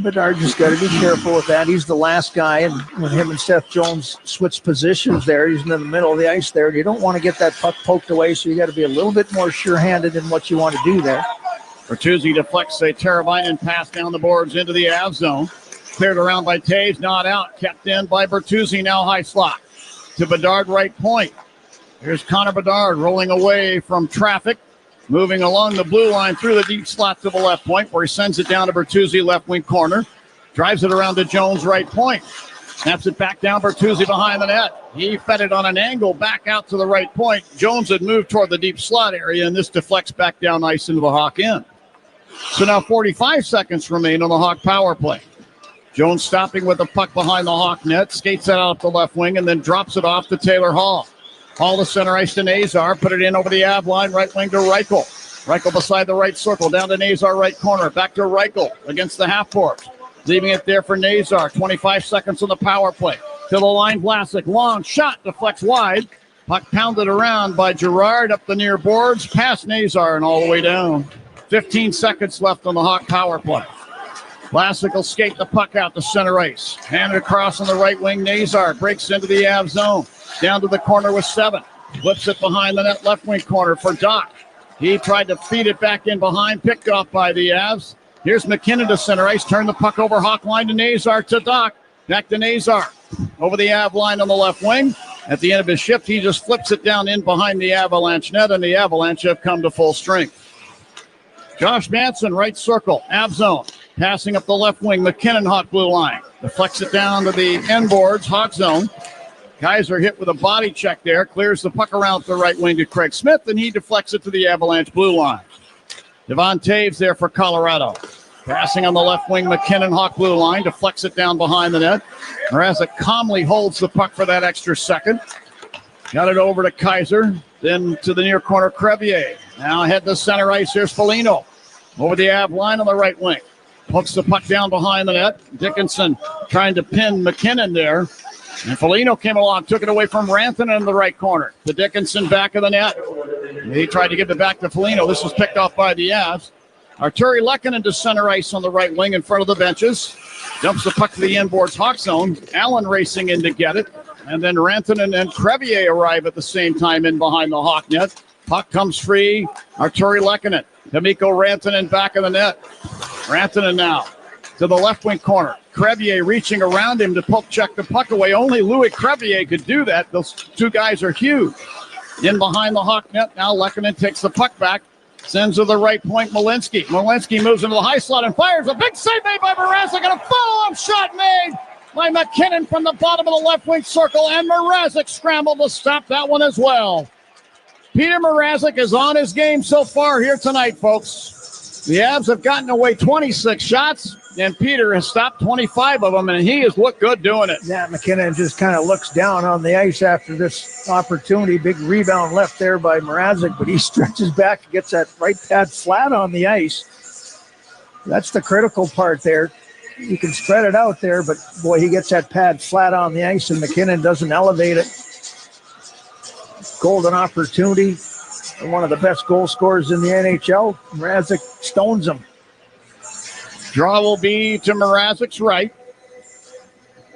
Bedard just got to be careful with that. He's the last guy, and when him and Seth Jones switch positions there, he's in the middle of the ice there. You don't want to get that puck poked away, so you got to be a little bit more sure-handed in what you want to do there. Bertuzzi deflects a Teravainen pass down the boards into the Av zone. Cleared around by Taves, not out. Kept in by Bertuzzi, now high slot. To Bedard, right point. Here's Connor Bedard rolling away from traffic. Moving along the blue line through the deep slot to the left point, where he sends it down to Bertuzzi, left wing corner. Drives it around to Jones, right point. Snaps it back down, Bertuzzi behind the net. He fed it on an angle back out to the right point. Jones had moved toward the deep slot area, and this deflects back down ice into the Hawk end. So now 45 seconds remain on the Hawk power play. Jones stopping with the puck behind the Hawk net, skates it out the left wing, and then drops it off to Taylor Hall. Hall to center ice to Nazar, put it in over the Av line, right wing to Reichel. Reichel beside the right circle, down to Nazar, right corner, back to Reichel against the half boards. Leaving it there for Nazar, 25 seconds on the power play. To the line, Vlasic, long shot, deflects wide. Puck pounded around by Girard up the near boards, past Nazar and all the way down. 15 seconds left on the Hawk power play. Vlasic will skate the puck out to center ice. Hand it across on the right wing, Nazar breaks into the Av zone. Down to the corner with 7. Flips it behind the net left wing corner for Doc. He tried to feed it back in behind, picked off by the Avs. Here's McKinnon to center ice. Turn the puck over Hawk line to Nazar to Doc. Back to Nazar. Over the Av line on the left wing. At the end of his shift, he just flips it down in behind the Avalanche net, and the Avalanche have come to full strength. Josh Manson, right circle, Av zone. Passing up the left wing, McKinnon, Hawk blue line. Deflects it down to the end boards, Hawk zone. Kaiser hit with a body check there, clears the puck around to the right wing to Craig Smith, and he deflects it to the Avalanche blue line. Devon Taves there for Colorado. Passing on the left wing, McKinnon, Hawk blue line, deflects it down behind the net. Mrazek calmly holds the puck for that extra second. Got it over to Kaiser, then to the near corner, Crevier. Now head to center ice, here's Foligno. Over the Av line on the right wing. Hooks the puck down behind the net. Dickinson trying to pin McKinnon there. And Foligno came along, took it away from Rantanen in the right corner. To Dickinson, back of the net. He tried to give it back to Foligno. This was picked off by the Avs. Arturi Lehkonen to center ice on the right wing in front of the benches. Dumps the puck to the inboards Hawk zone. Allen racing in to get it. And then Rantanen and Crevier arrive at the same time in behind the Hawk net. Puck comes free. Arturi Lehkonen. D'Amico Rantanen back of the net. Rantanen now to the left wing corner. Crevier reaching around him to poke check the puck away. Only Louis Crevier could do that. Those two guys are huge. In behind the Hawk net. Now Lehkonen takes the puck back. Sends to the right point, Malinsky. Malinsky moves into the high slot and fires. A big save made by Mrazek and a follow-up shot made by McKinnon from the bottom of the left wing circle. And Mrazek scrambled to stop that one as well. Peter Mrazek is on his game so far here tonight, folks. The Avs have gotten away 26 shots, and Peter has stopped 25 of them, and he has looked good doing it. Yeah, McKinnon just kind of looks down on the ice after this opportunity. Big rebound left there by Mrazek, but he stretches back and gets that right pad flat on the ice. That's the critical part there. You can spread it out there, but boy, he gets that pad flat on the ice, and McKinnon doesn't elevate it. Golden opportunity. One of the best goal scorers in the NHL. Mrazek stones him. Draw will be to Mrazek's right.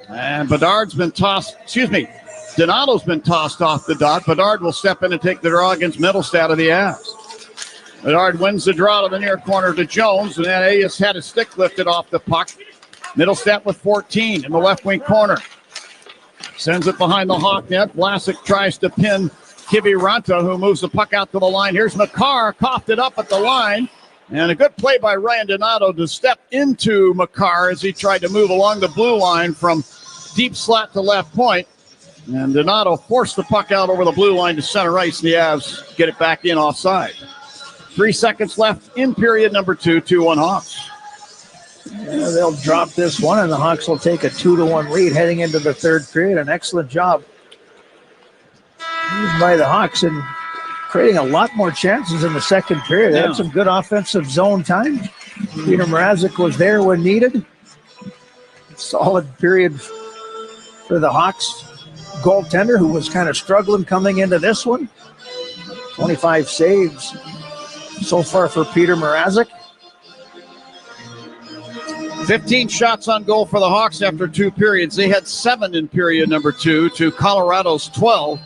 And Bedard's been tossed, Donato's been tossed off the dot. Bedard will step in and take the draw against Middlestad of the Avs. Bedard wins the draw to the near corner to Jones, and then Ayers had his stick lifted off the puck. Middlestad with 14 in the left wing corner. Sends it behind the Hawk net. Vlasic tries to pin Kiviranta, who moves the puck out to the line. Here's Makar, coughed it up at the line. And a good play by Ryan Donato to step into Makar as he tried to move along the blue line from deep slot to left point. And Donato forced the puck out over the blue line to center ice. And the Avs get it back in offside. 3 seconds left in period number 2, 2-1 Hawks. Yeah, they'll drop this one, and the Hawks will take a 2-1 lead heading into the third period. An excellent job by the Hawks and creating a lot more chances in the second period. They had some good offensive zone time. Peter Mrazek was there when needed. Solid period for the Hawks. goaltender who was kind of struggling coming into this one. 25 saves so far for Peter Mrazek. 15 shots on goal for the Hawks after 2 periods. They had 7 in period number 2 to Colorado's 12.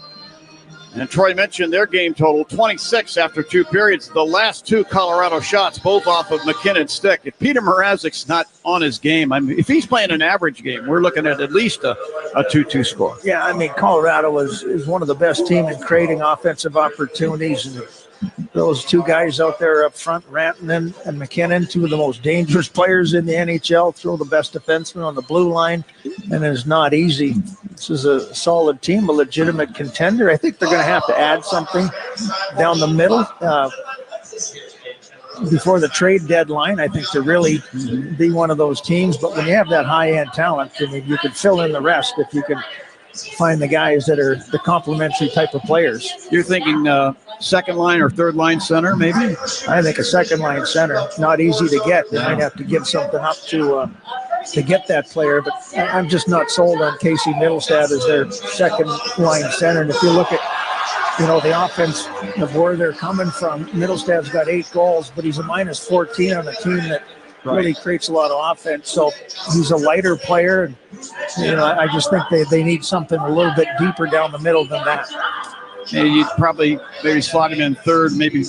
And Troy mentioned their game total, 26 after 2 periods. The last 2 Colorado shots, both off of McKinnon's stick. If Peter Mrazek's not on his game, I mean, if he's playing an average game, we're looking at least a 2-2 score. Yeah, I mean, Colorado is one of the best teams in creating offensive opportunities. And those 2 guys out there up front, Rantanen and McKinnon, 2 of the most dangerous players in the NHL, throw the best defenseman on the blue line, and it's not easy. This is a solid team, a legitimate contender. I think they're going to have to add something down the middle before the trade deadline. I think to really be one of those teams. But when you have that high-end talent, I mean, you can fill in the rest if you can find the guys that are the complementary type of players. You're thinking second line or third line center, maybe? I think a second line center, not easy to get. They might have to give something up to get that player, but I'm just not sold on Casey Middlestad as their second line center. And if you look at, the offense of where they're coming from, Middlestad's got 8 goals, but he's a -14 on a team that really creates a lot of offense. So he's a lighter player. And, I just think they need something a little bit deeper down the middle than that. And you'd probably maybe slot him in third, maybe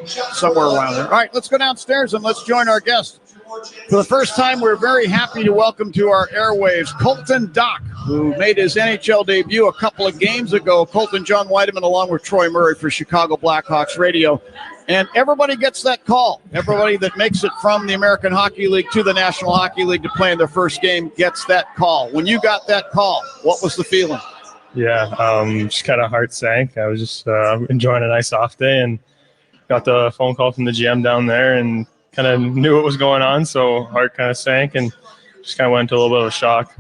somewhere around there. All right, let's go downstairs and let's join our guest. For the first time, we're very happy to welcome to our airwaves Colton Dock, who made his NHL debut a couple of games ago. Colton, John Whiteman, along with Troy Murray for Chicago Blackhawks Radio. And everybody gets that call. Everybody that makes it from the American Hockey League to the National Hockey League to play in their first game gets that call. When you got that call, what was the feeling? Yeah, just kind of heart sank. I was just enjoying a nice off day and got the phone call from the GM down there and kind of knew what was going on, so heart kind of sank and just kind of went into a little bit of a shock.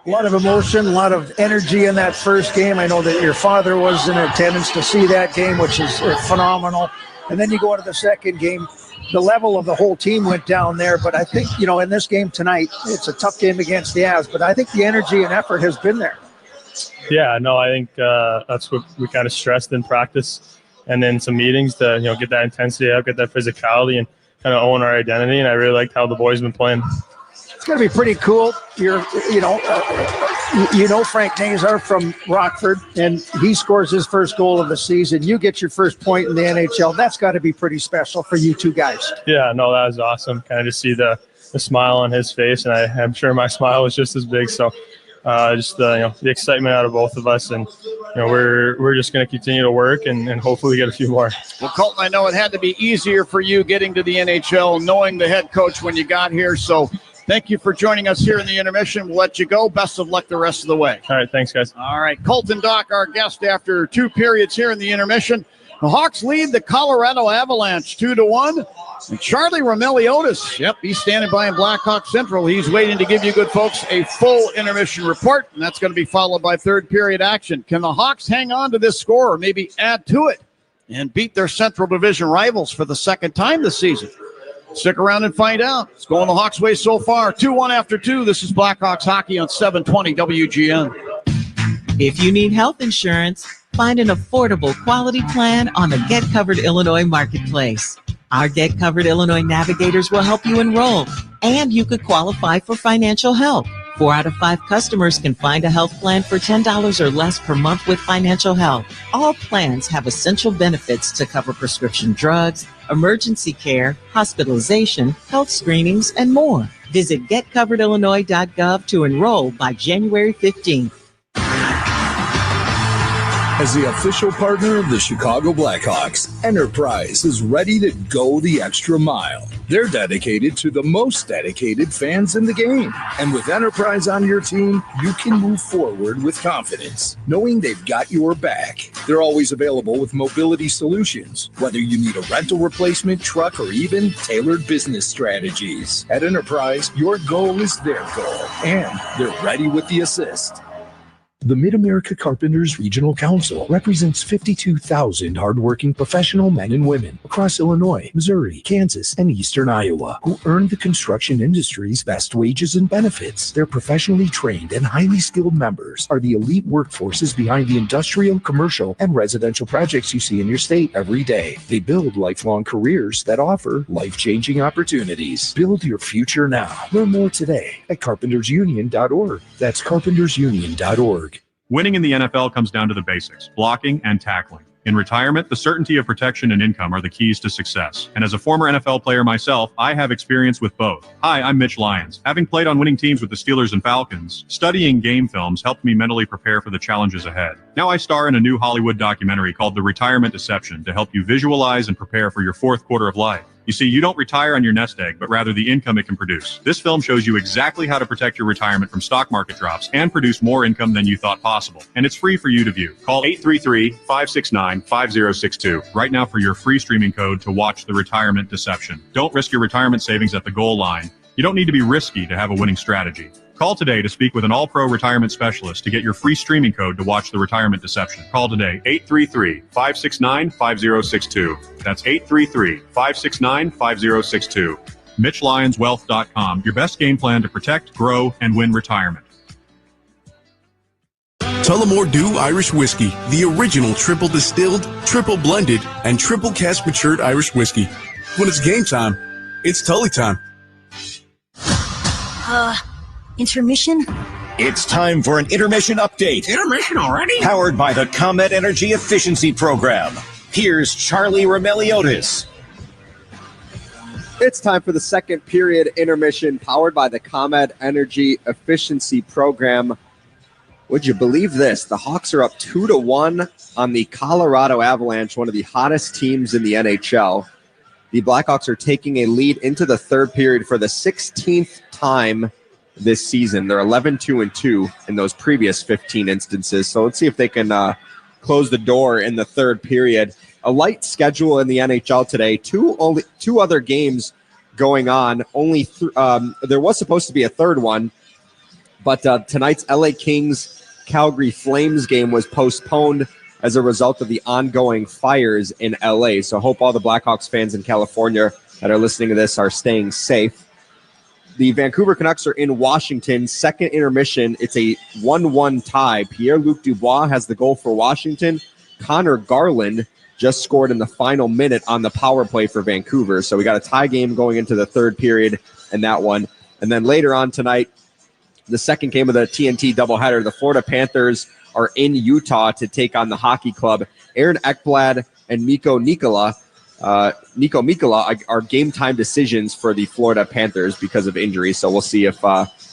A lot of emotion, a lot of energy in that first game. I know that your father was in attendance to see that game, which is phenomenal. And then you go into the second game, the level of the whole team went down there. But I think, in this game tonight, it's a tough game against the Avs, but I think the energy and effort has been there. Yeah, no, I think that's what we kind of stressed in practice and in some meetings to, get that intensity up, get that physicality, and kind of own our identity. And I really liked how the boys have been playing. It's going to be pretty cool. Frank Nazar from Rockford, and he scores his first goal of the season. You get your first point in the NHL. That's got to be pretty special for you 2 guys. Yeah, no, that was awesome. Kind of to see the smile on his face, and I'm sure my smile was just as big. So the excitement out of both of us, and we're just going to continue to work and hopefully get a few more. Well, Colton, I know it had to be easier for you getting to the NHL, knowing the head coach when you got here. So thank you for joining us here in the intermission. We'll let you go. Best of luck the rest of the way. All right, thanks, guys. All right, Colton Dock, our guest after 2 periods here in the intermission. The Hawks lead the Colorado Avalanche 2-1. And Charlie Romeliotis, he's standing by in Blackhawk Central. He's waiting to give you good folks a full intermission report, and that's going to be followed by third period action. Can the Hawks hang on to this score or maybe add to it and beat their Central Division rivals for the second time this season? Stick around and find out. It's going the Hawks' way so far. 2-1 after 2. This is Blackhawks Hockey on 720 WGN. If you need health insurance, find an affordable quality plan on the Get Covered Illinois Marketplace. Our Get Covered Illinois navigators will help you enroll, and you could qualify for financial help. 4 out of 5 customers can find a health plan for $10 or less per month with financial help. All plans have essential benefits to cover prescription drugs, emergency care, hospitalization, health screenings, and more. Visit getcoveredillinois.gov to enroll by January 15th. As the official partner of the Chicago Blackhawks, Enterprise is ready to go the extra mile. They're dedicated to the most dedicated fans in the game. And with Enterprise on your team, you can move forward with confidence, knowing they've got your back. They're always available with mobility solutions, whether you need a rental replacement, truck, or even tailored business strategies. At Enterprise, your goal is their goal, and they're ready with the assist. The Mid-America Carpenters Regional Council represents 52,000 hardworking professional men and women across Illinois, Missouri, Kansas, and eastern Iowa who earn the construction industry's best wages and benefits. Their professionally trained and highly skilled members are the elite workforces behind the industrial, commercial, and residential projects you see in your state every day. They build lifelong careers that offer life-changing opportunities. Build your future now. Learn more today at carpentersunion.org. That's carpentersunion.org. Winning in the NFL comes down to the basics, blocking and tackling. In retirement, the certainty of protection and income are the keys to success. And as a former NFL player myself, I have experience with both. Hi, I'm Mitch Lyons. Having played on winning teams with the Steelers and Falcons, studying game films helped me mentally prepare for the challenges ahead. Now I star in a new Hollywood documentary called The Retirement Deception to help you visualize and prepare for your fourth quarter of life. You see, you don't retire on your nest egg, but rather the income it can produce. This film shows you exactly how to protect your retirement from stock market drops and produce more income than you thought possible. And it's free for you to view. Call 833-569-5062 right now for your free streaming code to watch The Retirement Deception. Don't risk your retirement savings at the goal line. You don't need to be risky to have a winning strategy. Call today to speak with an all-pro retirement specialist to get your free streaming code to watch The Retirement Deception. Call today, 833-569-5062. That's 833-569-5062. MitchLyonsWealth.com, your best game plan to protect, grow, and win retirement. Tullamore Dew Irish Whiskey, the original triple distilled, triple blended, and triple cask matured Irish whiskey. When it's game time, it's Tully time. Intermission? It's time for an intermission update. Intermission already? Powered by the ComEd Energy Efficiency Program. Here's Charlie Remeliotis. It's time for the second period intermission powered by the ComEd Energy Efficiency Program. Would you believe this? The Hawks are up 2-1 on the Colorado Avalanche, one of the hottest teams in the NHL. The Blackhawks are taking a lead into the third period for the 16th time this season. They're 11-2-2 in those previous 15 instances. So let's see if they can close the door in the third period. A light schedule in the NHL today. Two other games going on. There was supposed to be a third one, but tonight's LA Kings Calgary Flames game was postponed as a result of the ongoing fires in LA. So hope all the Blackhawks fans in California that are listening to this are staying safe. The Vancouver Canucks are in Washington. Second intermission. It's a 1-1 tie. Pierre-Luc Dubois has the goal for Washington. Connor Garland just scored in the final minute on the power play for Vancouver. So we got a tie game going into the third period in that one. And then later on tonight, the second game of the TNT doubleheader, the Florida Panthers are in Utah to take on the hockey club. Aaron Ekblad and Nico Mikkola are game time decisions for the Florida Panthers because of injury. So we'll see if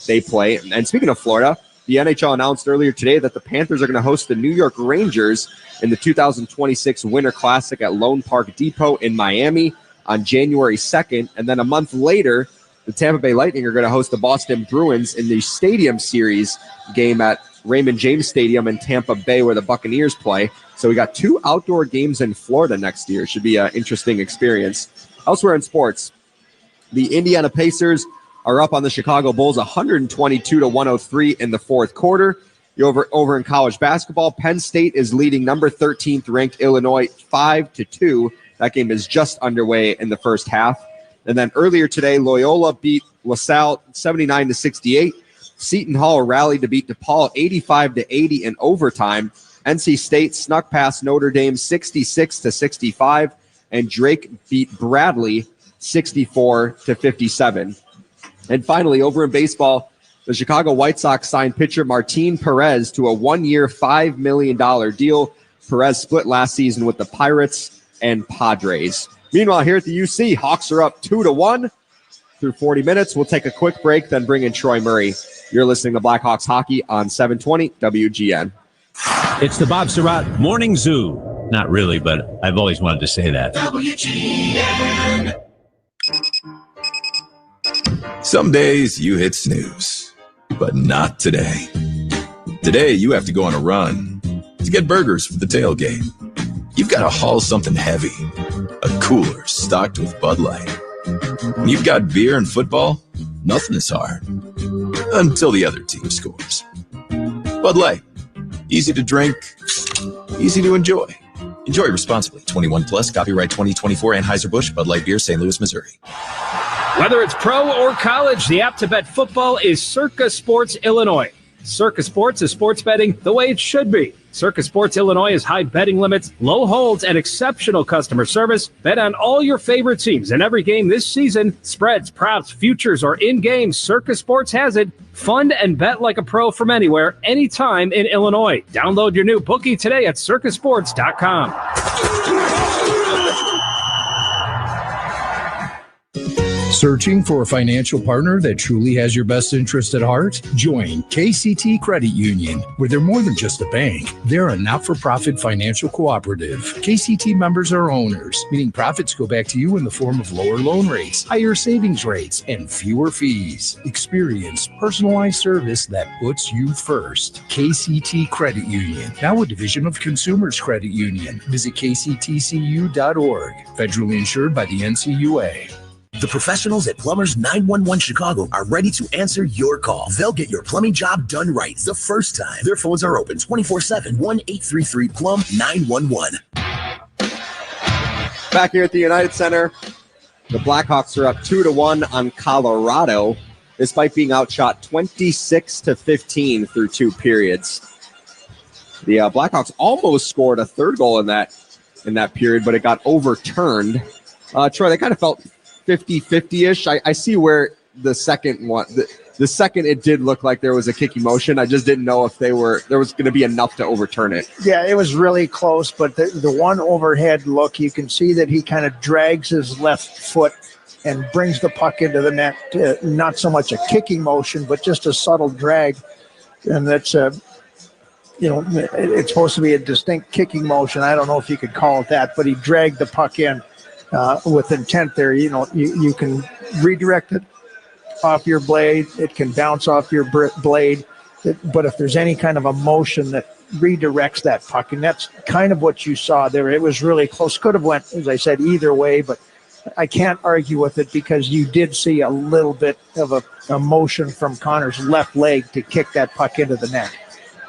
they play. And speaking of Florida, the NHL announced earlier today that the Panthers are going to host the New York Rangers in the 2026 Winter Classic at Lone Park Depot in Miami on January 2nd. And then a month later, the Tampa Bay Lightning are going to host the Boston Bruins in the Stadium Series game at Raymond James Stadium in Tampa Bay where the Buccaneers play. So we got two outdoor games in Florida next year. Should be an interesting experience. Elsewhere in sports, the Indiana Pacers are up on the Chicago Bulls 122-103 in the fourth quarter. Over in college basketball, Penn State is leading number 13th ranked Illinois 5-2. That game is just underway in the first half. And then earlier today, Loyola beat LaSalle 79-68. Seton Hall rallied to beat DePaul 85-80 in overtime. NC State snuck past Notre Dame 66-65, and Drake beat Bradley 64-57. And finally, over in baseball, the Chicago White Sox signed pitcher Martin Perez to a one-year, $5 million deal. Perez split last season with the Pirates and Padres. Meanwhile, here at the UC, Hawks are up 2-1 through 40 minutes. We'll take a quick break, then bring in Troy Murray. You're listening to Blackhawks Hockey on 720 WGN. It's the Bob Surratt Morning Zoo. Not really, but I've always wanted to say that. WGN. Some days you hit snooze, but not today. Today you have to go on a run to get burgers for the tailgate. You've got to haul something heavy, a cooler stocked with Bud Light. When you've got beer and football, nothing is hard until the other team scores. Bud Light, Easy to drink, easy to enjoy. Enjoy responsibly. 21 plus, copyright 2024 Anheuser-Busch, Bud Light Beer, St. Louis, Missouri. Whether it's pro or college, the app to bet football is Circa Sports Illinois. Circa Sports is sports betting the way it should be. Circa Sports Illinois has high betting limits, low holds, and exceptional customer service. Bet on all your favorite teams in every game this season. Spreads, props, futures, or in-game, Circa Sports has it. Fund and bet like a pro from anywhere, anytime in Illinois. Download your new bookie today at circasports.com. Searching for a financial partner that truly has your best interest at heart? Join KCT Credit Union, where they're more than just a bank. They're a not-for-profit financial cooperative. KCT members are owners, meaning profits go back to you in the form of lower loan rates, higher savings rates, and fewer fees. Experience personalized service that puts you first. KCT Credit Union, now a division of Consumers Credit Union. Visit kctcu.org. Federally insured by the NCUA. The professionals at Plumbers 911 Chicago are ready to answer your call. They'll get your plumbing job done right the first time. Their phones are open 24/7, 1-833-PLUM-911. Back here at the United Center, the Blackhawks are up 2-1 on Colorado, despite being outshot 26-15 through 2 periods. The Blackhawks almost scored a third goal in that period, but it got overturned. Troy, they kind of felt 50-50-ish. I see where the second one, the second it did look like there was a kicking motion. I just didn't know if there was going to be enough to overturn it. Yeah, it was really close, but the one overhead look, you can see that he kind of drags his left foot and brings the puck into the net. Not so much a kicking motion, but just a subtle drag. And that's, it's supposed to be a distinct kicking motion. I don't know if you could call it that, but he dragged the puck in. With intent there, you can redirect it off your blade. It can bounce off your blade. But if there's any kind of a motion that redirects that puck, and that's kind of what you saw there. It was really close. Could have went, as I said, either way, but I can't argue with it because you did see a little bit of a motion from Connor's left leg to kick that puck into the net.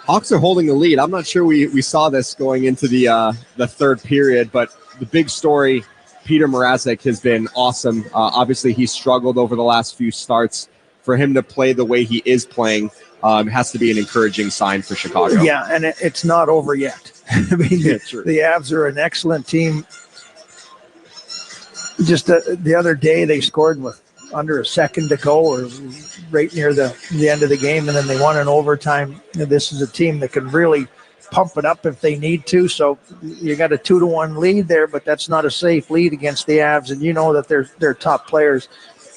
Hawks are holding the lead. I'm not sure we saw this going into the third period, but the big story, Peter Mrazek has been awesome. Obviously, he struggled over the last few starts. For him to play the way he is playing has to be an encouraging sign for Chicago. Yeah, and it's not over yet. I mean, the Avs are an excellent team. Just the other day, they scored with under a second to go or right near the end of the game, and then they won in overtime. This is a team that can really pump it up if they need to. So you got a 2-1 lead there, but that's not a safe lead against the Avs. And you know that their top players,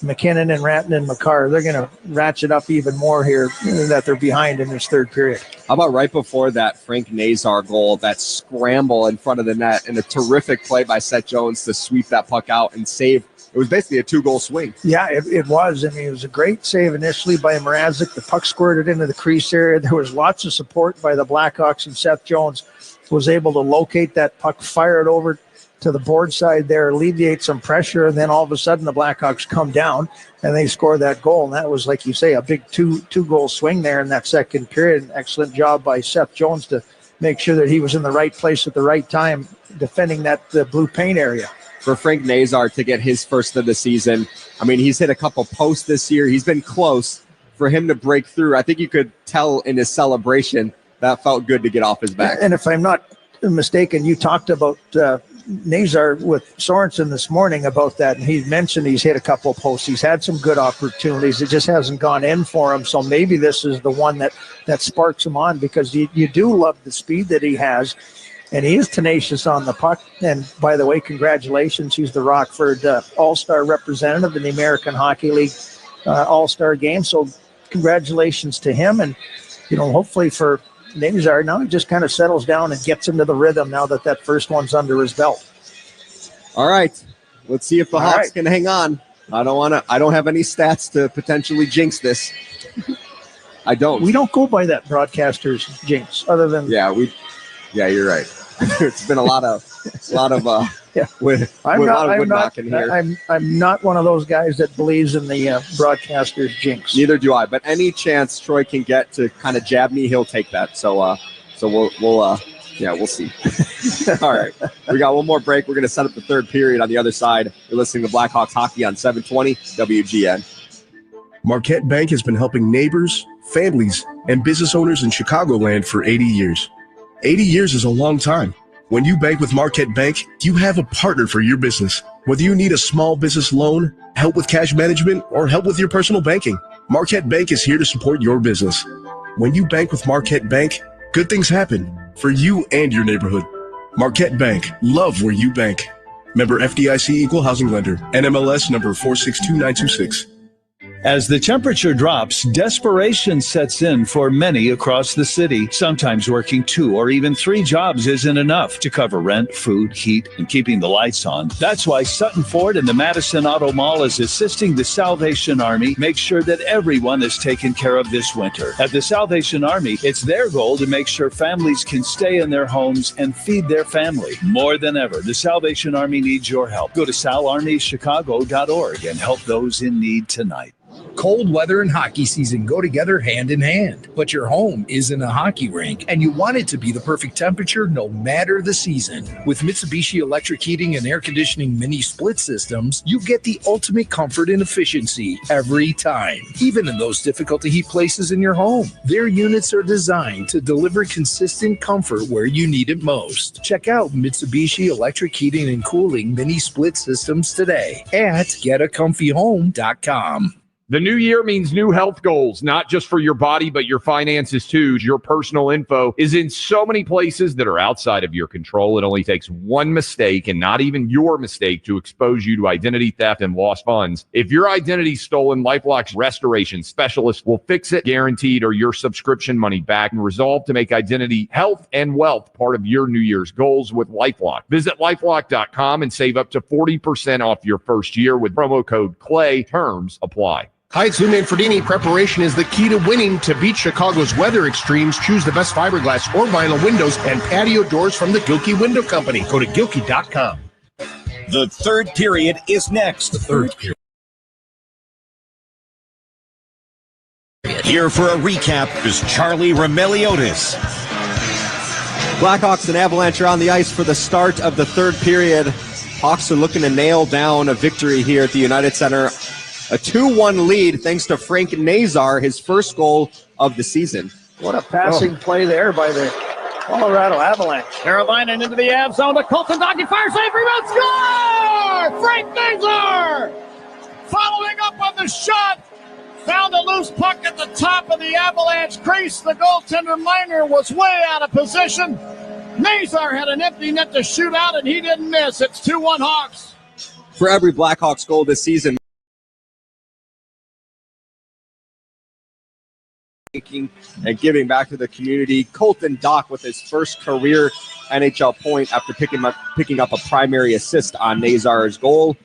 McKinnon and Ratton and McCarr, they're going to ratchet up even more here that they're behind in this third period. How about right before that Frank Nazar goal, that scramble in front of the net and a terrific play by Seth Jones to sweep that puck out and save. It was basically a 2-goal swing. Yeah, it was. I mean, it was a great save initially by Mrazek. The puck squirted into the crease area. There was lots of support by the Blackhawks, and Seth Jones was able to locate that puck, fire it over to the board side there, alleviate some pressure, and then all of a sudden the Blackhawks come down and they score that goal. And that was, like you say, a big two-goal swing there in that second period. An excellent job by Seth Jones to make sure that he was in the right place at the right time defending the blue paint area. For Frank Nazar to get his first of the season. I mean, he's hit a couple posts this year. He's been close. For him to break through, I think you could tell in his celebration that felt good to get off his back. And if I'm not mistaken, you talked about Nazar with Sorensen this morning about that, and he mentioned he's hit a couple posts. He's had some good opportunities. It just hasn't gone in for him. So maybe this is the one that sparks him on, because you do love the speed that he has. And he is tenacious on the puck. And by the way, congratulations. He's the Rockford All-Star representative in the American Hockey League All-Star game. So congratulations to him. And, hopefully for Nazar, now he just kind of settles down and gets into the rhythm now that first one's under his belt. All right. Let's see if the Hawks can hang on. I don't have any stats to potentially jinx this. I don't. We don't go by that broadcaster's jinx other than. Yeah, you're right. It's been a lot of I'm not one of those guys that believes in the broadcaster's jinx. Neither do I. But any chance Troy can get to kind of jab me, he'll take that. So So we'll see. All right. We got one more break. We're going to set up the third period on the other side. You're listening to Blackhawks Hockey on 720 WGN. Marquette Bank has been helping neighbors, families, and business owners in Chicagoland for 80 years. 80 years is a long time. When you bank with Marquette Bank, you have a partner for your business. Whether you need a small business loan, help with cash management, or help with your personal banking, Marquette Bank is here to support your business. When you bank with Marquette Bank, good things happen for you and your neighborhood. Marquette Bank, love where you bank. Member FDIC Equal Housing Lender, NMLS number 462926. As the temperature drops, desperation sets in for many across the city. Sometimes working 2 or even 3 jobs isn't enough to cover rent, food, heat, and keeping the lights on. That's why Sutton Ford and the Madison Auto Mall is assisting the Salvation Army make sure that everyone is taken care of this winter. At the Salvation Army, it's their goal to make sure families can stay in their homes and feed their family. More than ever, the Salvation Army needs your help. Go to salarmychicago.org and help those in need tonight. Cold weather and hockey season go together hand in hand, but your home isn't a hockey rink, and you want it to be the perfect temperature no matter the season. With Mitsubishi electric heating and air conditioning mini split systems, you get the ultimate comfort and efficiency every time, even in those difficult to heat places in your home. Their units are designed to deliver consistent comfort where you need it most. Check out Mitsubishi electric heating and cooling mini split systems today at getacomfyhome.com. The new year means new health goals, not just for your body, but your finances too. Your personal info is in so many places that are outside of your control. It only takes one mistake, and not even your mistake, to expose you to identity theft and lost funds. If your identity's stolen, LifeLock's restoration specialist will fix it, guaranteed, or your subscription money back, and resolve to make identity, health, and wealth part of your New Year's goals with LifeLock. Visit LifeLock.com and save up to 40% off your first year with promo code CLAY. Terms apply. Hi, it's Lou Manfredini. Preparation is the key to winning. To beat Chicago's weather extremes, choose the best fiberglass or vinyl windows and patio doors from the Gilkey Window Company. Go to Gilkey.com. The third period is next. The third period. Here for a recap is Charlie Remeliotis. Blackhawks and Avalanche are on the ice for the start of the third period. Hawks are looking to nail down a victory here at the United Center. A 2-1 lead thanks to Frank Nazar, his first goal of the season. What a passing play there by the Colorado Avalanche. Carolina into the Av zone to Colton Docky, fire save, rebound, score! Frank Nazar following up on the shot. Found a loose puck at the top of the Avalanche crease. The goaltender Miner was way out of position. Nazar had an empty net to shoot out, and he didn't miss. It's 2-1 Hawks. For every Blackhawks goal this season, and giving back to the community. Colton Dock with his first career NHL point after picking up a primary assist on Nazar's goal.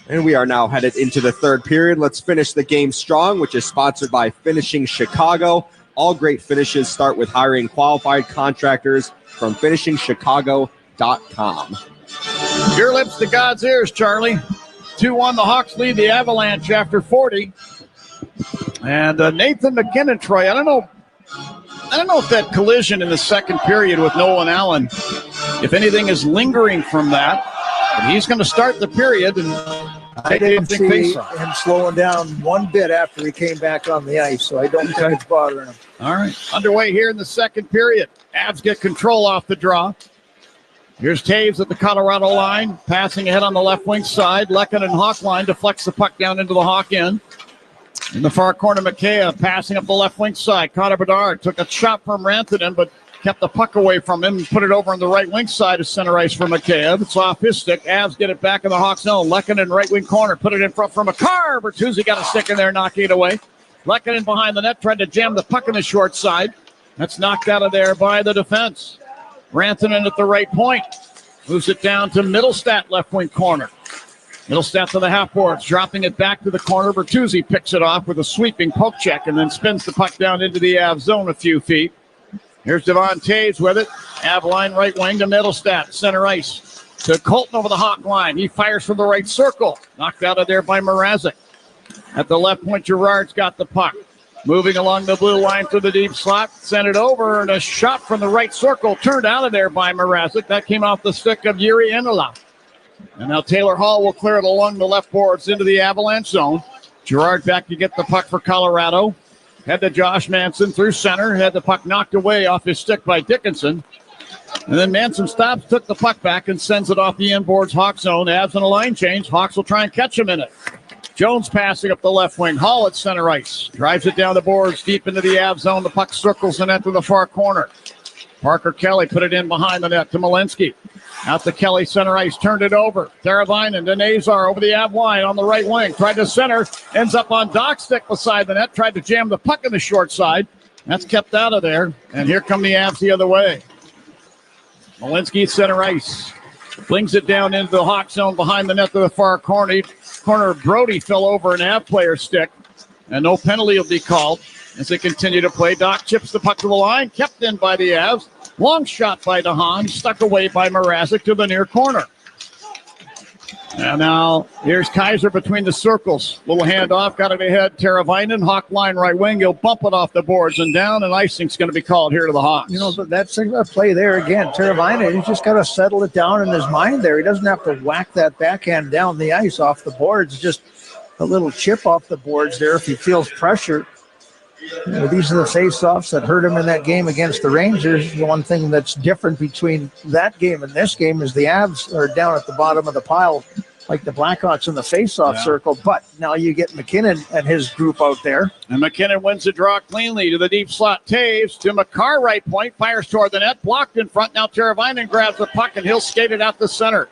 And we are now headed into the third period. Let's finish the game strong, which is sponsored by Finishing Chicago. All great finishes start with hiring qualified contractors from finishingchicago.com. Your lips to God's ears, Charlie. 2-1, the Hawks lead the Avalanche after 40. And Nathan McKinnon, Troy, I don't know if that collision in the second period with Nolan Allen, if anything is lingering from that. But he's going to start the period. And I didn't see him slowing down one bit after he came back on the ice, so I don't think it's bothering him. All right. Underway here in the second period. Avs get control off the draw. Here's Taves at the Colorado line, passing ahead on the left wing side. Lekin and Hawkline deflects the puck down into the Hawk end. In the far corner, Mikheyev passing up the left wing side. Connor Bedard took a shot from Rantanen, but kept the puck away from him and put it over on the right wing side of center ice for Mikheyev. It's off his stick. Avs get it back in the Hawks zone. Lehkonen right wing corner. Put it in front for Makar. Bertuzzi got a stick in there, knocking it away. Lehkonen behind the net, tried to jam the puck on the short side. That's knocked out of there by the defense. Rantanen at the right point. Moves it down to Middlestat, left wing corner. Middlestat to the half boards, dropping it back to the corner. Bertuzzi picks it off with a sweeping poke check and then spins the puck down into the Av zone a few feet. Here's Devon Taves with it. Av line right wing to Middlestat, center ice. To Colton over the Hawk line. He fires from the right circle. Knocked out of there by Mrazek. At the left point, Girard's got the puck. Moving along the blue line through the deep slot, sent it over, and a shot from the right circle turned out of there by Mrazek. That came off the stick of Yuri Enola. And now Taylor Hall will clear it along the left boards into the Avalanche zone. Gerard back to get the puck for Colorado. Head to Josh Manson through center. Had the puck knocked away off his stick by Dickinson. And then Manson stops, took the puck back, and sends it off the inboards Hawks zone. Avs in a line change. Hawks will try and catch him in it. Jones passing up the left wing. Hall at center ice. Drives it down the boards deep into the Avs zone. The puck circles the net to the far corner. Parker Kelly put it in behind the net to Malinsky. Out to Kelly, center ice, turned it over. Teravainen to Nazar over the Av line on the right wing. Tried to center, ends up on Doc's stick beside the net. Tried to jam the puck in the short side. That's kept out of there. And here come the Avs the other way. Malinsky, center ice. Flings it down into the Hawk zone behind the net to the far corner. Brody fell over an Av player's stick. And no penalty will be called as they continue to play. Doc chips the puck to the line, kept in by the Avs. Long shot by DeHaan, stuck away by Mrazek to the near corner. And now here's Kaiser between the circles. Little handoff, got it ahead. Teravainen, Hawk line right wing. He'll bump it off the boards and down, and icing's going to be called here to the Hawks. You know, but that's a play there again. Teravainen, he's just got to settle it down in his mind there. He doesn't have to whack that backhand down the ice off the boards. Just a little chip off the boards there if he feels pressure. You know, these are the face-offs that hurt him in that game against the Rangers. The one thing that's different between that game and this game is the Avs are down at the bottom of the pile like the Blackhawks in the face-off circle. But now you get McKinnon and his group out there. And McKinnon wins the draw cleanly to the deep slot. Taves to McCarr right point. Fires toward the net. Blocked in front. Now Teravainen grabs the puck and he'll skate it out the center.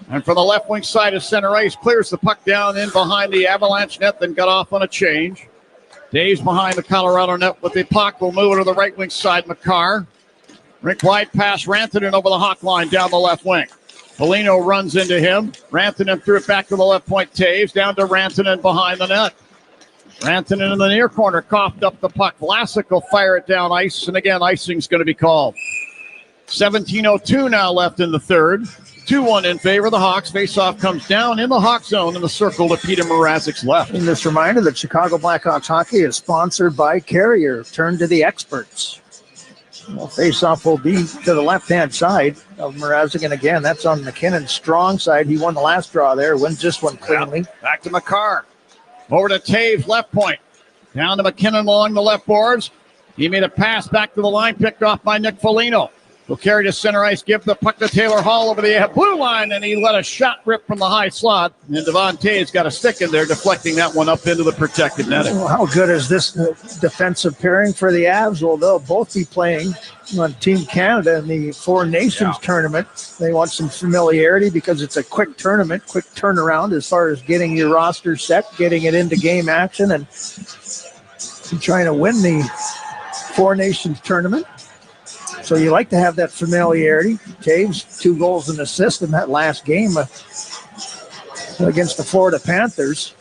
And from the left wing side of center ice, clears the puck down in behind the Avalanche net, then got off on a change. Dave's behind the Colorado net with the puck. Will move it to the right wing side. McCarr. Rink wide pass. Rantanen over the Hawk line down the left wing. Polino runs into him. Rantanen threw it back to the left point. Taves down to Rantanen behind the net. Rantanen in the near corner coughed up the puck. Vlasic will fire it down ice. And again, icing's going to be called. 17:02 now left in the third. 2-1 in favor of the Hawks. Faceoff comes down in the Hawk zone in the circle to Peter Mrazek's left. And this reminder that Chicago Blackhawks hockey is sponsored by Carrier. Turn to the experts. Well, faceoff will be to the left-hand side of Mrazek. And again, that's on McKinnon's strong side. He won the last draw there. Just went cleanly. Back to McCarr. Over to Taves, left point. Down to McKinnon along the left boards. He made a pass back to the line, picked off by Nick Foligno. Will carry to center ice, give the puck to Taylor Hall over the blue line, and he let a shot rip from the high slot. And Devon Taves got a stick in there, deflecting that one up into the protected netting. Well, how good is this defensive pairing for the Avs? Well, they'll both be playing on Team Canada in the Four Nations tournament. They want some familiarity because it's a quick tournament, quick turnaround as far as getting your roster set, getting it into game action, and trying to win the Four Nations tournament. So you like to have that familiarity. Taves, 2 goals and assists in that last game against the Florida Panthers.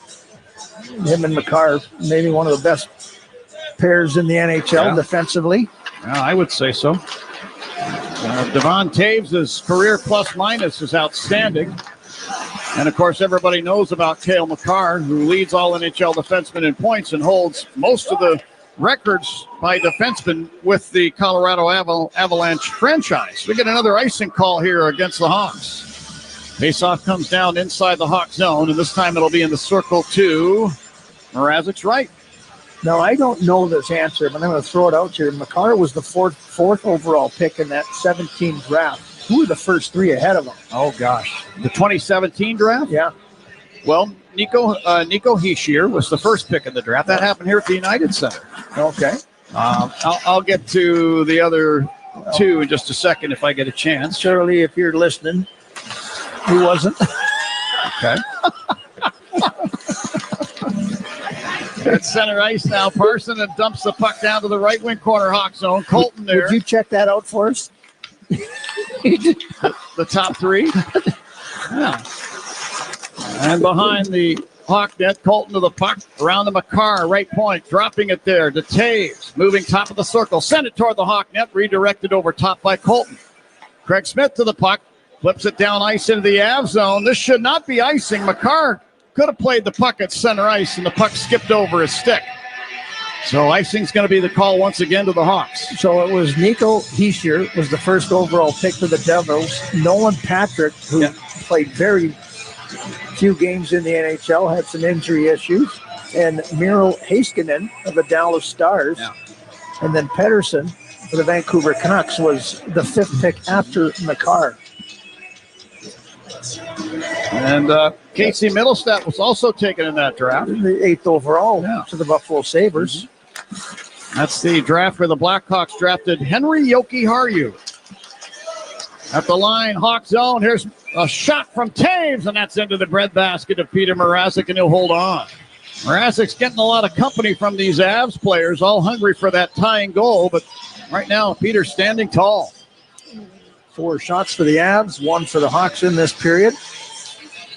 Him and McCarr, maybe one of the best pairs in the NHL defensively. Yeah, I would say so. Devon Taves' career plus-minus is outstanding. And, of course, everybody knows about Cale Makar, who leads all NHL defensemen in points and holds most of the records by defensemen with the Colorado Avalanche franchise. We get another icing call here against the Hawks. Faceoff comes down inside the Hawk zone, and this time it'll be in the circle to Mrazek's right. Now, I don't know this answer, but I'm going to throw it out here. Makar was the fourth overall pick in that 17 draft. Who were the first 3 ahead of him? Oh, gosh. The 2017 draft? Yeah. Well, Nico Hischier was the first pick in the draft. That happened here at the United Center. Okay. I'll get to the other 2 in just a second if I get a chance. Shirley, if you're listening, he wasn't. Okay. At center ice now, Parson and dumps the puck down to the right wing corner Hawk zone. Colton there. Would you check that out for us? The top 3. Yeah. And behind the Hawk net, Colton to the puck, around the Makar, right point, dropping it there to Taves, moving top of the circle, send it toward the Hawk net, redirected over top by Colton. Craig Smith to the puck, flips it down ice into the Av zone. This should not be icing. Makar could have played the puck at center ice, and the puck skipped over his stick. So icing's going to be the call once again to the Hawks. So it was Nico Hischier was the first overall pick for the Devils. Nolan Patrick, who played very few games in the NHL, had some injury issues. And Miro Heiskanen of the Dallas Stars. Yeah. And then Pettersson for the Vancouver Canucks was the 5th pick after Makar. And Casey Middlestat was also taken in that draft. The 8th overall to the Buffalo Sabres. That's the draft where the Blackhawks drafted Henry Jokiharju. At the line, Hawk zone. Here's a shot from Taves, and that's into the breadbasket of Peter Mrazek, and he'll hold on. Mrazek's getting a lot of company from these Avs players, all hungry for that tying goal, but right now, Peter's standing tall. 4 shots for the Avs, 1 for the Hawks in this period.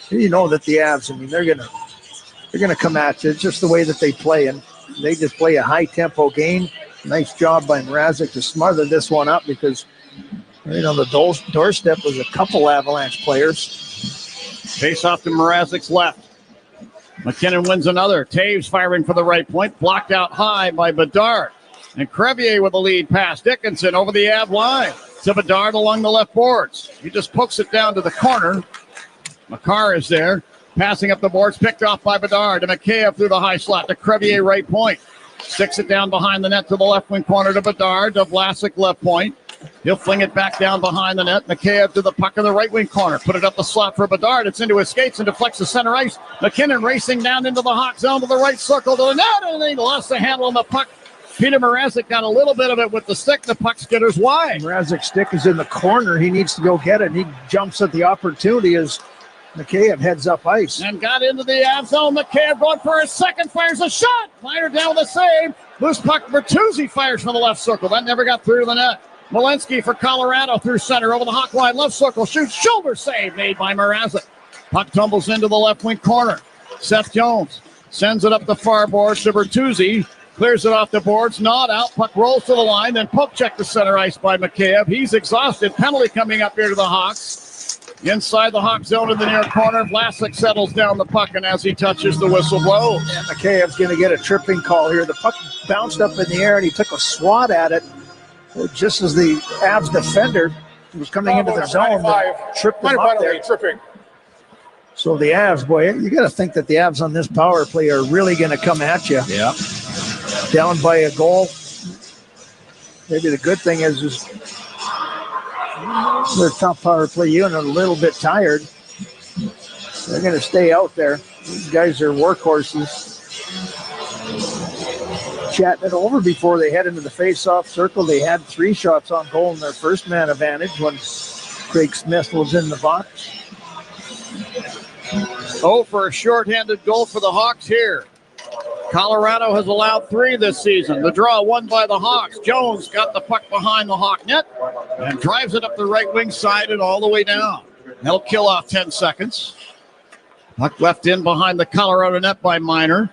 You know that the Avs, I mean, they're gonna come at you. It's just the way that they play, and they just play a high-tempo game. Nice job by Mrazek to smother this one up because right on the doorstep was a couple Avalanche players. Face off to Mrazek's left. McKinnon wins another. Taves firing for the right point, blocked out high by Bedard. And Crevier with the lead pass. Dickinson over the Av line to Bedard along the left boards. He just pokes it down to the corner. Makar is there. Passing up the boards, picked off by Bedard to Mikheyev through the high slot to Crevier right point. Sticks it down behind the net to the left wing corner to Bedard to Vlasic left point. He'll fling it back down behind the net. Mikheyev to the puck in the right wing corner. Put it up the slot for Bedard. It's into his skates and deflects the center ice. McKinnon racing down into the Hawk zone to the right circle to the net, and he lost the handle on the puck. Peter Mrazek got a little bit of it with the stick. The puck skitters wide. Mrazek's stick is in the corner. He needs to go get it. He jumps at the opportunity as Mikheyev heads up ice. And got into the Av zone. Mikheyev going for his second. Fires a shot. Miner down with a save. Loose puck. Bertuzzi fires from the left circle. That never got through to the net. Walensky for Colorado through center over the Hawk line. Left circle. Shoots. Shoulder save made by Mrazek. Puck tumbles into the left wing corner. Seth Jones sends it up the far boards to Bertuzzi. Clears it off the boards. Not out. Puck rolls to the line. Then poke check to center ice by Mikheyev. He's exhausted. Penalty coming up here to the Hawks. Inside the Hawk zone in the near corner. Vlasic settles down the puck, and as he touches, the whistle blows. Yeah, Mikheyev's going to get a tripping call here. The puck bounced up in the air, and he took a swat at it just as the Avs defender was coming into the zone. Tripped him up there. Tripping. So the Avs, boy, you got to think that the Avs on this power play are really going to come at you. Yeah. Down by a goal. Maybe the good thing is their top power play unit a little bit tired. They're going to stay out there. These guys are workhorses. Chatting it over before they head into the face-off circle. They had 3 shots on goal in their first man advantage when Craig Smith was in the box. Oh, for a shorthanded goal for the Hawks here. Colorado has allowed 3 this season. The draw won by the Hawks. Jones got the puck behind the Hawk net and drives it up the right wing side and all the way down. That'll kill off 10 seconds. Puck left in behind the Colorado net by Miner.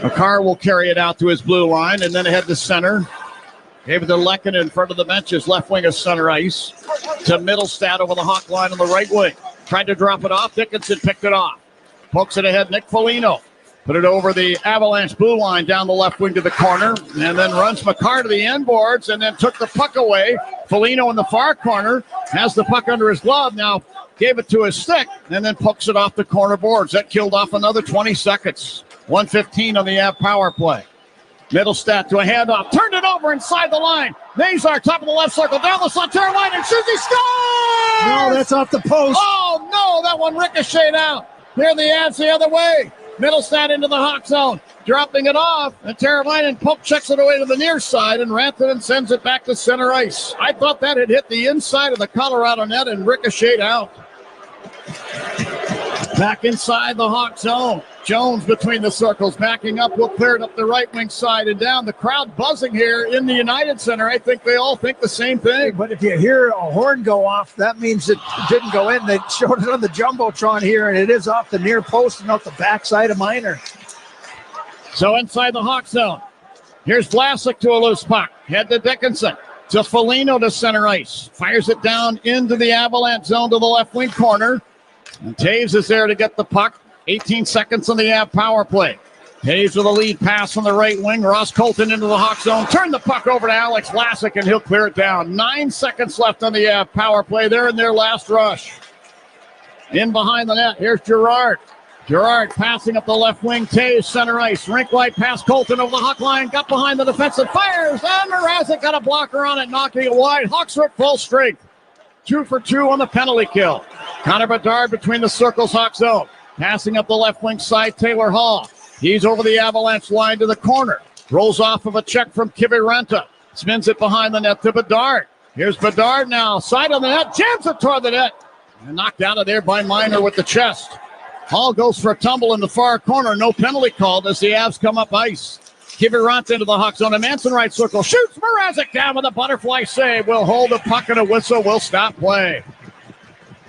Makar will carry it out to his blue line and then head to center. Gave it to Lekkinen in front of the benches. Left wing of center ice to Middlestat over the Hawk line on the right wing. Tried to drop it off. Dickinson picked it off. Pokes it ahead. Nick Foligno. Put it over the Avalanche blue line down the left wing to the corner, and then runs Makar to the end boards and then took the puck away. Foligno in the far corner has the puck under his glove. Now gave it to his stick and then pokes it off the corner boards. That killed off another 20 seconds. 1:15 on the Av power play. Middlestat to a handoff. Turned it over inside the line. Nazar top of the left circle. Down the Sonterra line and shoots. He scores! No, that's off the post. Oh, no. That one ricocheted out. Here the Avs the other way. Middlestat into the Hawk zone. Dropping it off. And Teravainen poke checks it away to the near side. And Rantanen sends it back to center ice. I thought that had hit the inside of the Colorado net and ricocheted out. Back inside the Hawk zone. Jones between the circles, backing up. Will clear it up the right wing side and down. The crowd buzzing here in the United Center. I think they all think the same thing. But if you hear a horn go off, that means it didn't go in. They showed it on the Jumbotron here, and it is off the near post and off the backside of Miner. So inside the Hawk zone. Here's Vlasic to a loose puck. Head to Dickinson. To Foligno to center ice. Fires it down into the Avalanche zone to the left wing corner. And Taves is there to get the puck. 18 seconds on the Av power play. Hayes with a lead pass on the right wing. Ross Colton into the Hawk zone. Turn the puck over to Alex Vlasic, and he'll clear it down. 9 seconds left on the power play. They're in their last rush. In behind the net, here's Girard. Girard passing up the left wing. Taves center ice. Rink wide pass. Colton over the Hawk line. Got behind the defensive. Fires. And Mrazek got a blocker on it, knocking it wide. Hawks are at full strength. 2 for 2 on the penalty kill. Connor Bedard between the circles. Hawk zone. Passing up the left wing side. Taylor Hall. He's over the Avalanche line to the corner. Rolls off of a check from Kiviranta. Spins it behind the net to Bedard. Here's Bedard now. Side of the net. Jams it toward the net. And knocked out of there by Minor with the chest. Hall goes for a tumble in the far corner. No penalty called as the Avs come up ice. Kiviranta into the Hawk zone. A Manson right circle. Shoots Mrazek down with a butterfly save. Will hold the puck and a whistle. Will stop play.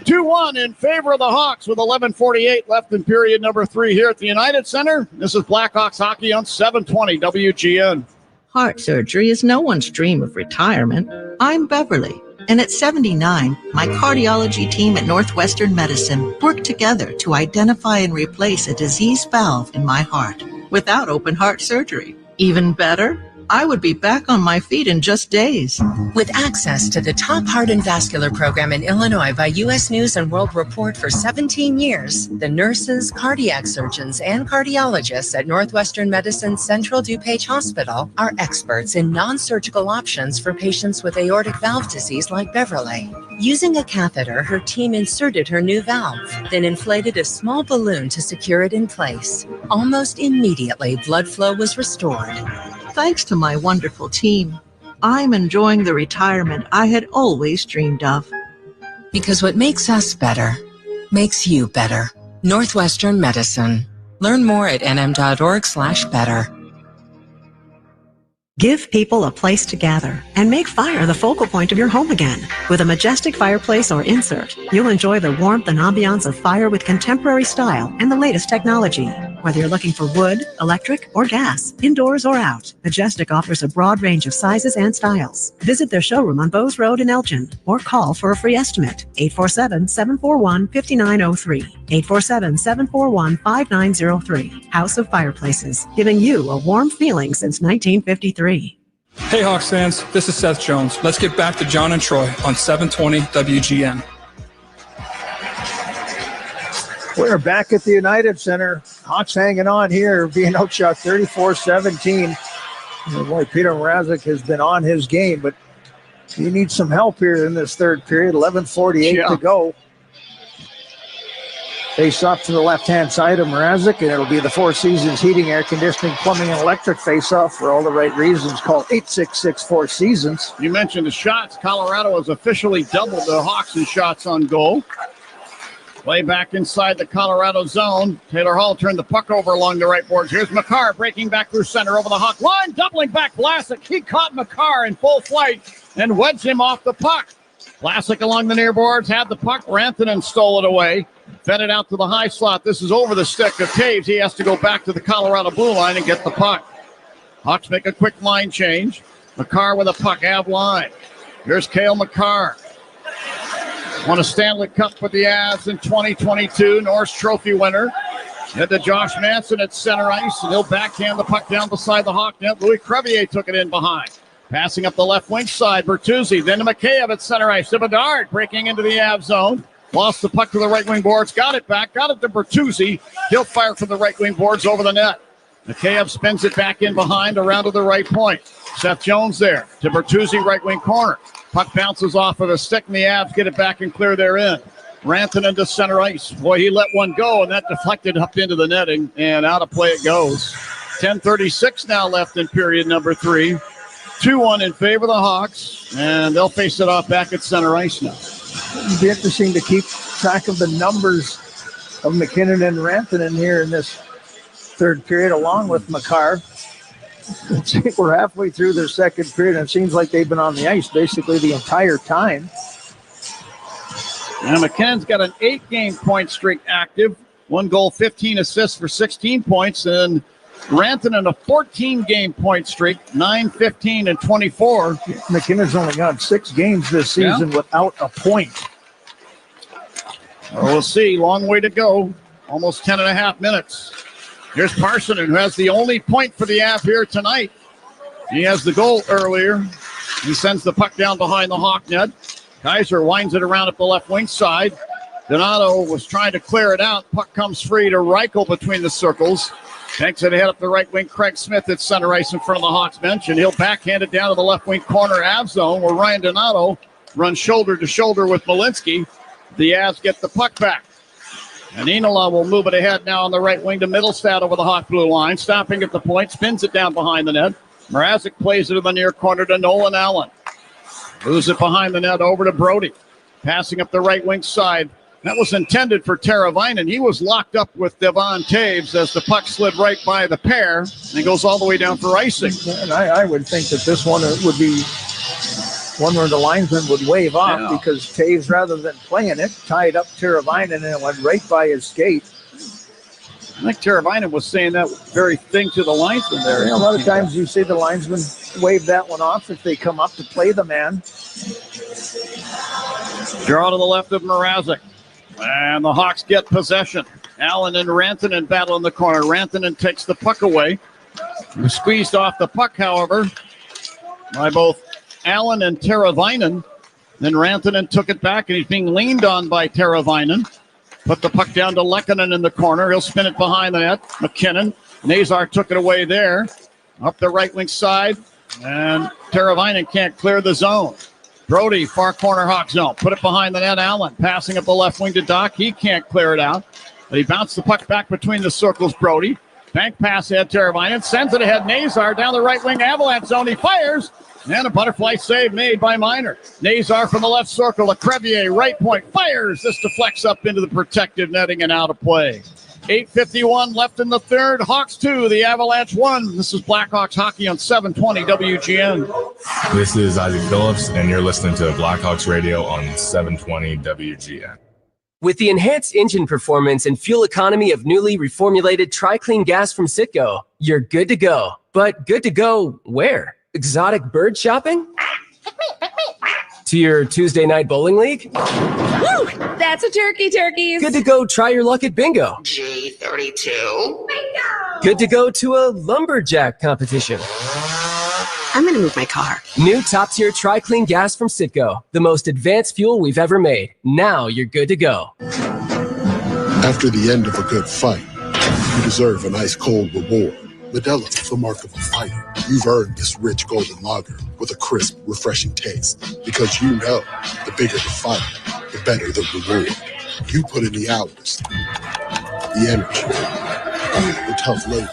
2-1 in favor of the Hawks with 11:48 left in period number 3 here at the United Center. This is Blackhawks hockey on 720 WGN. Heart surgery is no one's dream of retirement. I'm Beverly, and at 79, my cardiology team at Northwestern Medicine worked together to identify and replace a diseased valve in my heart without open heart surgery. Even better, I would be back on my feet in just days. With access to the top heart and vascular program in Illinois by U.S. News and World Report for 17 years, the nurses, cardiac surgeons, and cardiologists at Northwestern Medicine's Central DuPage Hospital are experts in non-surgical options for patients with aortic valve disease like Beverly. Using a catheter, her team inserted her new valve, then inflated a small balloon to secure it in place. Almost immediately, blood flow was restored. Thanks to my wonderful team, I'm enjoying the retirement I had always dreamed of. Because what makes us better makes you better. Northwestern Medicine. Learn more at nm.org/better. Give people a place to gather and make fire the focal point of your home again. With a majestic fireplace or insert, you'll enjoy the warmth and ambiance of fire with contemporary style and the latest technology. Whether you're looking for wood, electric, or gas, indoors or out, Majestic offers a broad range of sizes and styles. Visit their showroom on Bowes Road in Elgin or call for a free estimate. 847-741-5903. 847-741-5903. House of Fireplaces, giving you a warm feeling since 1953. Hey Hawks fans, this is Seth Jones. Let's get back to John and Troy on 720 WGN. We're back at the United Center. Hawks hanging on here, being outshot 34-17. Boy, Peter Mrazek has been on his game, but he needs some help here in this third period. 11:48 to go. Face off to the left-hand side of Mrazek, and it'll be the Four Seasons Heating, Air Conditioning, Plumbing, and Electric face-off for all the right reasons. Call 866-4 Seasons. You mentioned the shots. Colorado has officially doubled the Hawks in shots on goal. Play back inside the Colorado zone. Taylor Hall turned the puck over along the right boards. Here's Makar breaking back through center over the Hawk line. Doubling back Vlasic. He caught Makar in full flight and wedged him off the puck. Vlasic along the near boards had the puck. Rantanen stole it away. Fed it out to the high slot. This is over the stick of Taves. He has to go back to the Colorado blue line and get the puck. Hawks make a quick line change. Makar with a puck. Av line. Here's Cale Makar. Won a Stanley Cup with the Avs in 2022. Norris Trophy winner. Head to Josh Manson at center ice, and he'll backhand the puck down beside the Hawk net. Louis Crevier took it in behind. Passing up the left wing side, Bertuzzi. Then to Mikheyev at center ice. To Bedard breaking into the Avs zone. Lost the puck to the right wing boards. Got it back. Got it to Bertuzzi. He'll fire from the right wing boards over the net. Mikheyev spins it back in behind around to the right point. Seth Jones there to Bertuzzi, right wing corner. Puck bounces off of a stick, and the Avs get it back and clear their end. Rantanen to center ice. Boy, he let one go, and that deflected up into the netting, and out of play it goes. 10:36 now left in period number 3. 2-1 in favor of the Hawks, and they'll face it off back at center ice now. It'll be interesting to keep track of the numbers of McKinnon and Rantanen here in this third period, along with Makar. We're halfway through their second period, and it seems like they've been on the ice basically the entire time. And McKinnon's got an 8-game point streak active. 1 goal, 15 assists for 16 points. And Rantanen a 14-game point streak, 9, 15, and 24. McKinnon's only got 6 games this season without a point. Well, we'll see. Long way to go. Almost 10 and a half minutes. Here's Parsonen, who has the only point for the Av here tonight. He has the goal earlier. He sends the puck down behind the Hawk net. Kaiser winds it around at the left wing side. Donato was trying to clear it out. Puck comes free to Reichel between the circles. Takes it ahead up the right wing. Craig Smith at center ice in front of the Hawks bench, and he'll backhand it down to the left wing corner Av zone where Ryan Donato runs shoulder to shoulder with Malinsky. The Avs get the puck back. And Enola will move it ahead now on the right wing to Middlestad over the Hawk blue line. Stopping at the point, spins it down behind the net. Mrazek plays it in the near corner to Nolan Allen. Moves it behind the net over to Brody. Passing up the right wing side. That was intended for Teravainen. He was locked up with Devon Taves as the puck slid right by the pair and goes all the way down for icing. And I would think that this one would be one where the linesman would wave off because Taves, rather than playing it, tied up Teravainen and it went right by his skate. I think Teravainen was saying that very thing to the linesman there. A lot of times you see the linesman wave that one off if they come up to play the man. Draw to the left of Mrazek. And the Hawks get possession. Allen and Rantanen battle in the corner. Rantanen takes the puck away. Squeezed off the puck, however, by both Allen and Teravainen. Then Rantanen took it back, and he's being leaned on by Teravainen. Put the puck down to Lehkonen in the corner. He'll spin it behind the net. McKinnon. Nazar took it away there. Up the right wing side. And Teravainen can't clear the zone. Brody, far corner Hawk zone. Put it behind the net. Allen passing up the left wing to Doc. He can't clear it out. But he bounced the puck back between the circles, Brody. Bank pass ahead, Teravainen. Sends it ahead, Nazar down the right wing Avalanche zone. He fires. And a butterfly save made by Minor. Nazar from the left circle. A Crevier, right point, fires. This deflects up into the protective netting and out of play. 8:51 left in the third. Hawks 2, the Avalanche 1. This is Blackhawks hockey on 720 WGN. This is Isaac Phillips, and you're listening to Blackhawks Radio on 720 WGN. With the enhanced engine performance and fuel economy of newly reformulated Tri-Clean gas from Citgo, you're good to go. But good to go where? Exotic bird shopping? To your Tuesday night bowling league? Woo! That's a turkey, turkeys. Good to go try your luck at bingo. G32. Bingo! Good to go to a lumberjack competition. I'm going to move my car. New top-tier Tri-Clean gas from Citgo. The most advanced fuel we've ever made. Now you're good to go. After the end of a good fight, you deserve an ice-cold reward. Modelo is the mark of a fighter. You've earned this rich golden lager with a crisp, refreshing taste. Because you know, the bigger the fight, the better the reward. You put in the hours, the energy, the tough labor.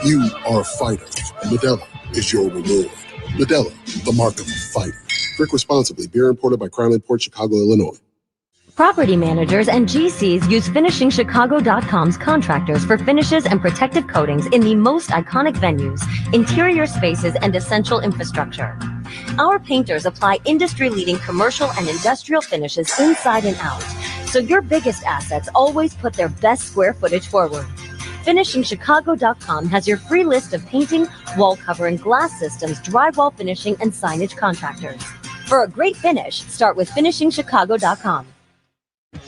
You are a fighter, and Modelo is your reward. Modelo, the mark of a fighter. Drink responsibly. Beer imported by Crown Port, Chicago, Illinois. Property managers and GCs use FinishingChicago.com's contractors for finishes and protective coatings in the most iconic venues, interior spaces, and essential infrastructure. Our painters apply industry-leading commercial and industrial finishes inside and out, so your biggest assets always put their best square footage forward. FinishingChicago.com has your free list of painting, wall covering, glass systems, drywall finishing, and signage contractors. For a great finish, start with FinishingChicago.com.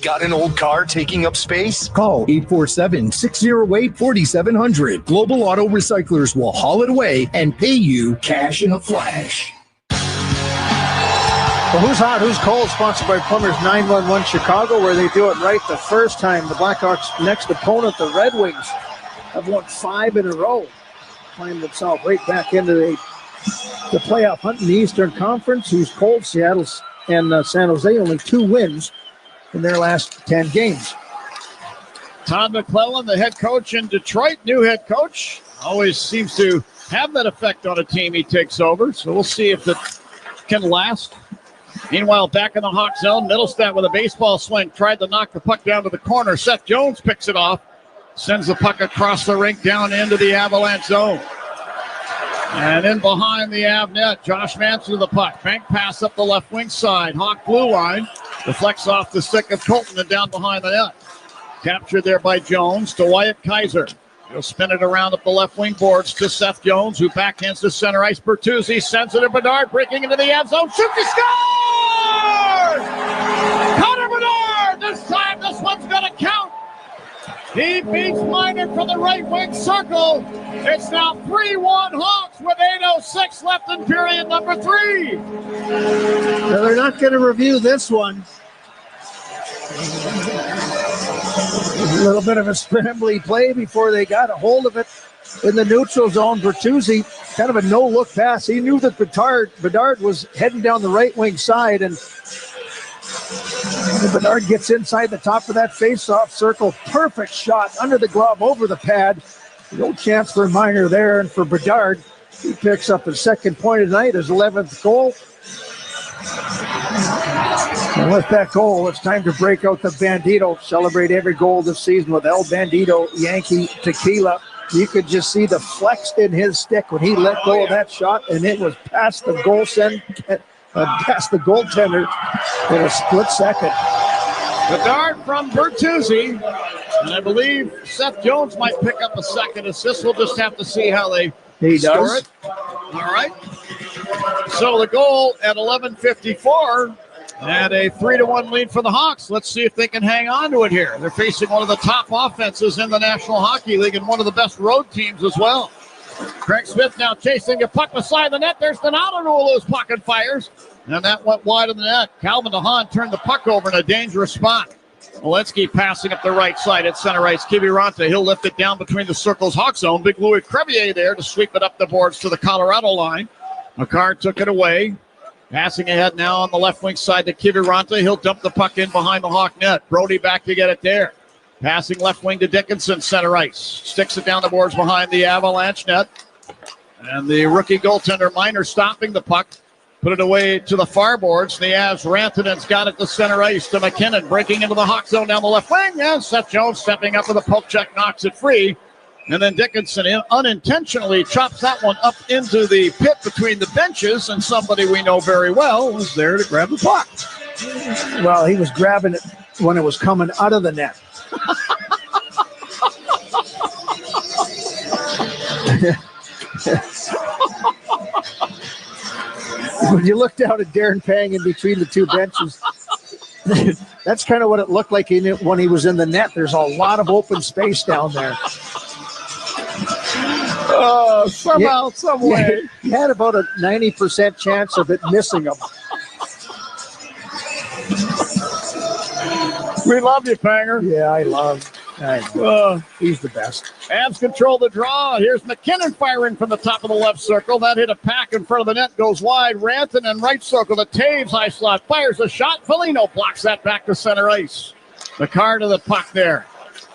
Got an old car taking up space? Call 847-608-4700. Global Auto Recyclers will haul it away and pay you cash in a flash. Well, Who's Hot, Who's Cold, sponsored by Plumbers 911 Chicago, where they do it right the first time. The Blackhawks' next opponent, the Red Wings, have won 5 in a row. Climbed themselves right back into the playoff hunt in the Eastern Conference. Who's Cold, Seattle and San Jose, only 2 wins in their last 10 games. Todd McClellan, the head coach in Detroit, new head coach, always seems to have that effect on a team he takes over. So we'll see if it can last. Meanwhile, back in the Hawk zone, Middlestat with a baseball swing tried to knock the puck down to the corner. Seth Jones picks it off, sends the puck across the rink down into the Avalanche zone. And in behind the Av net, Josh Manson to the puck. Bank pass up the left wing side. Hawk blue line. Deflects off the stick of Colton and down behind the net. Captured there by Jones to Wyatt Kaiser. He'll spin it around up the left wing boards to Seth Jones, who backhands to center ice. Bertuzzi sends it to Bedard, breaking into the Av zone. Shoot, he scores! Connor Bedard! This time, this one's going to count. He beats Minor from the right wing circle. It's now 3-1 Hawks with 8:06 left in period number 3. Now they're not going to review this one. A little bit of a scrambly play before they got a hold of it in the neutral zone. Bertuzzi, kind of a no-look pass. He knew that Bedard was heading down the right wing side, and Bedard gets inside the top of that face-off circle. Perfect shot under the glove, over the pad. No chance for Minor there, and for Bedard, he picks up his second point of the night, his 11th goal. And with that goal, it's time to break out the Bandito. Celebrate every goal this season with El Bandito Yankee Tequila. You could just see the flex in his stick when he let go of that shot, and it was past the past the goaltender in a split second. Bedard from Bertuzzi, and I believe Seth Jones might pick up a second assist. We'll just have to see how they score it. All right. So the goal at 11:54 and a 3-1 lead for the Hawks. Let's see if they can hang on to it here. They're facing one of the top offenses in the National Hockey League and one of the best road teams as well. Craig Smith now chasing a puck beside the net. There's Donato to a loose puck and fires. And that went wide of the net. Calvin DeHaan turned the puck over in a dangerous spot. Walensky passing up the right side at center ice. Kiviranta, he'll lift it down between the circles. Hawk zone. Big Louis Crevier there to sweep it up the boards to the Colorado line. McCarr took it away. Passing ahead now on the left wing side to Kiviranta. He'll dump the puck in behind the Hawk net. Brody back to get it there. Passing left wing to Dickinson, center ice. Sticks it down the boards behind the Avalanche net. And the rookie goaltender Minor stopping the puck. Put it away to the far boards. The Avs, Rantanen's got it to center ice to McKinnon. Breaking into the Hawk zone down the left wing. And Seth Jones stepping up with a poke check, knocks it free. And then Dickinson unintentionally chops that one up into the pit between the benches. And somebody we know very well was there to grab the puck. Well, he was grabbing it when it was coming out of the net. When you look down at Darren Pang in between the two benches, that's kind of what it looked like when he was in the net. There's a lot of open space down there. Somehow, some way. He had about a 90% chance of it missing him. We love you, Panger. Yeah, I love. He's the best. Avs control the draw. Here's McKinnon firing from the top of the left circle. That hit a pack in front of the net, goes wide. Rantanen right circle to Taves, high slot, fires a shot. Foligno blocks that back to center ice. McCarr to the puck there.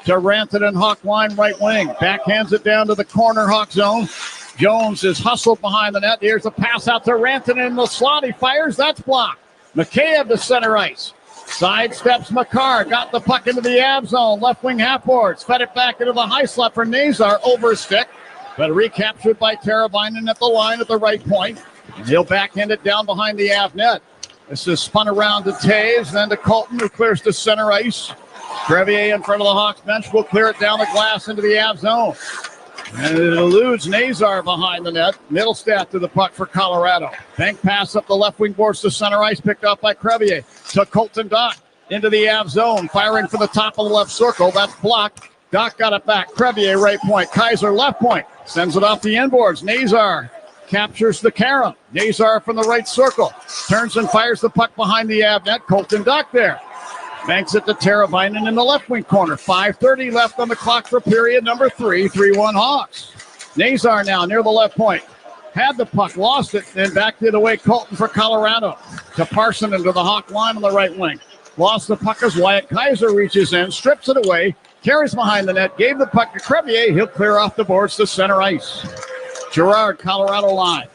To Rantanen, Hawk line, right wing. Backhands it down to the corner, Hawk zone. Jones is hustled behind the net. Here's a pass out to Rantanen in the slot. He fires. That's blocked. McCabe to center ice. Sidesteps McCarr, got the puck into the Av zone, left wing half boards, fed it back into the high slot for Nazar, over stick, but recaptured by Teravainen at the line at the right point. And he'll backhand it down behind the Av net. This is spun around to Taves, then to Colton, who clears to center ice. Crevier in front of the Hawks bench will clear it down the glass into the Av zone. And it eludes Nazar behind the net. Middlestat to the puck for Colorado. Bank pass up the left wing boards to center ice, picked up by Crevier. To Colton Dock into the Av zone, firing for the top of the left circle. That's blocked. Dock got it back. Crevier right point. Kaiser left point. Sends it off the inboards. Nazar captures the carom. Nazar from the right circle. Turns and fires the puck behind the Av net. Colton Dock there. Banks it to Teravainen in the left wing corner. 5:30 left on the clock for period number 3. 3-1 Hawks. Nazar now near the left point. Had the puck, lost it, then backed it away. Colton for Colorado. To Parson into the Hawk line on the right wing. Lost the puck as Wyatt Kaiser reaches in, strips it away, carries behind the net, gave the puck to Crevier. He'll clear off the boards to center ice. Gerard, Colorado line.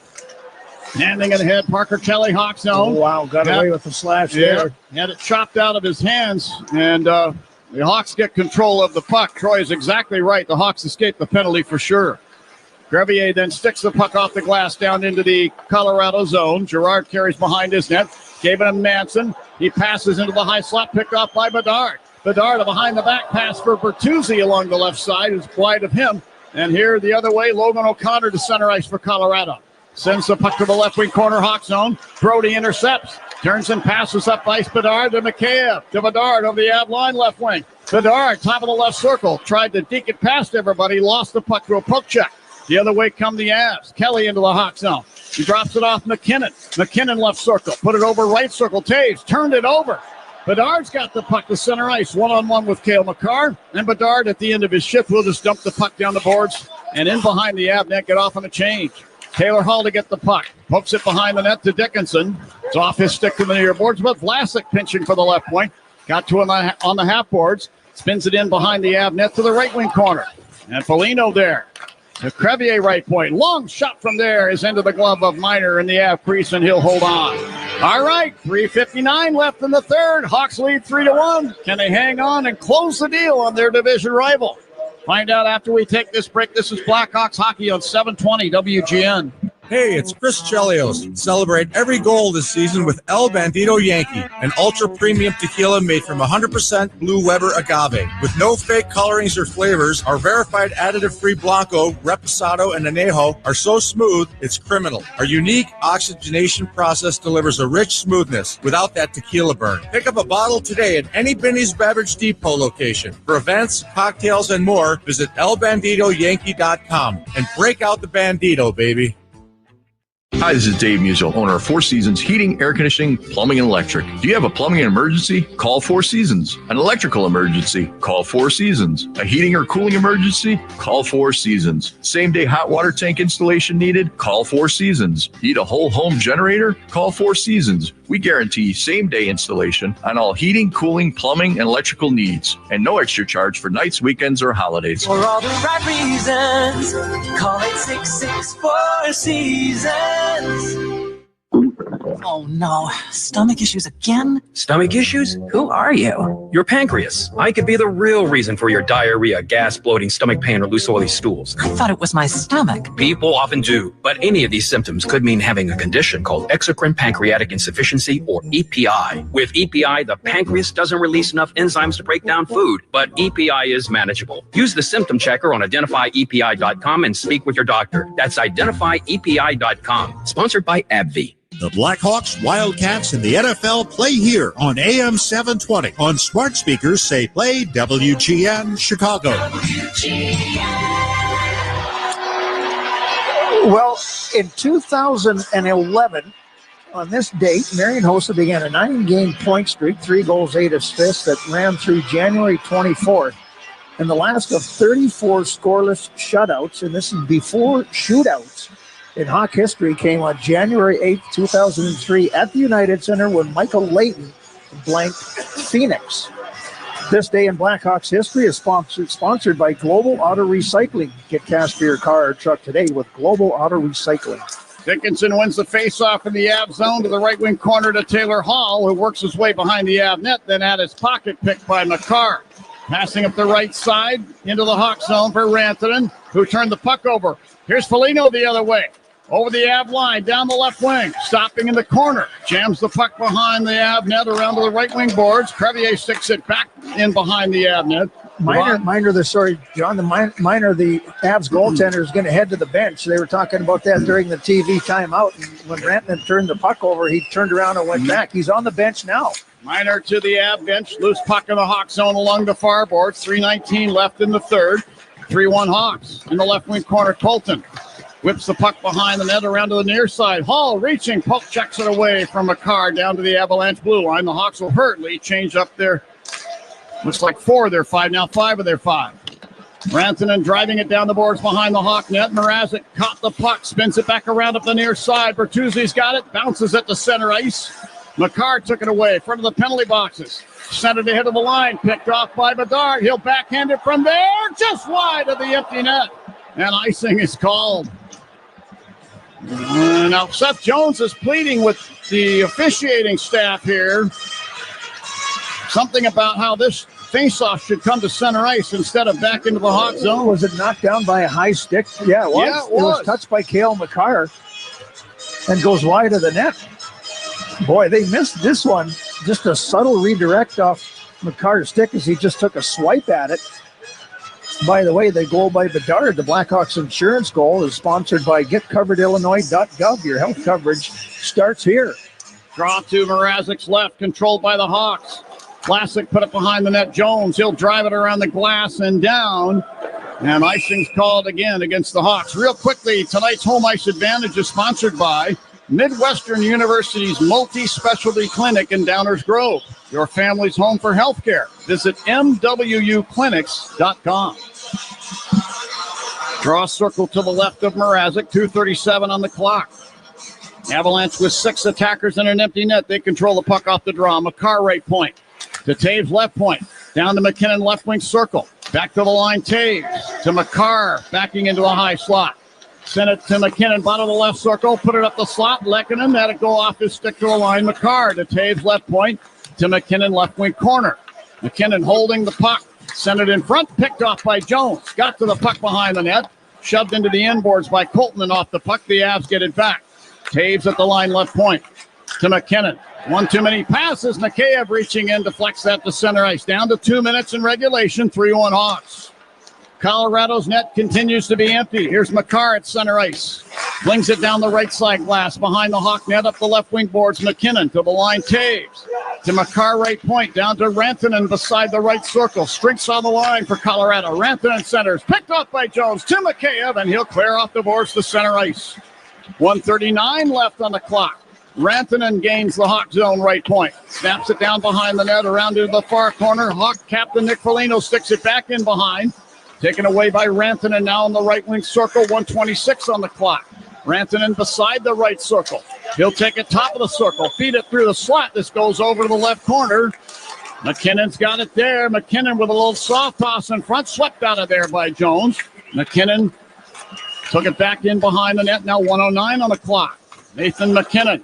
Handing it ahead, Parker Kelly, Hawk zone. Oh, wow, got away with the slash there. Had it chopped out of his hands, and the Hawks get control of the puck. Troy is exactly right. The Hawks escape the penalty for sure. Crevier then sticks the puck off the glass down into the Colorado zone. Gerard carries behind his net. Gave it to Manson. He passes into the high slot, picked off by Bedard. Bedard, a behind the back pass for Bertuzzi along the left side, is wide of him. And here the other way, Logan O'Connor to center ice for Colorado. Sends the puck to the left wing corner, Hawk zone. Brody intercepts. Turns and passes up ice. Bedard to McCabe. To Bedard over the Av line left wing. Bedard, top of the left circle, tried to deke it past everybody, lost the puck to a poke check. The other way come the Avs. Kelly into the Hawk zone. He drops it off McKinnon. McKinnon left circle, put it over right circle. Taves turned it over. Bedard's got the puck to center ice, one-on-one with Cale Makar. And Bedard, at the end of his shift, will just dump the puck down the boards and in behind the Av net, get off on a change. Taylor Hall to get the puck. Pokes it behind the net to Dickinson. It's off his stick to the near boards, but Vlasic pinching for the left point. Got to him on the half boards. Spins it in behind the Av net to the right wing corner. And Foligno there. The Crevier right point. Long shot from there is into the glove of Miner in the Av crease, and he'll hold on. All right, 3:59 left in the third. Hawks lead 3-1. Can they hang on and close the deal on their division rival? Find out after we take this break. This is Blackhawks hockey on 720 WGN. Hey, it's Chris Chelios. Celebrate every goal this season with El Bandito Yankee, an ultra-premium tequila made from 100% Blue Weber agave. With no fake colorings or flavors, our verified additive-free Blanco, Reposado, and Anejo are so smooth, it's criminal. Our unique oxygenation process delivers a rich smoothness without that tequila burn. Pick up a bottle today at any Binny's Beverage Depot location. For events, cocktails, and more, visit elbanditoyankee.com and break out the Bandito, baby. Hi, this is Dave Musial, owner of Four Seasons Heating, Air Conditioning, Plumbing, and Electric. Do you have a plumbing emergency? Call Four Seasons. An electrical emergency? Call Four Seasons. A heating or cooling emergency? Call Four Seasons. Same-day hot water tank installation needed? Call Four Seasons. Need a whole home generator? Call Four Seasons. We guarantee same-day installation on all heating, cooling, plumbing, and electrical needs. And no extra charge for nights, weekends, or holidays. For all the right reasons, call 866-4 Seasons. Oh no, stomach issues again? Stomach issues? Who are you? Your pancreas. I could be the real reason for your diarrhea, gas, bloating, stomach pain, or loose oily stools. I thought it was my stomach. People often do, but any of these symptoms could mean having a condition called exocrine pancreatic insufficiency, or EPI. With EPI, the pancreas doesn't release enough enzymes to break down food, but EPI is manageable. Use the symptom checker on identifyepi.com and speak with your doctor. That's identifyepi.com. Sponsored by AbbVie. The Blackhawks, Wildcats, and the NFL play here on AM 720. On smart speakers, say play WGN Chicago. Well, in 2011, on this date, Marion Hossa began a 9-game point streak, 3 goals, 8 assists, that ran through January 24th. And the last of 34 scoreless shutouts, and this is before shootouts in Hawk history, came on January 8th, 2003 at the United Center when Michael Layton blanked Phoenix. This day in Blackhawks history is sponsored by Global Auto Recycling. Get cash for your car or truck today with Global Auto Recycling. Dickinson wins the faceoff in the Av zone to the right wing corner to Taylor Hall, who works his way behind the Av net, then at his pocket picked by Makar. Passing up the right side into the Hawk zone for Rantanen, who turned the puck over. Here's Foligno the other way. Over the Av line, down the left wing, stopping in the corner. Jams the puck behind the Av net around to the right wing boards. Crevier sticks it back in behind the Av net. Miner, the Avs goaltender is going to head to the bench. They were talking about that during the TV timeout. And when Rantanen turned the puck over, he turned around and went back. He's on the bench now. Miner to the Av bench. Loose puck in the Hawk zone along the far boards. 3:19 left in the third. 3-1 Hawks. In the left wing corner, Colton whips the puck behind the net around to the near side. Hall reaching, poke checks it away from Makar down to the Avalanche blue line. The Hawks will hurriedly change up their, looks like 4 of their 5, now 5 of their 5. Rantanen driving it down the boards behind the Hawk net. Mrazek caught the puck, spins it back around up the near side. Bertuzzi's got it, bounces it to center ice. Makar took it away, front of the penalty boxes. Sent it ahead of the line, picked off by Bedard. He'll backhand it from there, just wide of the empty net. And icing is called. Now, Seth Jones is pleading with the officiating staff here. Something about how this faceoff should come to center ice instead of back into the Hawk zone. Was it knocked down by a high stick? Yeah, it was. Yeah, it was touched by Cale Makar and goes wide of the net. Boy, they missed this one. Just a subtle redirect off Makar's stick as he just took a swipe at it. By the way, the goal by Bedard, the Blackhawks insurance goal, is sponsored by GetCoveredIllinois.gov. Your health coverage starts here. Draw to Mrazek's left, controlled by the Hawks. Vlasic put it behind the net. Jones, he'll drive it around the glass and down. And icing's called again against the Hawks. Real quickly, tonight's home ice advantage is sponsored by Midwestern University's multi-specialty clinic in Downers Grove. Your family's home for healthcare. Visit mwuclinics.com. Draw circle to the left of Mrazek. 2:37 on the clock. Avalanche with 6 attackers and an empty net. They control the puck off the draw. Makar right point. To Taves left point. Down to McKinnon left wing circle. Back to the line, Taves. To Makar, backing into a high slot. Send it to McKinnon, bottom of the left circle. Put it up the slot. Lehkonen, let it go off his stick to the line. Makar to Taves left point. To McKinnon left wing corner. McKinnon holding the puck. Sent it in front. Picked off by Jones. Got to the puck behind the net. Shoved into the inboards by Colton and off the puck. The Avs get it back. Taves at the line left point. To McKinnon. One too many passes. Mikheyev reaching in, deflects that to center ice. Down to 2 minutes in regulation. 3-1 Hawks. Colorado's net continues to be empty. Here's Makar at center ice. Flings it down the right side glass. Behind the Hawk net up the left wing boards. McKinnon to the line. Taves. To Makar right point. Down to Rantanen beside the right circle. Streaks on the line for Colorado. Rantanen centers. Picked off by Jones to Mikheyev, and he'll clear off the boards to center ice. 1:39 left on the clock. Rantanen gains the Hawk zone right point. Snaps it down behind the net, around to the far corner. Hawk captain Nick Foligno sticks it back in behind. Taken away by Rantanen now in the right wing circle. 1:26 on the clock. Rantanen beside the right circle. He'll take it top of the circle. Feed it through the slot. This goes over to the left corner. McKinnon's got it there. McKinnon with a little soft toss in front. Swept out of there by Jones. McKinnon took it back in behind the net. Now 1:09 on the clock. Nathan McKinnon,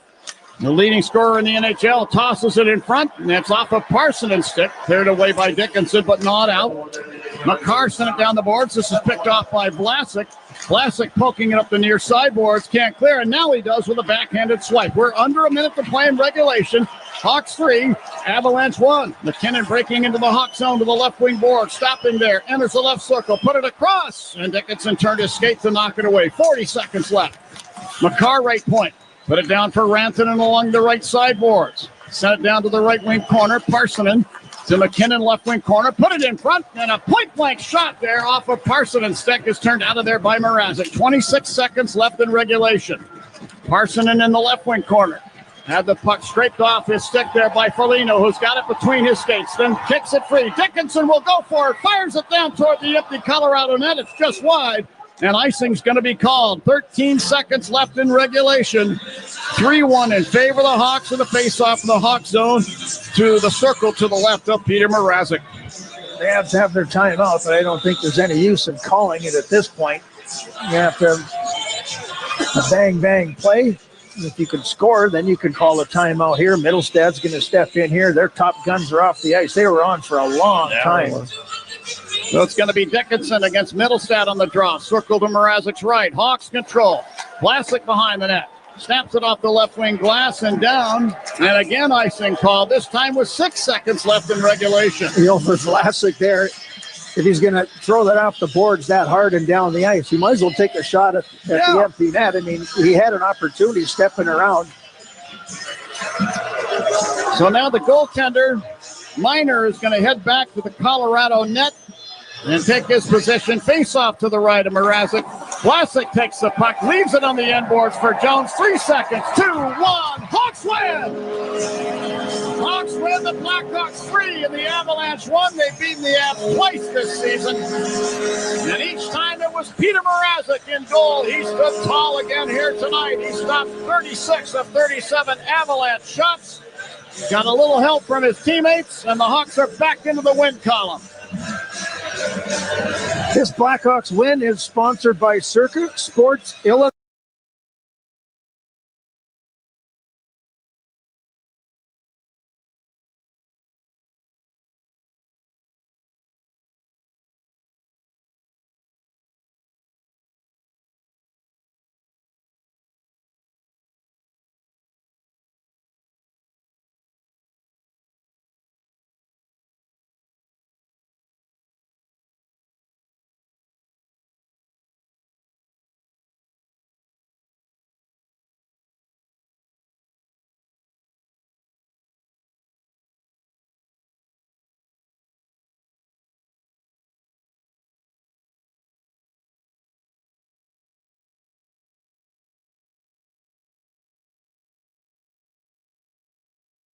the leading scorer in the NHL, tosses it in front, and it's off of Parsonen's stick. Cleared away by Dickinson, but not out. Makar sent it down the boards. This is picked off by Vlasic. Vlasic poking it up the near sideboards. Can't clear, and now he does with a backhanded swipe. We're under a minute to play in regulation. Hawks 3, Avalanche 1. McKinnon breaking into the Hawk zone to the left wing board. Stopping there. Enters the left circle. Put it across. And Dickinson turned his skate to knock it away. 40 seconds left. Makar right point. Put it down for Rantanen along the right sideboards. Sent it down to the right wing corner. Parsonen to McKinnon left wing corner. Put it in front. And a point blank shot there off of Parsonen's stick is turned out of there by Mrazek. 26 seconds left in regulation. Parsonen in the left wing corner. Had the puck scraped off his stick there by Foligno, who's got it between his skates, then kicks it free. Dickinson will go for it, fires it down toward the empty Colorado net. It's just wide, and icing's going to be called. 13 seconds left in regulation. 3-1 in favor of the Hawks, and the face-off in the Hawk zone to the circle to the left of Peter Mrazek. They have to have their timeout, but I don't think there's any use in calling it at this point. You have to have a bang-bang play. If you can score, then you can call a timeout here. Middlestad's going to step in here. Their top guns are off the ice. They were on for a long time. So it's going to be Dickinson against Middlestad on the draw. Circle to Mrazek's right. Hawks control. Vlasic behind the net. Snaps it off the left wing glass and down. And again, icing called. This time with 6 seconds left in regulation. For Vlasic there, if he's going to throw that off the boards that hard and down the ice, he might as well take a shot at the empty net. I mean, he had an opportunity stepping around. So now the goaltender, Miner, is going to head back to the Colorado net and take his position. Face off to the right of Mrazek. Vlasic takes the puck, leaves it on the end boards for Jones. 3 seconds, 2-1, Hawks win! Hawks win, the Blackhawks 3 and the Avalanche 1. They've beaten the Avs twice this season. And each time it was Peter Mrazek in goal. He stood tall again here tonight. He stopped 36 of 37 Avalanche shots. Got a little help from his teammates, and the Hawks are back into the win column. This Blackhawks win is sponsored by Circa Sports Illinois.